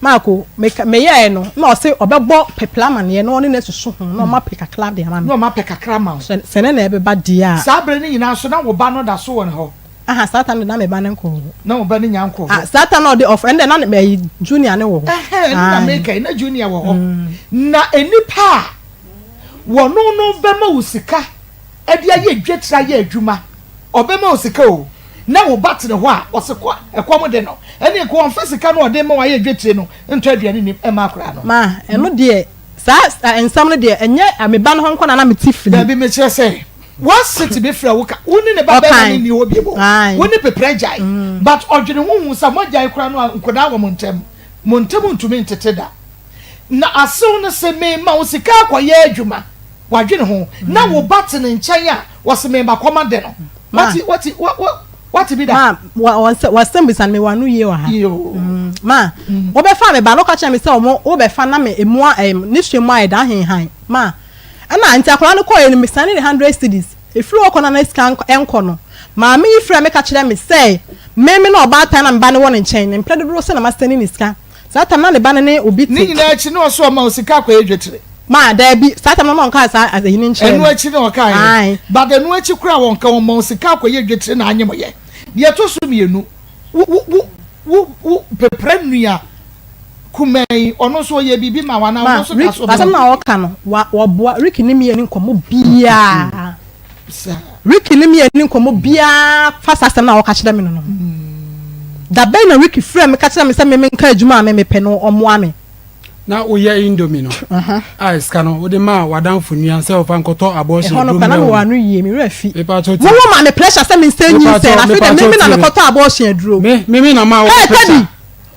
Marco me ye no na o say obebo peplama ne no ne susu ho na o ma peka club de ama no ma peka krama se ne na ebe ba dia sabre ni nyina so na wo ba no da so won ho Satan na me ba ne nko na wo ba ni nyanko Satan no de of ende na me junior ne wo ho na make na junior wo ho na enipa wo no be ma usika e dia ye dwetira ye adwuma obema usika o na wo batene ho a wosekwa ekwom de no ene ko on fisika no de ma wa ye dwetire no nto aduane ni e ma kra no ma eno de nsam no de enye ameba no ho nkɔ na me tifili da bi me kyerɛ sɛ what city be fra wo ka woni ne baba na ni obi bo woni pepra jai but odwene hu sa mo jai kra no nkoda wo montem ntumi ntete da na asew no se me ma wo sika akɔyɛ adwuma wadwene ho na wo batene nkyɛn a wo se me ba kɔma de no what be that wa sem bisan me wanu ye wa ha ma wo be fa me ba no ka kyerɛ me sɛ wo be fa na me emu ni hwemu a da henhan ma ana anti akora no kɔ ni me sane 100 cedis efiri wo kɔ na scan enko no ma me yifra me ka kyerɛ me sɛ me na oba ta na me ba ne wo ne nkyɛn ne mpɛ dodo sɛ na ma sane ni scan sata na le ba ne obi ti ni nyina achi na oso ma osika akɔ edwetire ma da bi sata na no nka sa azahini nkyɛn enu achi na ɔka ye but enu achi kura won ka won ma osika akɔ edwetire na anyem ye ye to so mienu wo pepra nua kumai ono so ye bibi ma wana ono so kaso ba na oka no wo boa Ricky ni me ni nkomo bia Ricky ni me ni nkomo bia fa sasa na oka kyerɛ me no da ben na Ricky frɛ me ka kyerɛ me sɛ me nka adwuma me pɛ no ɔmoa me na oya indomie no ska no wo de ma wadanfo nua sɛ ofa nkɔtɔ abortion do me no na wanu yie me refi pepa to wo ma me pressure sɛ me nsɛ nyi sɛ na fe de me na me kɔtɔ abortion aduro me na ma wo pressure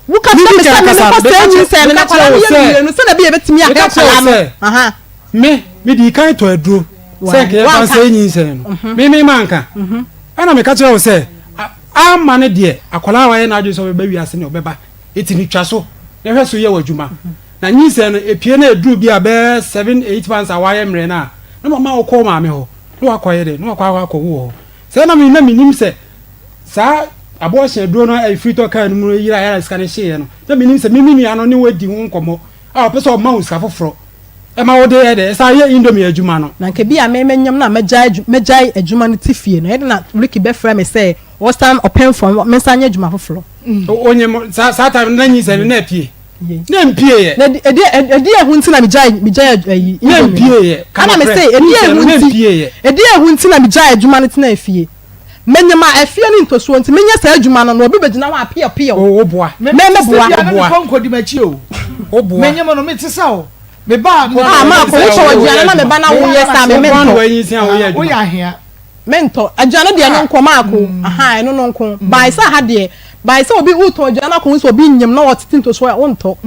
wo ka sɛ me sɛ me kɔtɔ nyi sɛ na kɔtɔ yie no sɛ na bi e betimi ahɛ kala no me di kan to aduro sɛ ke fa sɛ nyi sɛ no me manka ana me ka kyerɛ wo sɛ ama ne de akola wa ye na adwo sɛ be wi ase ne obeba etini twa so ne hwɛ so ye wadwuma na nyi sɛ no epie na aduru bi a be 7-8 months a wa ye mre na mama wo kɔ ma me ho no akɔye de no akɔ wo sɛ na minim sɛ sa abortion aduro no e free to kan mu yira ya sika ne hye no na minim sɛ mimi nua no ne wadi ho nkɔmɔ a pɛ sɛ o ma wo sika foforo e ma wo de de sa ye indomie adwuma no na nke bi a menyam na megai adwuma no tifie no e na Ricky be frɛ me sɛ o stand open from me sanya adwuma foforo onye sa time na nyi sɛ na pie na mpie ye na edi ehunti na megai ayi na mpie ye kana me say edi ehunti na megai adwuma no tena afie menyama afie ni ntoso nti menya sa adwuma no obi begina wa pie o boa me boa konkodi machi o boa menyama no meti sa o me ba ma ko so wajiana na me ba na wo yesa me mento wo ya hia mento ajiana de no nko ma ko aha eno no nko bai sa ha de bai sa obi uto ajiana ko so obi nyem na wotete nto so wo nto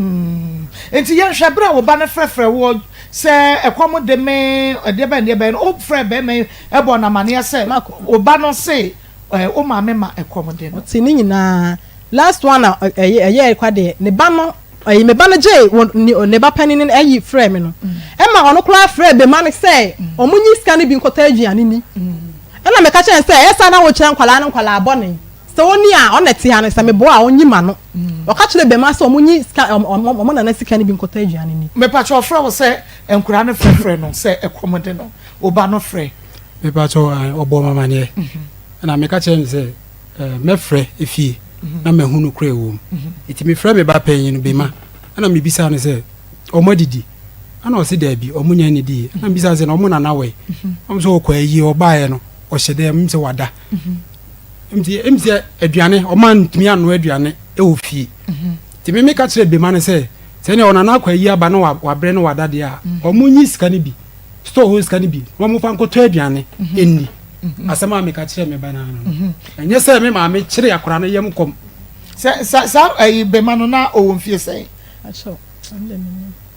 enti ye hwe bra wo ba na frefre wo se ekwom de me de ba no o frɛ be me ebo na mane se o ba no se o ma me ma ekwom de no ti ni nyina last one eye kwa de ne ba no ayi me ba no je ne ba pani ni ayi frɛ me no e ma ono kura frɛ be ma ne se omunyi sika ne bi nkota aduane ni e na me ka kyerɛ se esa na wo kyerɛ nkwala no nkwala abɔne se oni a onete ha ne se me bo a onyi ma no o ka kyerɛ be ma se omunyi sika omo na sika ne bi nkota aduane ni me pa kyerɛ frɛ wo se enkura no frɛ no se ekomode no o ba no frɛ me pa kyerɛ obo mama ne na me ka kyerɛ se me frɛ efie na me hunu kura ewo iti me frɛ me ba panyin no be ma ana me bisa ne se omo didi ana o se da bi omo nya ne di ana me bisa se na omo na na we omo so okwa yi obae no o hyede me se wada mti aduane omo ntumi anu aduane e wo fie ti me ka kyerɛ be ma ne se ne ona na akwa yi aba no wa bre no wada de a omo nyi sika ne bi store ho sika ne bi omo fa nkoto aduane enni asema me ka kyerɛ me ba na no enye sɛ me ma me kyerɛ akora no yem kom sa ayi be ma no na o wonfie sɛ aso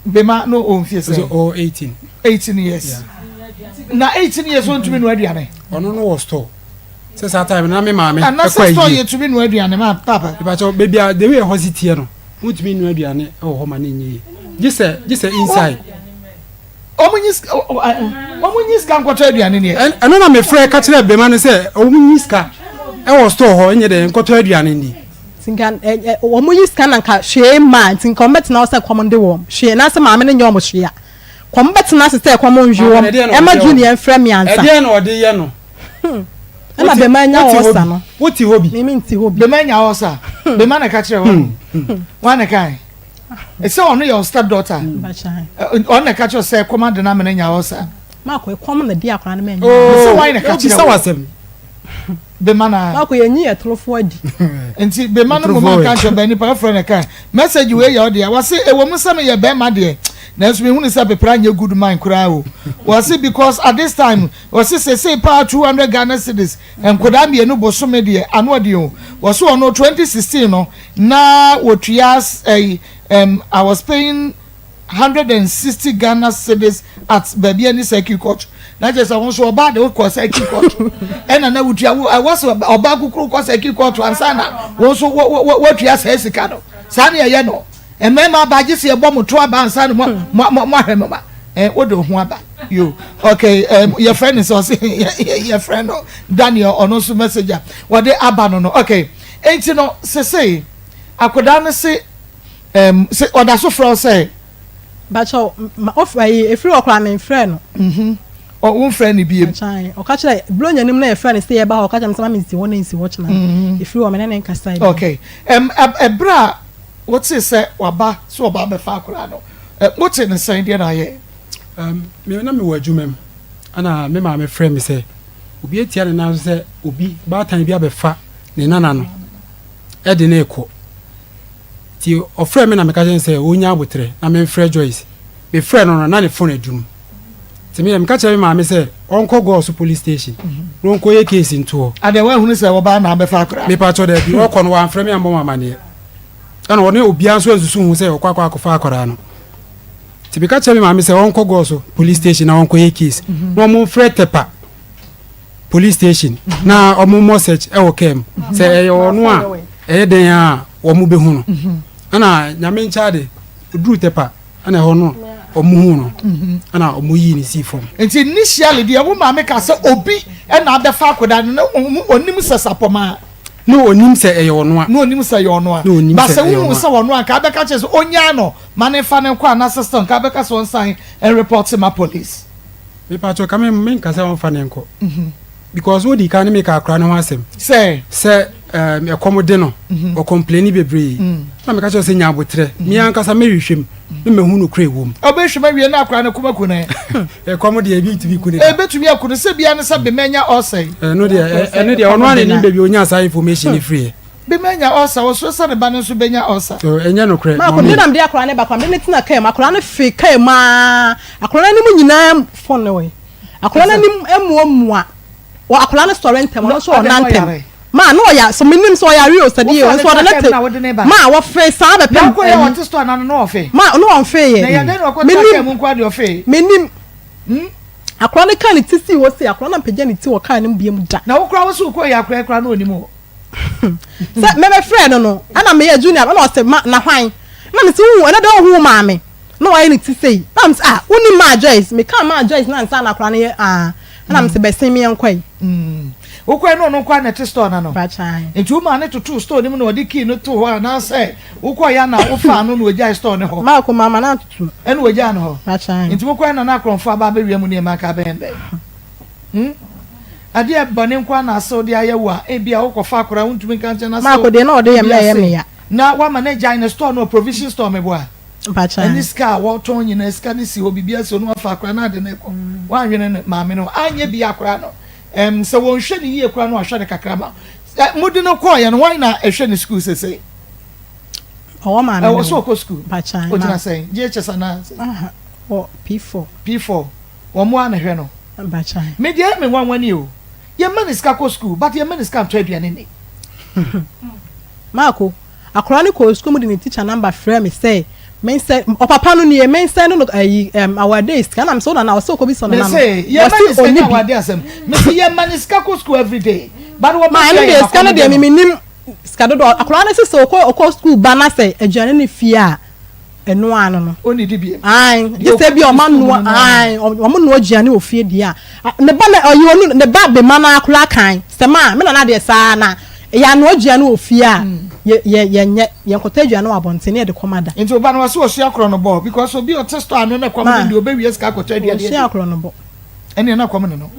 be ma no o wonfie sɛ o 18 years na 18 years on tumi no aduane ono no was store sɛ sa time na me ma me na store ye tumi no aduane ma papa ba cho baby a the way hositie no mutumi no aduane e wo ho ma na nyi gise inside omunyis kan kwata aduane ne eno na me frɛ ka kyerɛ be ma no sɛ omunyis ka e wo store ho enye de nkwata aduane ndi tinkan omunyis kan nka hwe ma tinkan betina wo sɛ komande wo hwe na sɛ maame ne nyom hwe a kombetina sɛ sɛ komon hwe wo e ma junior frɛ me ansa e de na ode ye no ana be ma nya wo sa no woti hobi me nti hobi be ma nya wo sa be ma na ka kyerɛ wo wa na kai ese ono your step daughter on na ka kyerɛ sɛ command na me nya wo sa ma ko kom na di akora na me nya so why na ka kyerɛ wo wasem be ma na ma ko yenyi etrofo adi enti be ma no mo ma ka kyerɛ be ni pa frɛ na kai message we ya ode ya wase e wo mu sam ye be ma de Next we want to say prepare your good mind cry o. Was it because at this time was it say power 200 Ghana cedis and could I be a no bosom media and what you was so no 2016 no now what years I was paying 160 Ghana cedis at baby any second court. Not just I want so bad the course second court. And I would I was about to cross second court to answer also what you say Sicano. Sanya Yano. And member by just a bomb to a band son more what do you okay your friend is also your friend Daniel or no messenger what they abandon okay ain't you know say I could say say or that's what say but so off if you are climbing friend or one friend be or catch like blowing your name na friend stay about or catch them some is the one is watching if you are men and cast okay a bra what's it say waba so about the fakulano what's in the same day na ye me na me wadwumam ana me ma me friend me say obi etia ne na say obi ba tan bi abefa ne nana no e de na ekọ ti o friend me na me ka say onya abotre na me friend Joyce me friend no na ne phone adum ti me ka me ma me say onko go so police station no onko ye case nto ade wa hunu say oba na abefa akora me pa cho da bi o ko no wa friend me ambo mama ne ana woni obi anso azusu hu say okwa akwa akora no Tibika chemi mami se onko go so police station na onko ye case. No mo fretepa police station na omo mo search e wo kem. Se e ono a e den a wo mu be hu no. Ana nyame nchaade oduru tepa ana ho no omo hu no. Ana omo yi ni si form. Enti initially de wo mami ka se obi e na abefa akoda no onim sesapoma no onim se e ono a no onim se e ono a ba se wo se ono a ka be ka che so onya no mane fa ne kwa na system ka be ka so sign and report to my police me pa to come me ka se won fa ne nko because wo di ka ne me ka akra ne ho asem say e komode no o complain bebre na me ka che se nya abotre me anka sa me hwehwem me mehu no kra ewom obehwema wie na akra ne kuma ku ne e komode e bi tubi ku ne e betumi akuru se bia ne se be menya osai no de ono ane ni bebi onya sa information free be menya osa wo so se ne ba ne so benya osa so enya no kra ma ko de nam de akra ne ba kwa me tina kai ma akra ne fe kai ma akra ne mu nyina phone we akra ne nim emuomua wo akra ne store ntem no so onantem ma no ya so minim so ya real study o so na ma wo fe sa be pem ko ya want store na no ofe ma no on fe ye na ya den ko ta mu kwa de ofe minim akra ne kan ti si wo se akra na pagya ne ti wo kan ne biem da na wo kra wo so ko ya akra na onimo se me friend no ana me ya junior na o se ma na hwan na me se hu na don hu ma me na wa ni ti sei na me uni ma Joyce me kan ma Joyce na nsa na akra ne na me se be sen me enkwai ukwe no kwa net store na no bachai entu ma ne to store nim no odi key no to ho na say ukwa ya na ufa no oja store ne ho ma ko mama na tutu ene oja no ho bachai entu ukwa na akronfo aba be wiam ne ma ka be nde ade abane nkwa na so de ayewo a e bia ukofa akora untumi kan che na so ma ko de na ode yem na ya na wa manager in store no provision store me boa bachai and this car what ton yin na ska ni si obi bia so no afa akora na de ne ko wa anwene ma me no anye bia akora no so won hwe ni ye kura no ahwe de kakrama mudi no ko ye no why na ehwe ni school say o ma me o so ko school bachai o dina say GHS na o P4 wo mo ana hwe no bachai me dia me wanwani o ye maniska ko school but ye maniska to aduane ni mako akora ni ko school mudi ni teacher number frame say men say o papa no ni men say no our days can am so na so ko bi so na na say ye maniska our days me say ye maniska ko school every day but what ma ni dey scan dey me nim skado do akora na say ko school ba na say aduane ni fie a eno ano no oni di bi ai je say bi o ma no ai o mo no aduane o fie dia ne ba na oyi onu ne ba be ma na akora kan se ma me na dey sa na ya no aduane o fie a ye kotadua no abontene e de komada enti oba no wase o hia kro no bo because obi o testo anu na kwam de oba wies ka kotadua de hia kro no bo eni na kwam no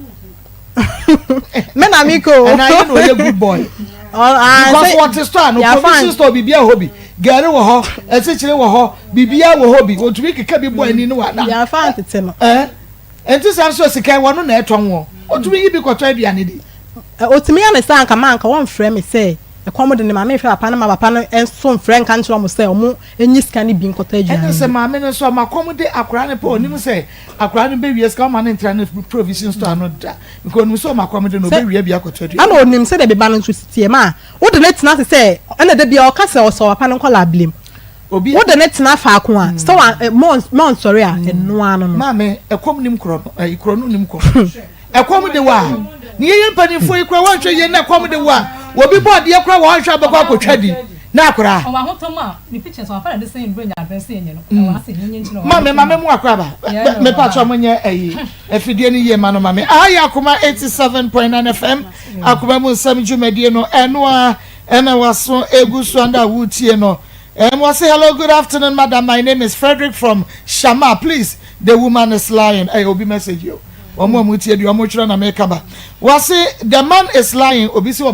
me na miko and I know you good boy because what testo anu provision store bibia hobi gare wo ho esechire wo ho bibia wo hobi otumi keka bi boy ni no wada ya fa tete no enti sam so sika wo no na eton wo otumi yi bi kotadua ne di otumi ya ne sanka manka won frame me say come de ne maame hwe papa na ma papa no enso mfrɛ nka ntro mo sɛ omo enyi sika ne bi nkɔta adwuma ɛne sɛ maame no so ma come de akora ne po onim sɛ akora ne be wie sika ma ne ntra ne provision store no da because onim so ma come de no be wie bia kɔta adwuma ana onim sɛ de be ba no nso sitie ma wo de ne tena sɛ ɛna de bia ɔka sɛ ɔsɔ papa no nkɔla blame obi wo de ne tena fa ako a so mon sorry a enoa no maame ɛkom nim kro no ikro no nim kɔ ɛkom de wa ni yeye mpanifo ikro wa hwɛ ye na ɛkom de wa obi bɔ de akra wa hwɛ abɛkɔ akɔtwa di na akra o wa hotom a ni pictures wa fa de same bring address yen no wa se nyenye ntino maame mu akra ba me pa twa mo nye ayi afidie ni ye ma no maame aya Akoma 87.9 FM Akoma mu nsɛm dwumadie no ɛno a waso egusu anda wutie no we say hello, good afternoon, madam. My name is Frederick from Shama. Please, the woman is lying. I will be message you. We say the man is lying. We say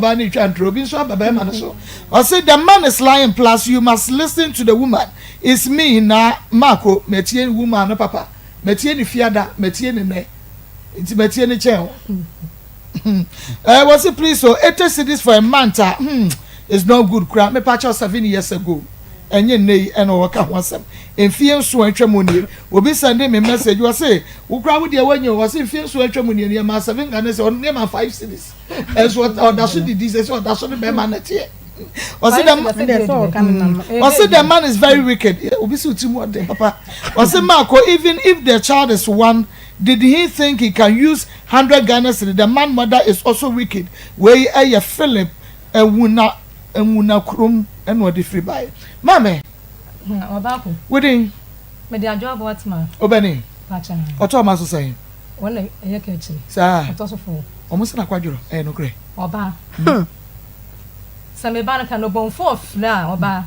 the man is lying. Plus, you must listen to the woman. It's me na Marco. Metien woman no papa. Metien ni fiada. Metien ni me. It's metien ni chen. Was it please? So 80 cities for a man. It's not good. Crap. Me patch 7 years ago. Enye nei eno waka hwasem enfie nso atwamoni obi send me message we say ukra wo de wanye we say enfie nso atwamoni ne ma 7 Ghana say on ma 5 cities as what odaso di this as what odaso be man tie was it the man is very wicked obi say utimu ode papa was it Marco even if the child is one did he think he can use 100 Ghana cedis the man mother is also wicked we Philip ewuna krom eno de free buy mame obako wedin me de ajo abo atma obani pacha oto ma so say wona eye ka chi sa oto so fo omo se na kwaduro no kre oba sa me ba na ka no bonfo ofla oba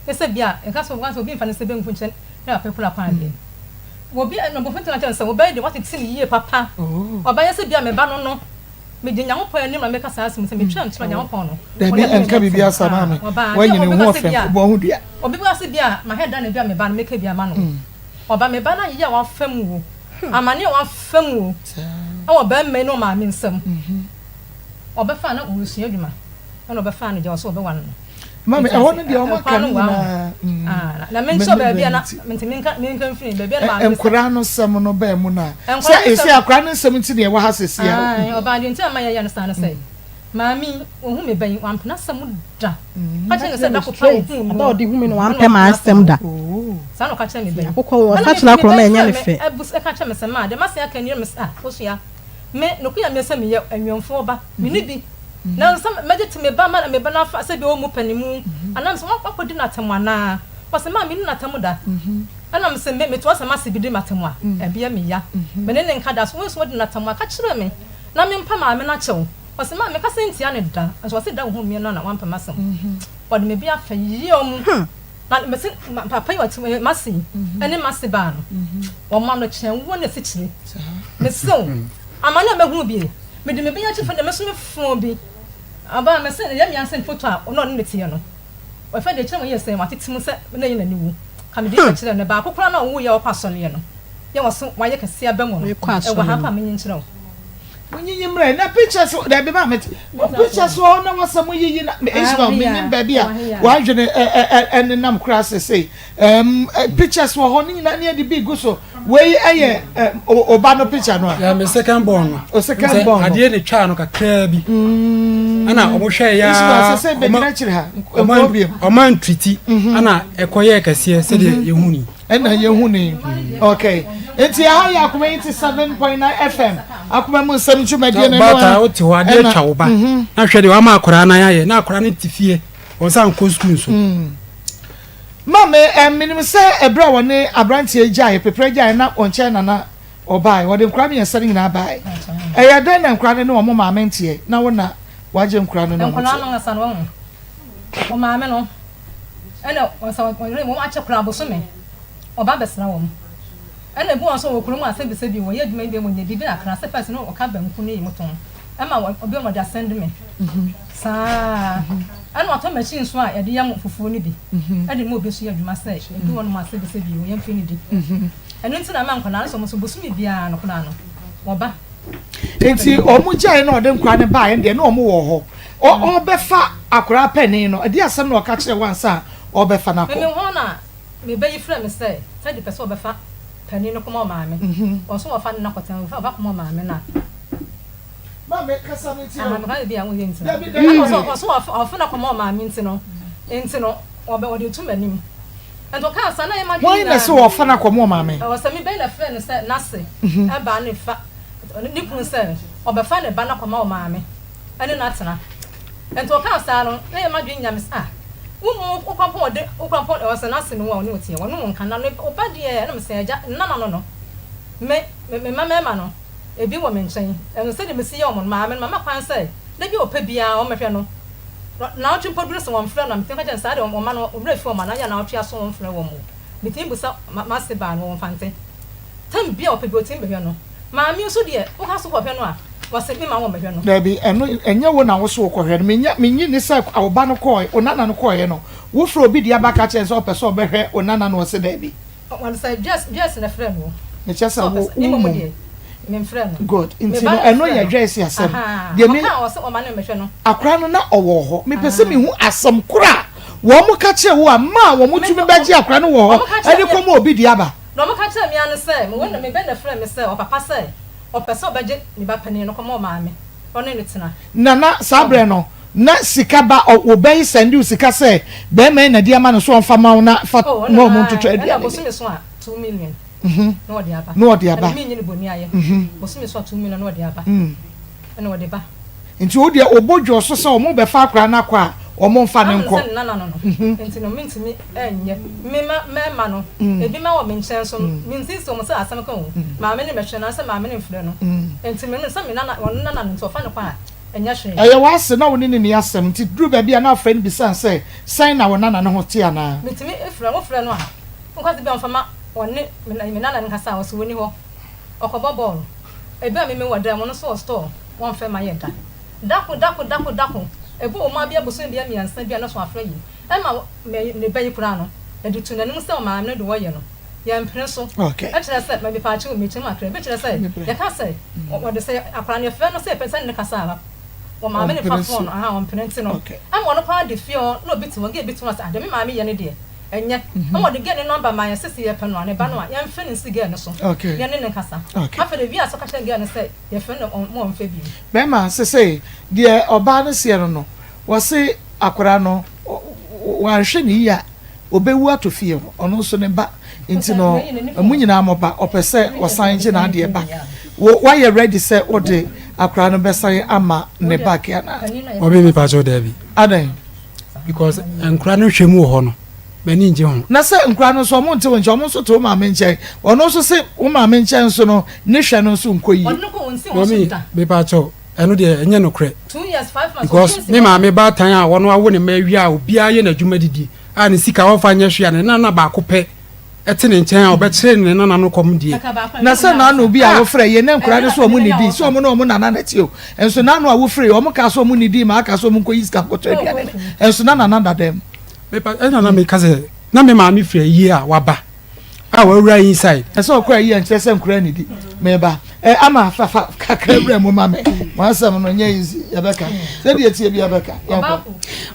ese bia e ka so wa so bi mfa ne se be mfu nche na pepula kwa de wo bi no bonfo nche nche wo ba de what it see papa oba yese bia me ba no me de nyankopon anim na me ka saa asem se me twa ntwa nyankopon no da bi enka bibia sama me wanyine ho ofem bo ho dia obi bi ase bia ma heda na bia me ba no me ka bia ma no oba me ba na ye wa fam wo amane wa fam wo awo ba me no ma me nsam oba fa na wo sua adwuma na oba fa na je so oba wa no mama e hono dia o maka no na men so ba bia na menka mfini ba bia na ma enkura no sam no ba mu na se esi akura no sam nti ne wa ha sesia oba de nti ama ya no stand say mami ohun me ban wan pena sam da ka che se da ko pa ohun aba odi hu me no wan pe ma asem da sa no ka che me ban akokɔ wo sa chira kro ma enya ne fe ebus e ka che me se ma de ma se aka ni me se osua me no ku ya me se me ye anwonfo ba me ni bi na some medit me ba ma me ba na fa se bi o mu panimu anam so wakɔ di na temu ana was ma me na temu da anam se me to asa ma se bi di matemu a e bia me ya me ne nka da so wo di na temu aka kyerɛ me na me mpa ma me na kyɛw was ma me ka se ntia ne da so was da ho me na wan pa masem wode me bia fa yom na me se papa yi wate masi ene masi ba no wo ma no kyɛn wo na se kyire me so amanya me hu bi me de me bia kyefo de me so me fo bi aba me se ya mi ansen photo a no ne tie no o fa de kyerɛ mo yɛ sɛ matetem sɛ na yi na ni wu ka me de kyerɛ ne ba kokora na wo yɛ o pasɔle no yɛ wɔso wayɛ kɛse aba mu no e wa ha pa me nyi kyerɛ Munyi mre na pictures da be ma met pictures wo na wasam yiyi na Israel minnim ba bia wa dwene en nam cross say pictures wo ho ni na ne de big so we aye oba no picture no ya me second born no o second born ade ne twa no kakra bi ana obo hwe ya Israel say be na kire ha o man treaty ana ekoye kase se de yehuni ena yehuni okay enti ha ya Akoma 87.9 FM Akoma mu nsɛm twumadie ne no bata o ti ho ade twa wo ba na hwe de wa ma akora na yaye na akora ne tifie o san ko school so mame minim sɛ ebra wone abrantie gyae pepre gyae na onche na obai wode nkra me yɛsɛ nyina bai ɛyɛ den na nkra ne wo mo maame ntie na wona waje nkra no no nkra no ngasa no wo maame no ɛna wo ache kra bosome oba besra wo ana bu so okuru mu asebe bi wo ye dwuma bi mo nya bibi na kra se first no o ka banku ne yimuton ama obi mo da send me saa ana wato machine so a ye de yam fufuo ni bi ade mo obi so ya dwuma se ebi won mo asebe bi wo ye mfini di eno ntina ma nkona so mo so bosumi bia no kona no wo ba enti omu gyae na ode nkwa ne bae de na omu wo ho o befa akora penny no edi asem no ka kire wansa obefa na ko me ho na me be yifra me say the person obefa penny no kuma maame oso ofa na kwatan ofa kuma maame na maame kasa me ti o maame ka bi an wo yenti oso ofa na kuma maame enti no obe tu manim ento ka sa na imagine why na so ofa na kuma maame o se me be na friend say nase e ba ne fa ni kun say obefa ne ba na kuma maame ene na tena ento ka sa no na imagine nyame sa ukwampon o se nase no wa oni otie wono nka na oba de na me se aja no me mama no ebi wo me nchen en se de me si ye o mama kwan say na bi opa bia o mehwe no na otwe poduru se won frɛ na me tinka sa de o ma no obra fi o ma na ya na otwe aso won frɛ wo mu me tin bu sa ma se ba no won fante tam bia opa bi o tin behwe no ma mi so de o ka so ko hwe no a wase bi ma wo mehwe no dabi eno enye wo na wo so ko hwe no menyi ni say awoba no ko onana no ko ye no wo frɛ obi dia baka che so opɛ so obehwe onana no se dabi one say just na frɛ no me chesa wo me frɛ no good intino eno ye dress asem de me ka wase o ma no mehwe no akra no na owo ho me pese me hu asem kura wo mo ka che wo ama wo mo tumi baji akra no wo ho ade ko mo obi dia ba no mo ka che me anu say me wona me be na frɛ me say o papa say o pese obaje ni ba pani no ko mo maame ono ni tena na sabre no na sika ba obey send you sika say be me na dia ma no so onfa ma na fa mo mo ntoto adia na bosu me so a 2 million no odi aba me nyi ni boni aye bosu me so 2 million no odi aba na odi ba nti odi obodwo so se o mo be fa akra na kwa o mo nfa ne nko no nti no mintimi enye me ma no ebi ma wo me nchen so minti so mo se asem kan o maame ne mehwe na se maame ne mfre no nti me no se me na won na nti ofa ne kwa enya hwe eye wase na woni ne asem nti dru ba bia na friend bi san se sign na wona na ne ho te ana mitimi efre no a nkwati bi onfama wonne me na nkasa wo so woni ho okobo ball ebi a me wada mo no so store won fe ma ye dako ebu o ma bia boso bia mi ansa bia no so afra yi e ma ne bayi kura no e du tu nanim se o ma ne do wo ye no ya mpre so e kire se ma bi pa chi o mi chima kire be kire se ya ka se o de se akra ne fe no se person ne kasa ba o ma me ne fa phone o mpre nti no am wo no pa de fio no bit wo ge bit wo asa de me ma me ye ne de enye am wo de ge ne number ma ya sisi ye pe no ne ba no ya mfe ne si ge ne so ya ne kasa afa de via so ka che ge ne se ye fe no mo mfe bi be ma se de oba no se no wo se akora no wa hwe ni ya obewu atofie ono so ne ba nti no amunyina amoba opese wasan je na ade ba why you ready say o de akora no besan ama ne back yana obi mi pa so David adan because enkura no hwemu ho no mani nje ho na se enkura no so mo nte wonje mo so to ma me nchen ono so se wo ma me nchen so no ne hwe no so nkoyi ono ko wonsi wo so ta be pa cho eno de enye no kre 2 years 5 months because me ma me ba tan a wono awo ne ma wi a obi aye na dwuma didi a ne sika wo fa nya hwe a ne na ba ko pe etene nchen a obekire ne na no kom die na se na no bi a wo frɛ ye na nkura ne so mu ni di so mu no mu na na ti o enso na no a wo frɛ o mu ka so mu ni di ma aka so mu nko yiska ko to dia ne enso na na dem me pa na me ka se na me ma me frɛ yi a waba a wa wura inside enso okura yi an kyerɛ nkura ni di me ba ama fa kakra bra mu ma me wasam no nya easy yabeka se de tie bi yabeka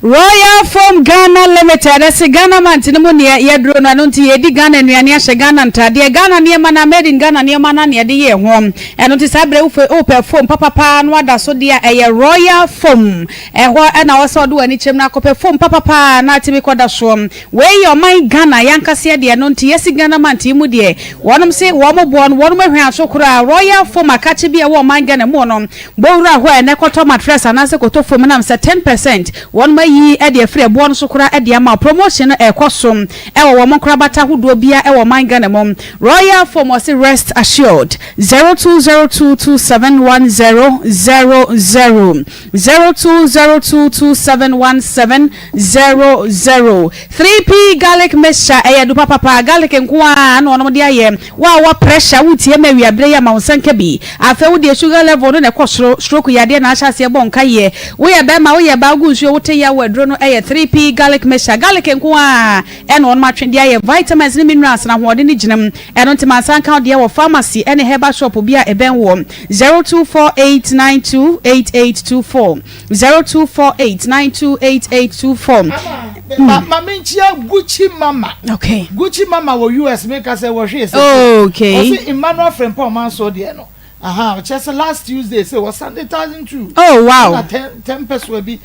Royal Foam Ghana Limited ese Ghana man tinemu ne ye dro na no nti ye di Ghana nuane ahye Ghana ntade Ghana ne ma na made in Ghana ne ma na ne de ye ho eno nti sabre wo pe foam papa no ada so de ye Royal Foam ho na wo so do ani chem na akopɛ foam papa na timi koda so we your man Ghana yankase de no nti ye si Ghana man timu de wonom se wo mo bo no wonom ahwe asokura Royal Foam akache bi e wo man Ghana mo no bowura ho e ne koto mattress anase koto foam na se 10% won yi e de free bo no so kura e de ama promotion e kosom e wo mo kura bata hudo bia e wo man Ghana mom Royal Foam was rest assured 0202271000 0202271700 3p garlic mixture e do papa garlic nko a na ono de aye wa pressure wutie ma wiabre ya ma wonsanka bi afa wo de de sugar level no na stroke ya de na ahase e bon kaye we ya be ma we ya ba gu nsuo wote ya wadro no 3p garlic mixture garlic nko a e no ma twende ya vitamins ni minerals na hoode ni ginam e no ntima san kan de wo pharmacy e ne herbal shop bia e ben wo 0248928824 0248928824 mama nchia Gucci mama. Okay. Gucci mama wo US make us say wo hwe say. Okay. Also Emmanuel Frimpong man so there no. Just last Tuesday say was Sunday 1,002. Oh wow. 10 pesos will be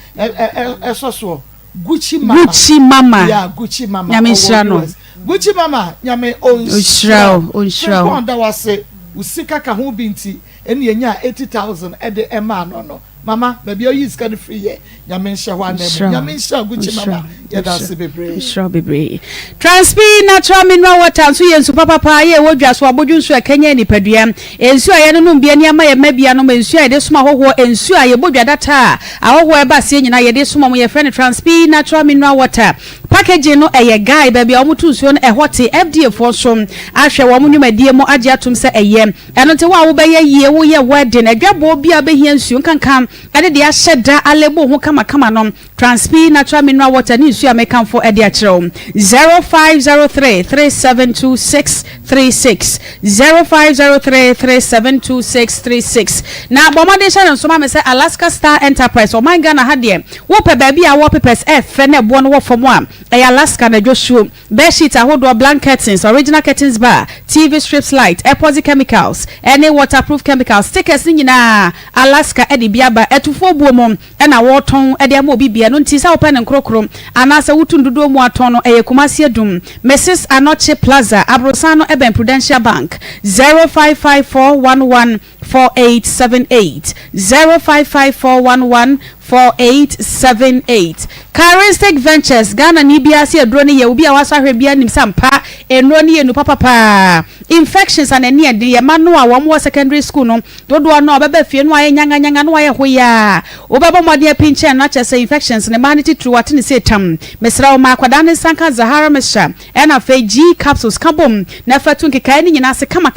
so Gucci mama. Gucci mama. Yeah, Gucci mama. Nyame shira no. Gucci mama nyame on Frimpong that was say usika ka ho binti eni enya 80,000 e de ema no. Mama, baby, you is kind of free here. Yamin Shawan, Yamin Shah, Gucci Mama, Yadasi Bebre. Sure, Bebre. Transpi natural mineral water, so yen super papa, ye would just waboju so a Kenya ni peduam. Ensure I don't be any my maybe I know ensure this small ensure ye boja data. Our weba seeing na ye this mom your friend transpi natural mineral water. Packaging no a guy baby omutu so a hoti FDA for some ashe woman my dear mo ajatum say a yem. And until wa will be ye wedding a grab will be a behind soon can come. Ade de asheda alebo ho kama no transpi natural mineral water ni nsu amekan for ade achiro 0503372636 0503372636 na bomade sha no so ma me say Alaska Star Enterprise o man Ghana ha de wo pe ba bia wo papers fe na ebo no wo fom a Alaska na Joshua bed sheet ahodo blankets original curtains bar TV strips light epoxy chemicals any waterproof chemicals stickers ni na Alaska ade bia etufo buomom e na woton e de am obi bia no ntisa open nkrokro anasa wutundudo mu aton no Kumasi adum Mrs. Anoche Plaza Abrosano Eben Prudential Bank 0554114878 0554114878 Charistic Ventures Ghana ni bia se adroni ye obi a wasahwe bia nim sampa enroni ye nu papa infections and any de manu a wo secondary school no dodo no obeba fie no aye nyanga no aye hoya obeba mode pinche na chese infections ne manity true atene se tam mesra o makwada ne sanka Zahara Mesha ena fe G capsules kabom na fatu nkeka ni nyina se kama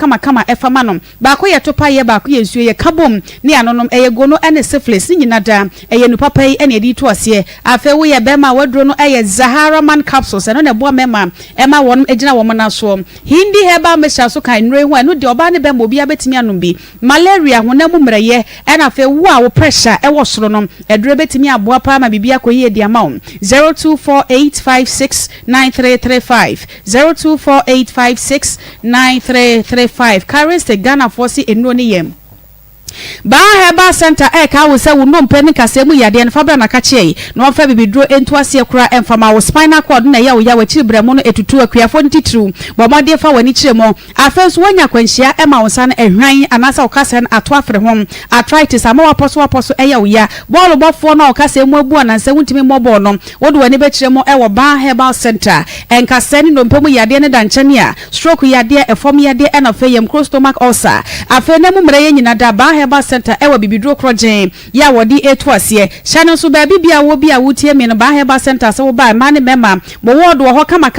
efama no ba ko ye topa ye ba ko ye nsuo ye kabom ne anonom eye go no ene syphilis ni nyina da eye nu papa yi ene edi to ase afe wo ye bema wadro no eye Zahara man capsules eno ne bo mema ema wonum egina wo na so hindi heba mesha so kan nre ho no de oba ne bema obi abetimi anom bi malaria honam mreye ena afe wo a wo pressure e wo soro no edre betimi aboa pa ma bibia ko ye di amount 0248569335 0248569335 Charistic Ghana Force eno ne yem ba heba center ka wo se wo no mpani kasemu yade en fabra na kache no fa bibidro entu ase kura enfama wo spinal cord na ya wo ya wachiri bremo no etutu akuafo ntitru bo mode fa wani kiremo afenso wanya kwanhia ema wo san ehwan anasa wo kasa na ato afre hom arthritis ama waposo ya wo ya ball bofo na wo kasa mu abu anansa wuntimi mobo no wo do wani be kiremo wo ba heba center en kasani no mpamu yade ne danchane a stroke yade efom yade na fa yem stomach ulcer afena mu mreye nyina da ba Heba Center ewa bibidro krojen ya wodi etu ase shano so ba bibia wo bia wutie me no ba Heba Center so ba mane mema mo wodo ho kama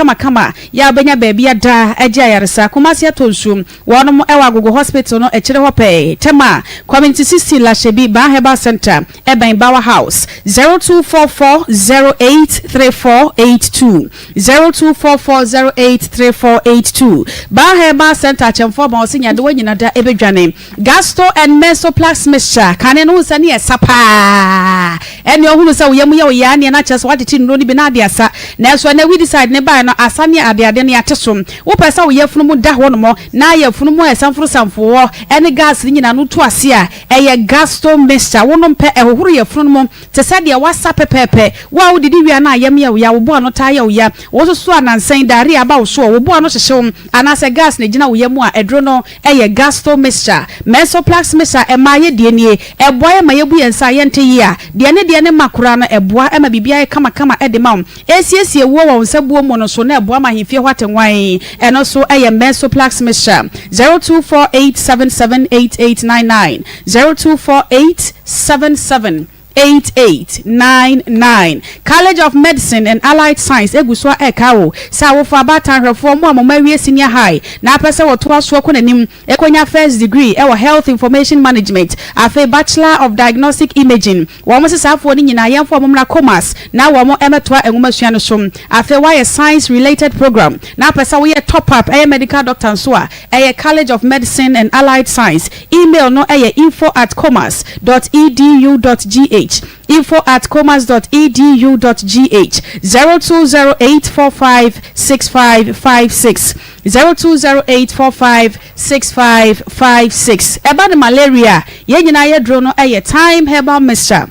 ya benya ba bia da agya yaresa Kumasi atonsu wono mo ewa Gogo Hospital no ekire ho pe tema community 60 la shebi ba Heba Center eben Bawa House 0244083482 0244083482 ba Heba Center chemfo ba osinya de wanyina da ebedwane Gasto and Mesoplex Misha kane no sani esapa eni ohunu se woyam ye oyane na chese watiti no ni bi na ade asa na so na we decide ne ba no asane ade ne atesom wo pesa wo yefunu mu da ho no mo na yefunu mu esamfo wo eni gas ni nyina no to ase a eye Gasto Misha wono mpe ehohuru yefunu mu te se de wasa pepepe wa wo didi wi na ayam ye wo bo no ta ye wo ya wo so anansan dare aba wo so wo bo no hyehyew anase gas na gina wo yam a edro no eye Gasto Misha Mesoplex Misha emaye de nie eboa ema yebu yensa yente yi a de ne makura no eboa ema bibia kama ede ma esiesie wo wo nsabuo mo no so na eboa ma hifie hwatenwan eno so eye Mesoplex Misha 0248778899 024877 8899. College of Medicine and Allied Science eguswa ekawo sa wo fa batan hwefo mo amawie senior high na pese wo to aso konanim ekonya first degree e health information management afa bachelor of diagnostic imaging wo mo sesafo ni nyina yemfo mo mra commerce na wo mo emetwa enwumasua no som afa why science related program na pese wo ye top up medical doctor so a College of Medicine and Allied Science. Email no info@commerce.edu.gh info@commerce.edu.gh 0208456556 0208456556. Eba the malaria ye nyina ye dro no time herbal mixture.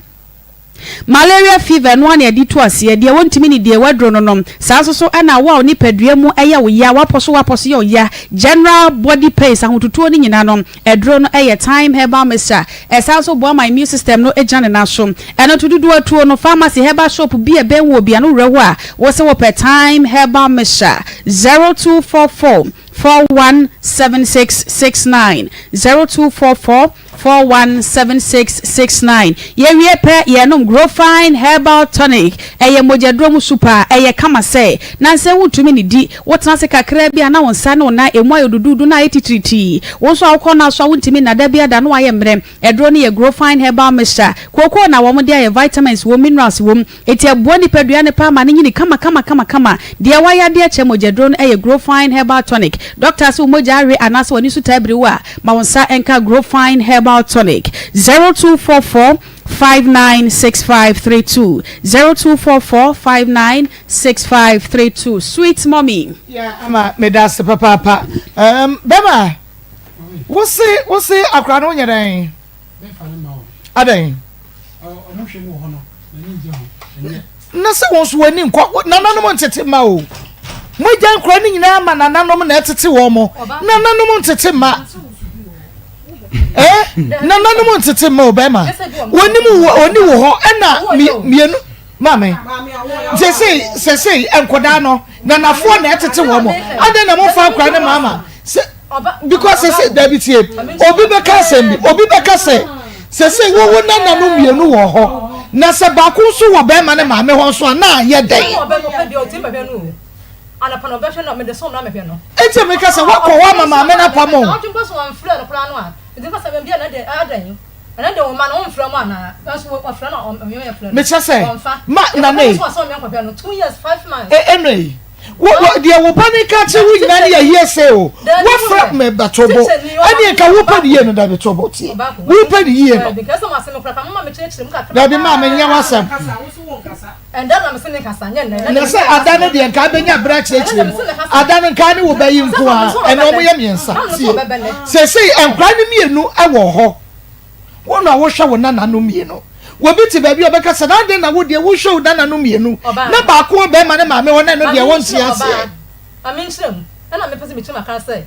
Malaria fever no ane adi to ase de wontimi ni de wadro no nom saa so ana wa oni padua mu eya wo ya waposo yo ya general body pains ahotutuo ni nyina nom edro no time herbal mixture esa so bo my immune system no ejane na so eno tududu atuo no pharmacy herbal shop bi e ben wo bia no rewo a wo se wo per time herbal mixture 0244 417669 0244 417669. Ye wie pe ye no grow fine herbal tonic eye mojadrom super eye kama say na se wutumi ni di wotna se kakra bia na wonsa na ona emu ayodudu na etitriti wonso akọ na so wuntimi na da bia da no aye mrem edro ne ye grow fine herbal mixture koko na wo mo dia ye vitamins wo minerals wo eti abo ni padua ne pa ma ne nyini kama dia waya dia che mojadrom eye grow fine herbal tonic doctors wo mojare anase woni su tabriwa ma wonsa enka grow fine herbal tonic 0244 596532 0244596532. Sweet mommy. Yeah, ama medas papa. Bema. What's akra no nyadan? Adan. Na se wonso wani nkwa nananom ntete ma o. Moja nkra ni nyina ma nananom na etete wo mo. Nananom ntete ma. Nananom ntete ma obema woni wo ho na mienu mame sese enkoda no nanafo na etete wo mo ade na mo fa akra ne mama because sese dabitie obi beka se sese wo nananom mienu wo ho na se ba ku so wo bema ne mame ho so na ye den ana pano be no me de so na me no enti me ka se wakọ wa mama me na pamo na tumbo so wan frɛ no kra no a enti ka se me bia na de adan ana de wo ma no frɛ mo ana so wo frɛ no o me frɛ me che se ma na ne so me kwapia no 2 years 5 months enoi wo dia wo panika che wo nyina ne ye se o wo frɛ me batobo ani ka wo pa die no da betobo tie wo pa die no because so ma se me kra mama me che mu ka da bi ma me nya wasam and then I'm saying kasanya na say adane de nka benya bra chirechire adane nka ne wo bayi nko a eno mo ye miensa say enkra ne mienu ewo ho wo na wo hwa wo nana no mienu wo biti ba bi obeka sa na de na wo de wo hwa nana no mienu na ba ko be ma ne ma me wo na no de wo ntia se amen chirem na me pese mi chima kan say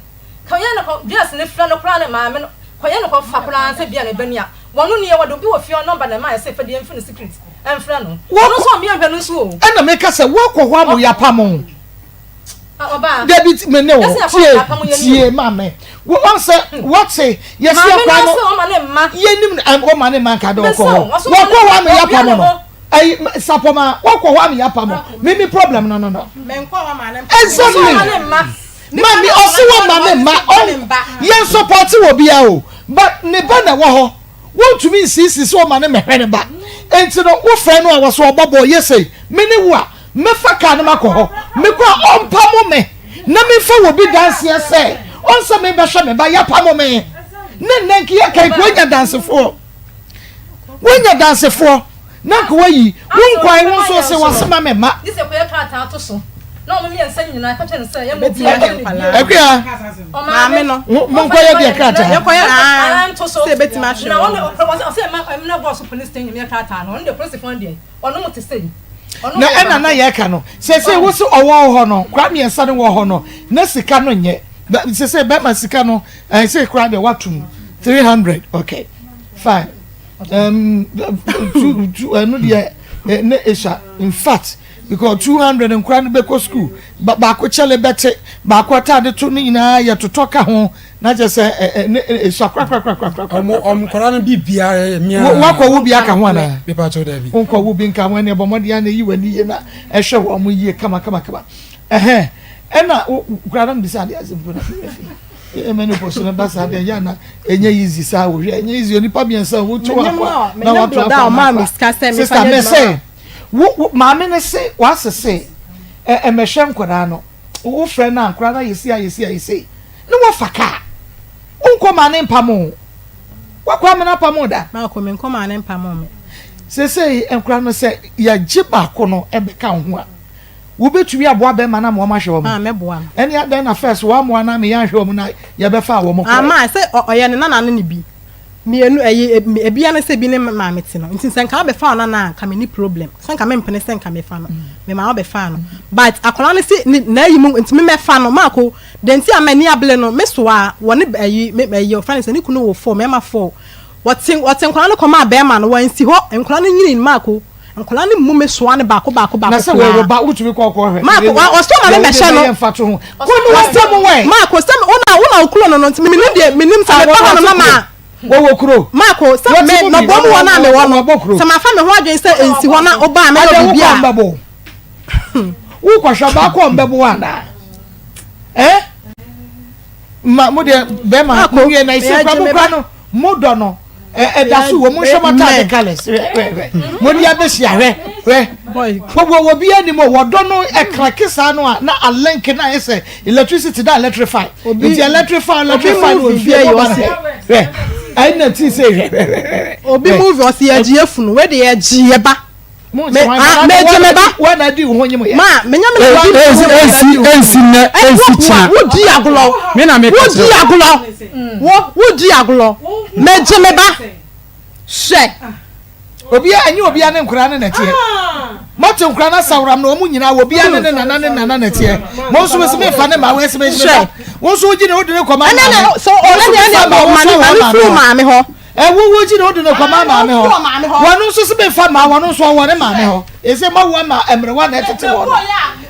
kan ya na ko bias ne fra no kra ne ma me no ko ya no ko fa kra say bia ne bania wono ne ye wo do bi wo fio number na ma say fa de mfini secret enfra no wono so me anhwe no so na me ka say wo ko ho amu ya pamo oba David me ne wo tie ma me wo say what say yes ya kwa no yenim o ma ne man ka do ko ho wo ko ho amu ya pamo no ai sapoma wo ko ho amu ya pamo me problem no me nko ho ma ne exactly mami osi wo ma me ma yen support wo bia o but ne ba na wo ho won to me sisi so ma ne mehwe ne ba enti no wo frɛ no a wo so obobo yesei me ne wo a me fa ka ne makoho me kwa ompa mo me na me fa wo bi dance yesei on se me be hwe me ba ya pa mo me ne nenki ya kai ko nya dance fo na ko yi won kwai won so se wo se ma me ma dise ko ya ka to so na mo mi ensa nyina ka tene se ya mo bi akwa ma me no mo ko ya de krata ya ko ya se betima hwe na won se ma na boss police station me krata no on the police phone dey ono mo te say na na ya ka no se wo se owo ho no kwa me ensa ne wo ho no na sika no nye se be ma sika no se kra de watum 300 okay fine no dia ne esha in fact because 200 and kwan be ko school ba ko chele bete ba ko tade to ni na ya totoka ho na je say swakra kora no bibia mia wakọ wo bia ka ho ana be pa cho da bi unkọ wo bi nka ho ne bomode ya na yi wani ye na ehwe wo mo yie kama ena kura no bisa de azimpo na emene poso na basa de ya na enye easy sa wo hwe enye easy oni pa biensa wo tu akwa na wa tu akwa ma miska se me fa me wo ma me ne se wa se emehwe nkora no wo frɛ na nkora na yesi ne wo faka unkɔ ma ne mpamo wakɔ ma na pamo da ma ko me nkɔ ma ne mpamo me sese nkora no se ya jiba ko no ebeka ho a wo betumi aboa be ma na mo ma hwe wo me boa eni adan na first wa mo na me ya hwe wo na ya be fa wo mo ama se oye ne na ne bi mienu ebia na se bi ne ma meti no nti senka be fa na ka me ni problem senka me mpene senka me fa no me ma be fa no but akola ne se na yi mu nti me fa no mako denti amani able no me so a woni ayi me ayi friends ni kunu wo 4 me ma 4 wotin kola no koma be ma no wansi ho nkola no nyini mako nkola ne mu me so ane baako na se we ba utumi ko hwe mako o so ma me hye no ko no wasem we mako sem ona okulo no nti me ni de menim sa me pa no mama wo kuro mako se me no bom wona me wono se ma fa me ho adwen se ensi wona oba me no bibia wo kwa shaba ko mbebo wana ma mo de be ma ko ye na ise kwa bukwa no modo no da su wo mo shomata de kales mo dia be sia we wo bi ani mo wodo no ekrakisa no na alenk na ise electricity da electrify it electrify no fie yo se ai na ti se obi move o se agie funu we de agie ba me ba wana di ho nyimo ya ma me nya me ensi cha wo di aglo me na me wo di aglo wo di aglo me ba she obi anyi obi ane nkura ne netie moto nkura na sawram na omu nyina obi ane ne nana netie mo so se me fa ne ma we se me wo so gi ne wo de ne kwama so ole ne ma fru ma me ho wo gi ne wo de ne kwama ma me ho wonu so se me fa ma wonu so wo ne ma me ho ese ma wo ma emrewa na etete wo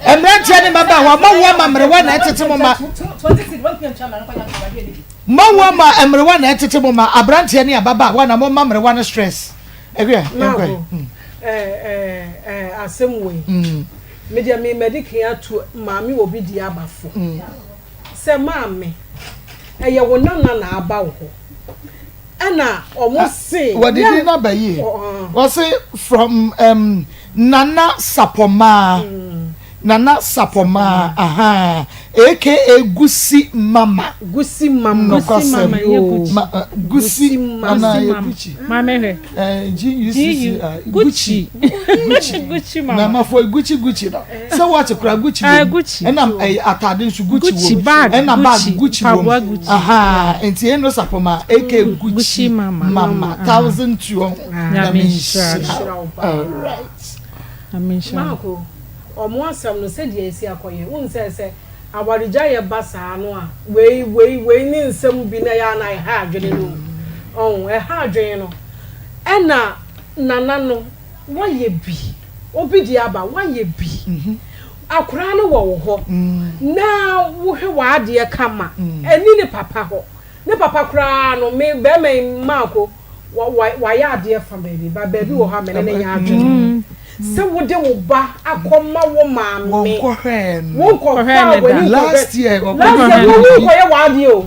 emre ntia ne baba wa ma wo ma emrewa na etete mo ma ma wo ma emrewa na etete mo ma abrantie ne ababa wa na mo ma emrewa na stress asem we media me medical to maami obi di abafo se maami eye wonana na aba wo ana omo se what did you not buy was it from Nana Sapoma aha aka Gusi Mama Gusi Mama Gucci Mama for Gucci no so what kura Gucci and am atade nsu Gucci bag and am bag Gucci aha enti eno Sapoma aka Gucci Mama 1200 all right Marco omo asam no se de esi akoye unse se awarija ye basa no a we ni nsem bi na ya na ha adwene no ha adwene no ena nana no waye bi obi di aba waye bi akura no wo ho na wo hwe wa ade kama eni ne papa ho ne papa kura no me be me Marco wa ya ade fa baby ba baby wo ha me ne ya adwene se wo de wo ba akoma wo maame won hwe last year wo koye wa de o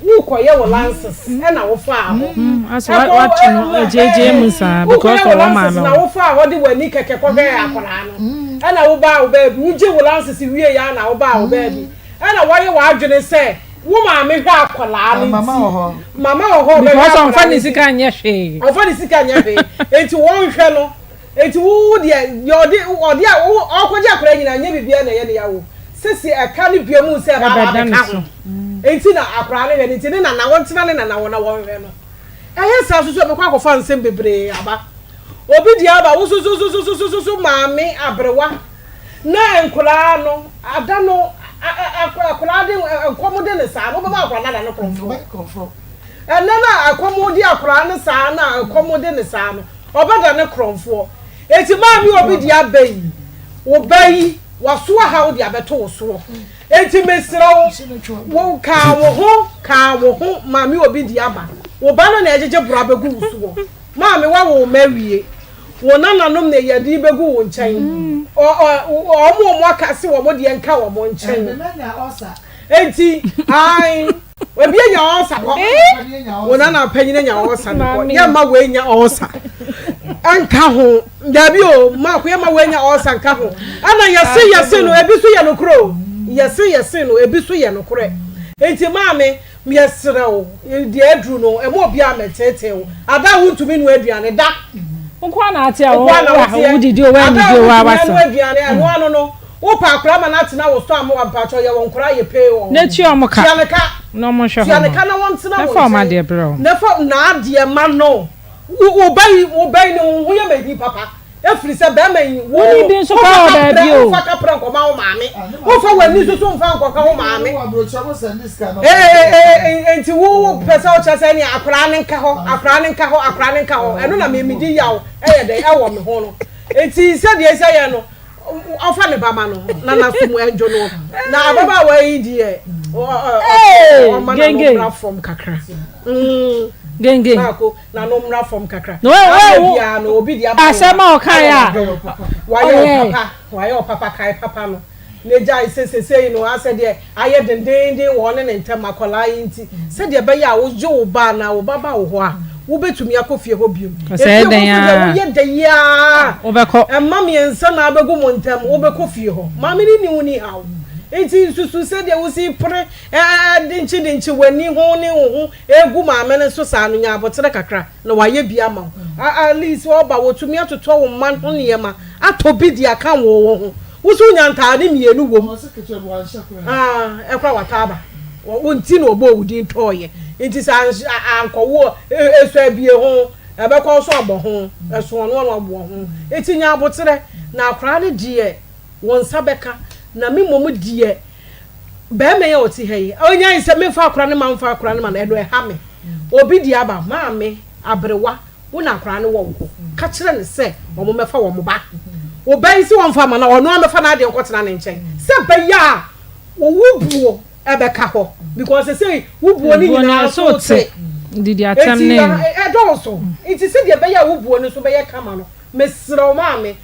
wo koye wo lances na wo fa ho aso what no jeje musa because wo maame na wo fa ho de wani keke ko hwe akora no na wo ba wo ba bi wo je wo lances wie ya na wo ba wo ba bi na wo ye wa adwene se wo maame hwe akora no mama ho because on fa ni sika nya hwe enti wo hwe no eti wo de yodi odi okoja akora nyina nya bibia na ye ne yawo sisi aka ne bia mu se ba ka ho enti na akora ne enti ne na wo ntena ne na wo na wo hwe no ehe sa so be kwa akofa nsem bebre aba obi di aba wo so maami abrewa na enkola no ada no akora de enkomo ne sa wo be ma akora na no konfo na akomo di akora ne sa na enkomo de ne sa no obada ne kronfo eti maami obi di abayi obayi waso ha wo di abeto wo so enti mesrawo wo ka wo ho maami obi di aba wo ba no na ejeje bura begu so maami wa wo mawie wo nananom na yedi begu wo nchen o aka se wo mo de nka wo mo nchen enti ai obi enya osa wo nana panyina nya osa no ya ma we nya osa anka ho dabi o ma ko ya ma we nya osa nka ho ana yesi no ebi so ye no kro yesi no ebi so ye no kro enti maami miesra o di adru no e mo obi ametete o ada wo ntumi no aduane da nkwa na ate a wo didi o wa ni di o wa wasa aduane no wo pa akra ma na tena wo so am wa mpacho ye won kra ye pay wo na ti o mo ka sianeka no mo hwe ho sianeka na won tena wo na fa ma de bro na fa na ade ma no wo bai no wo ye mebi papa efiri se be man wo ni bi so ka o da bi o fa ka pra ko ma wo maame wo fa wani so so mfa nko ka wo maame enti wo pesa o cha se ni akra ne nka ho eno na me midi yawo ye de e wo me ho no enti se de se ye no ofa ne baba no na na sumu enjo no na ababa wa yi di e o manana from kakra genge na no mra from kakra no no obi di aba asema o kan ya why papa kai papa no neja isese no ase de aye dendende wo ne ntem akola yinti se de be ya wo jo ba na wo baba wo ho a wo betumi akofie ho biom se den ya wo ye de ya wo be ko emma me ensa na abegu mo ntem wo be kofie ho ma me ni uni hawo enti susu se de wo si pre dinchi wani ho ne ho egu ma me ne so sa no nya abotere kakra na waye bia ma at least wo ba wo tumi atoto wo man ho ne ma atobi di aka wo ho wusu nyantade mienu wom ekwa wataba wonti no obo wudi ntoye enti sa ankowo esu abie ho ebekọ so obo ho eso no obo ho enti nya abotere na akra ne die won sabeka na mimom die be me ye oti hei onya ise me fa akra ne ma mfa akra ne ma na edo e ha me obi di aba ma me abrewa wo na akra ne wo nko ka kire ne se wo mo mefa wo mo ba obai si won fa ma na ono amefa na de nkotena ne nchen se beya wubuo ebeka ho because say wubuo ni nyina so te didi atem ne edonso it is de beya wubuo ni so beya kama no mesro ma me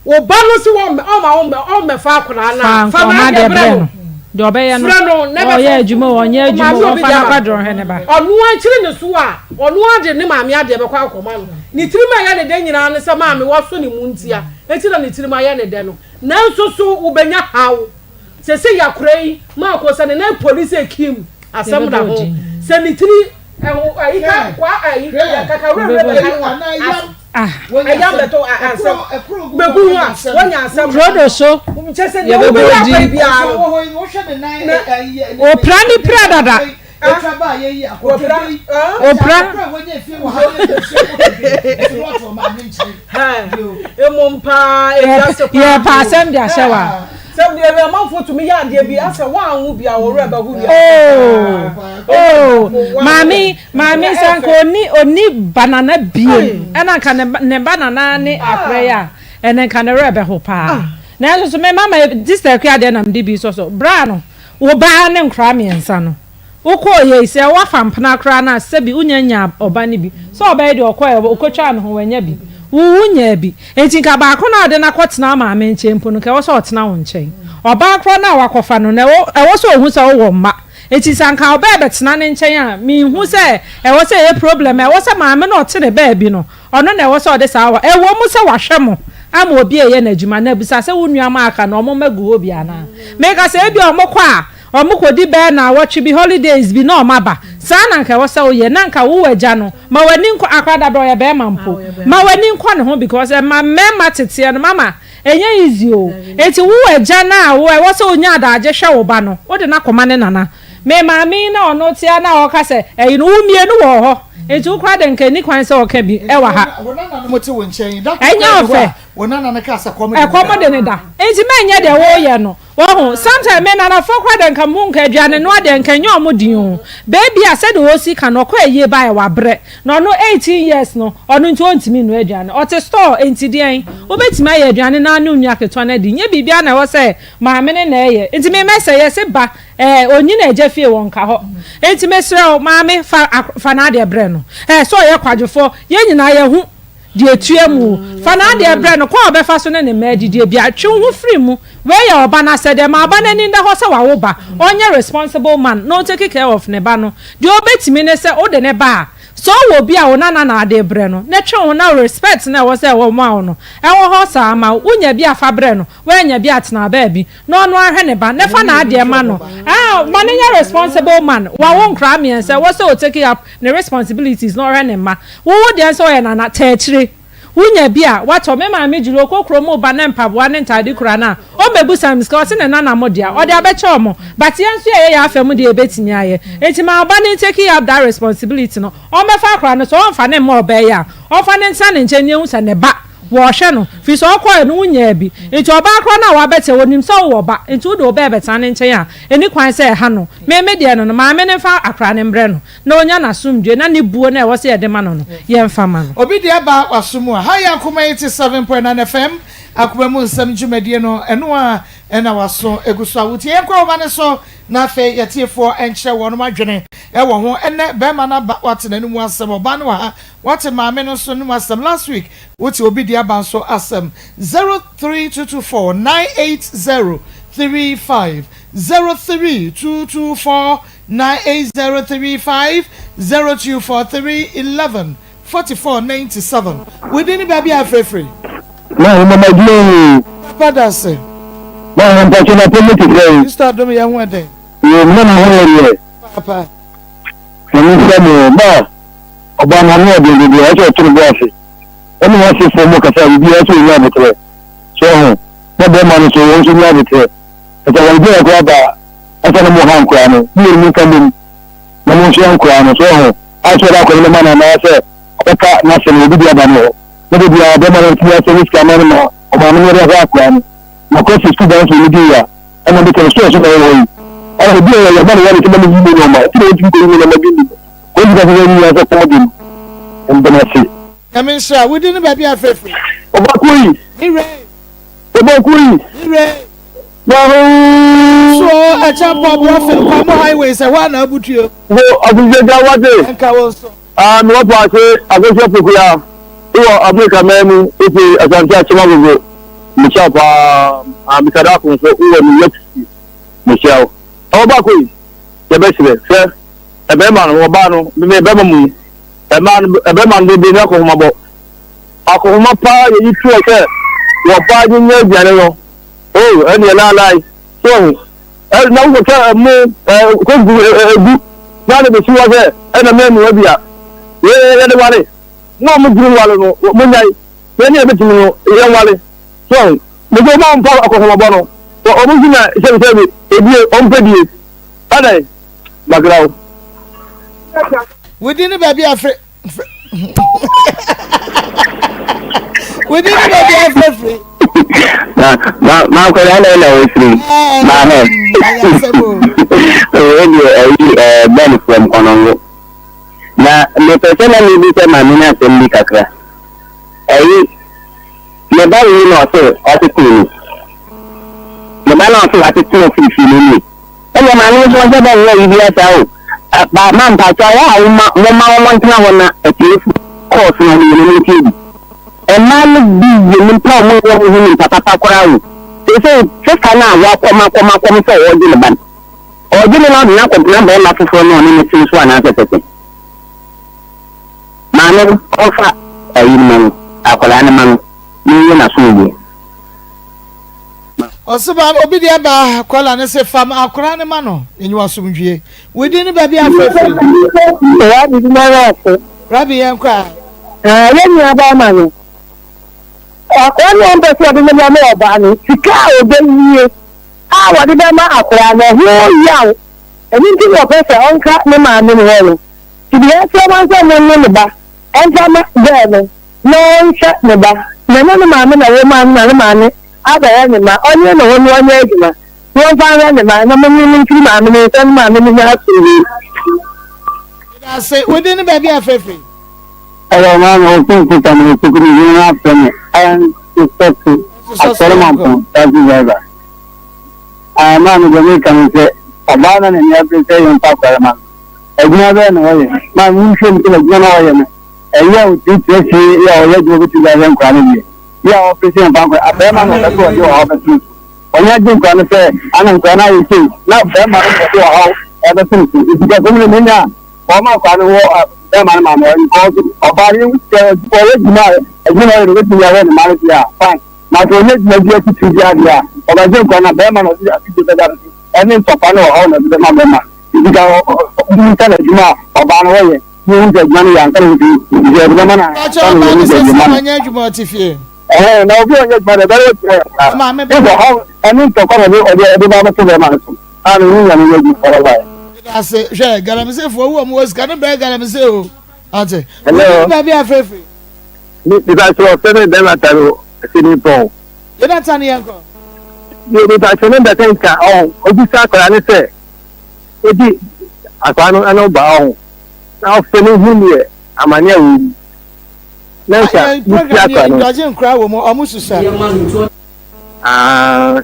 oba no si won o me fa akona na fa na de bre no de obeya no o ye adwuma onye adwuma o fa na kwadro he ne ba onu an kire ne so a onu ade ne maame ade be kwa akoma no ni tirima ya ne de nyina ne se maame waso ne muntia eti na ni tirima ya ne de no nanso so ubenya hawo se yakrei ma ko se ne na police ekim asem da ho se ni tiri ayika kwa ayika kakawre be ayam beto asem bebu a wonya asem rodo so chese de obi bia o prani pradada Etraba ye yi opra emompa ye pa asem dia sewa sem de be manfo to me ya de bi asa wa anwu bia wo reba hu bia mami sanko oni banana bie ena ka ne banana ni akre ya ena ka ne reba ho pa na so me mama sister kwa de na mde bi so bra no wo ba ne nkra me ensa no uko ye se wa fampana kra na sebi unyanya oba ni bi so oba de okoye okotwa me ho wanya bi wunya bi enti ka ba ko na de na kwotena ma me nchempo no ka wo so otena wo nchen oba kra na wakofa no na ewo so ohun se wo ma enti sanka oba betena ne nchen a mi hu se ewo se ye problem ewo se ma me na otene ba bi no ono na ewo so de sa wa ewo mu se wahwe mo ama obi eye na adwuma na bisa se wo nua ma aka na omo magu obi ana me ka se ebi omo kwa omukodi be na watch bi holidays bi na omaba sana nka wo sa oye na nka wo wagya no ma wani nko akwada bro ye be mampo ma wani nko ne ho because ma mema tete no mama enye easy o eti wo wagya na wo sa onya adaje hwe wo ba no wo de na koma ne nana me mami na ono tia na wo ka se eyi no umie no wo ho eti wo kwa de nka ni kwan se wo ka bi e wa ha wonana mo te won chen da enya ofe wonana na ka sa komo de ne da eti menye de wo ye no Wohu sometimes men na fokwa den ka mu nka aduane no de nka nya omodin o. Baby a said wo si ka no kwa ye ba e wa bre. No 18 years no onu nti ontimi no aduane. O te store enti den. Obetimi aye aduane na anu nwa keto na di. Nya bibia na wo se ma me ne na eye. Enti me mese ye se ba onyi na eje fie won ka ho. Enti mesre o ma me fa na de bre no. So ye kwadwefo ye nyina ye hu die tuemu fa na de bre no kwa obefa so ne ma di die bia twe hu free mu we ya oba na said ma aba na ni nda ho se wa wo ba onye responsible man no take care of ne ba no de obetimi ne se o de ne ba so wo bia wo na de bre no ne twe wo na respect na wo se wo ma wo no e wo ho sa ma unya bia fa bre no we nya bia tena ba bi no no ahwe ne ba ne fa na de ma no man nya responsible man wa wo nkra me se wo se o take up the responsibilities no ahwe ne ma wo de so ye na techire unya bia wato me ma me jiro kokro mo ba na mpaboa ne ntade kura na o mebu sam ska se ne na mo dia o de abeche omo but yenso ye ya afem de ebetini aye enti ma ba ne take up that responsibility no o me fa kura no so o fa ne mo be ya o fa ne nsa ne nche ne hu se ne ba wo hwe no fi so okọ no unya bi enti oba kura na wa bete wonim so wo ba enti wo de oba beta ne nche ya eni kwan se ha no me de no ma me ne fa akra ne mbre no na onya na sumdwe na ne buo na e wo se ye de ma no ye mfa ma no obi de ba wasumu ha ya Akoma 87.9 FM Akoma mu Nsem dwumadie no eno a ena waso eguso awuti enkwa oba ne so na fe yetiefo enkyere wono madwene e wo ho ene be ma na ba watena ni mu asem oba ne wa ha wate maame no so ni mu asem last week wuti obi de aba so asem 032249803 032249803 0243114497 within baby afrefre na mama dio father say na mpa na permit play start do me yan one day yo na na ho papa ni sabe ba oba na no de de o to turu boss eni wa se fo mo ka sa bi o to ina betre so ho na be ma no so won so ina betre e ta wa bi ko ba asa na mo han ko ano ni mi ka mi na mo so han ko ano so ho a so da ko ni ma na na se ka na se ni bi aba no de bia be ma no ti ase ni ska ma no o ma no re ha ko ano na ko si student ni bi ya ana bi ko so so da wo yi ana bi ya ba ya ni ke ma ni no ma ti o ti ko ni na ma bi ni ko ni ka se ni ya so ko din en benefit Yamin sha we didn't baby afrefre oba kuyi ire so a champo bo fe kwa mo highway se wa na abutuo wo abuje ga wade enka wo so no pa se agoso pokuya wo Africa menu ife asante achima gogo michapa mikada ko so wo ni yeti michao oba kuyi ye be se e be ma no oba no me be mamu e ma no be na ko mabo akoma pa ye yitu o se wo pa ni nya biare no oh eni la lai so na wo ka mo ko gu na le be si wa se ena me mu bia ye de wale no mo guru wale no mo nyai ye ni e be timi no ye wale so mo go ma mpa akoma bo no o mo gina se bi ebi o mpedie adai bagrawo we didn't baby afre we didn't baby afrefre ma ko la o free ma he ben from Konongo na le persona ni bi se ma mi na se mi kakra le ba yi no so o ti kuni le ba no so ati kuni fi ni e ma ni so ba ni yi bi ata o ba man pa cha ya mo ntina wona e ti course na ni ti e ma ni bi ni pa mo wo ni papa kwara o se se na wa koma so o di le ban o di le na na ko na ba la fufo no ni ti so na tete ma ni o fa ayi man akola na man ni na so bi Osuba obi de ba kwala ne se fam akora ne ma no enyu asumdwie we didn't baby afrefre ya bi na ra rabi yankwa ye ni aba ma ni akwa ni mbe so bi na me oba ni sika o be yiye a wa de ba ma akora na ho yawo eni ti o pe se onka ne ma ni ho no ti bi e se ma se ne ba enfa ma be no no nche ne ba na ma me na wo ma na ma ni aba ya ni ma onye no ho no onye ejuma Wọ́n fara ní ma na mímí ní kí màmí ní sẹ́ni màmí ní yá sí i. Ṣé wọ́n ní bẹ̀bí afẹ́fẹ́? Ẹ̀rọ máa ń wọ́n fún ìkúta ní ìkúkúrú yìí wọ́n á fẹ́ mi. Ayé ń sọ́ọ̀tù àtọ́rọ́ máa pọ̀ dájú dáadáa. Àmọ́ mi gbẹ̀mí kan ṣe ọ̀bá náà ní ẹ̀yà pé sẹ́yìn ń pàpọ̀ ẹ̀ máa. Ẹ̀gbọ́n abẹ́ ni wọ́n yẹ. Máa ń ṣe nípa ẹ̀gbọ́n náà wọ́n yẹ mi. Ẹ̀yà ò tí tí ó ṣe yà ọ̀yẹ́ ju ojú ti lọ ẹ̀rẹ́ nǹkan níbi. Yà ọ̀ fi ṣe nǹkan pẹ̀ àbẹ́ máa ń wọ̀ lẹ́kọ̀ọ́ yóò wà ọ́ fẹ́ sí. Ọ̀yẹ́ dín nǹkan ní fẹ́ àná nǹkan náà yìí ṣe náà bẹ́ẹ̀ máa ń wọ̀ sí ọ̀họ́ ẹ̀fẹ́ sí nìkú. Ìsìnkẹ́ gómìnà mi náà wọ́n máa kọ́ ni wọ́n bẹ́ẹ̀ máa ń máa mọ̀ ẹ̀ nǹkan ọba ní ọ̀rẹ́ jùmọ̀ ẹ̀gbọ́n náà yóò ti yàrá ẹ̀ ní máa ń fi à fáìn. Màtí ọ̀yẹ́ jùmọ̀ bí ẹ ti ti di adìyà ọba jẹ́ nǹkan náà bẹ́ẹ̀ máa ń ọ̀sí àti ìjọba ẹni ntọ̀pá náà ọ̀hún náà bẹ́ẹ̀ máa bẹ́ẹ̀ máa ìdíkà ọdún tẹ́lẹ̀ jùmọ̀ ọba náà wọ̀nyẹ ní oúnjẹ jùmọ̀ ní yàtọ̀ ní ìdí ẹ̀dùn náà náà ọ̀hún ní oúnjẹ jùmọ̀ náà. Na obi onye jùmọ̀ ẹ̀dẹ̀ yóò tẹ̀ ẹ̀ ẹ̀ ọ̀hún ẹni ntọ̀kọ́ náà ọdẹ bá bẹ́ẹ̀ tó bẹ́ẹ̀ máa sùn láàrin ní ìyàmú yẹn jù kọ́rọ́ báyìí. Ase hwɛ galamsey fo wo mo sika ne bɛɛ galamsey o ate hello baabi afefe ni ta so sene dem ataro sini pon yɛda ta ne yɛnkɔ ni ta so ne bɛtɛ nka obi sa akɔra ne sɛ edi akwa no ano ba na ɔfɛ ne hu ne amane awu na nka ni ti akwa no dɔgye nkura wɔ mu ɔmo susa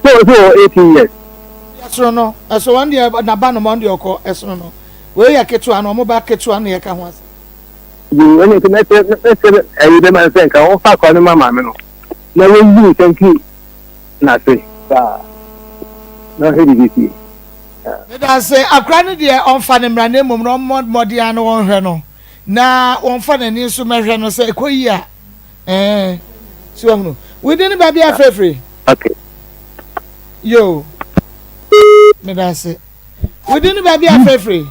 so 18 years ɛsono no ɛso wɔn deɛ naba no wɔn deɛ ɔkɔ ɛsono no wei yɛ ketewa no ɔmo ba ketewa no yɛ ka ho ase. yìí wọ́n yẹ kí mẹ́tẹ́ ẹ̀yìn bẹ́ẹ̀ máa ń sẹ́ nǹkan wọ́n fà kọ́ ní màmá mi nù na wọ́n yí nǹkan kí nà se sáà náà hẹ́ẹ̀dì bí sí. nígbà sẹ akora no deɛ ɔnfa ne mmara ne mmom na ɔmmɔ mmɔden no wɔnhwɛ no na wɔnfa n'ani nso mɛhwɛ no sɛ ɛkɔ yi a si wɔn no wodi ne baabi afeefere. okay. yo nígbà sẹ wodi ne baabi afeefere.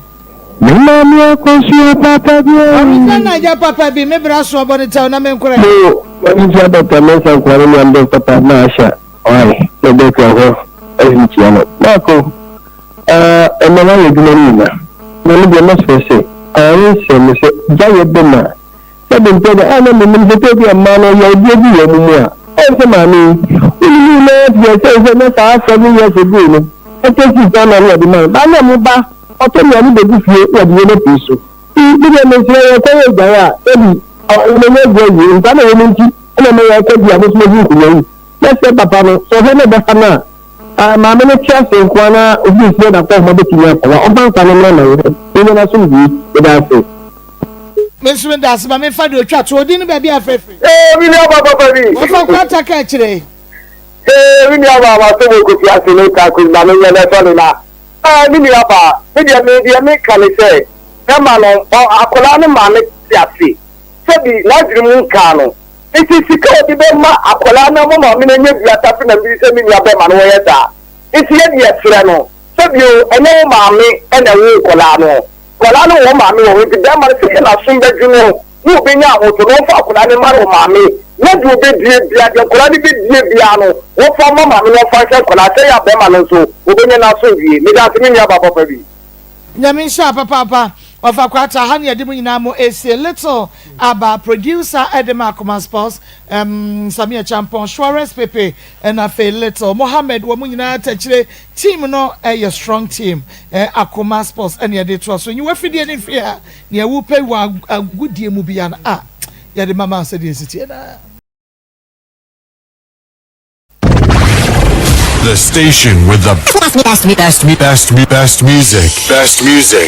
Mama mi akosi papa bi. Ọ̀rùn náà jẹ́ papa bi mi bẹ̀rẹ̀ sọ ọbọ̀ ní tẹ̀ ọ́ mi nkúrẹ́. Wọ́n ti sọ papa mi sọ nkúrẹ́ mi àndó papa náà ṣá ọ̀hún lọ́dọ̀ kí ọ̀hún ẹ̀yìn tí a lọ. Báàkó ẹ̀mọ náà yẹ dúró nìyà. Mo ní bí ẹ má sọ ṣe àwọn ìṣẹ̀ mi ṣe jáyé bẹ́ẹ̀ mà. Ṣébí nǹkan ẹ̀ ẹ̀ mi ní ṣe bí ẹ̀ma náà yẹ ojú ojú yẹ mímú à. Ẹ̀ ṣe màmí olùyí ilé ẹ̀ ṣe ṣe mẹ́ta á sọ ní yẹ ṣe bí èmi. Ẹ ṣe sì sọ náà ní ọ̀dùn náà. Bá náà mú bá ọtọ ní ọdún bèbí fi ẹdínwó lókè so ibi ẹni tí wọn kọ yóò gbàrà ẹbí ọmọ ẹgbẹ yìí nǹkan náà wọn ti ẹnna ọmọ ẹgbẹ bíi àbúṣe ojú ìkùnà yìí lẹsẹ pàpà no sọfẹ náà bẹfà náà maame ní tí a sè nkùn náà ojú ìfúnná dàpọ̀ ọmọ bẹ́ẹ̀ tìǹyà kọ̀ wá ọba nǹkan náà náà náà ẹni náà sọ̀rọ̀ yìí ẹ dá sí. mi sùn mi dà sí ma mi fa di otwa tó o dín ní bẹẹbi afẹfẹ. mi ní ọba bàbá mi. wọ́n fọ kúrọ́tà kẹ́ẹ̀kyerẹ́. mi ní ọba àwọn tó wọ́n kò fi àṣẹ ní kakú ìgbàlẹ̀ yẹn lẹ́tọ́ ni náà. Mi ni apa mi deɛ mi ka ne sɛ ɛma no akwadaa ne maame te ase sɛbi n'adwiri mu nka no nti sika obi bɛma akwadaa no mo maame no nye bia tafe na bi sɛ mi nua bɛma no wɔyɛ saa nti yɛ deɛ frɛ no sɛbi o ɛnyɛ wo maame ɛna wo akwadaa no wɔ maame wɔ hɔ nti bɛrima no sɛ yɛ n'asom bɛdwi no ne obi nya ahoto no wɔfa akwadaa ne ma no maame na de obi die bia deɛ akwadaa ne bi die bia no wɔfa ma maame no wɔfa nhyɛ akwadaa sɛ yɛ abɛrima no nso obenye n'aso wie meda ase mi nua papa bi. nyame nhyɛ papaapa ɔfa kwata ha ne yɛde mu nyinaa mo esi little aba producer edema Akoma sports samia champon Suarez pepe and afe little Mohammed wɔ mu nyinaa takyire team no ɛyɛ strong team Akoma sports ɛne yɛde to so nyi wafidie ne fia ne ɛwu pɛ wɔ agudie mu bia na yɛde mama sɛ deɛ sitie na. The station with the best music. Best music.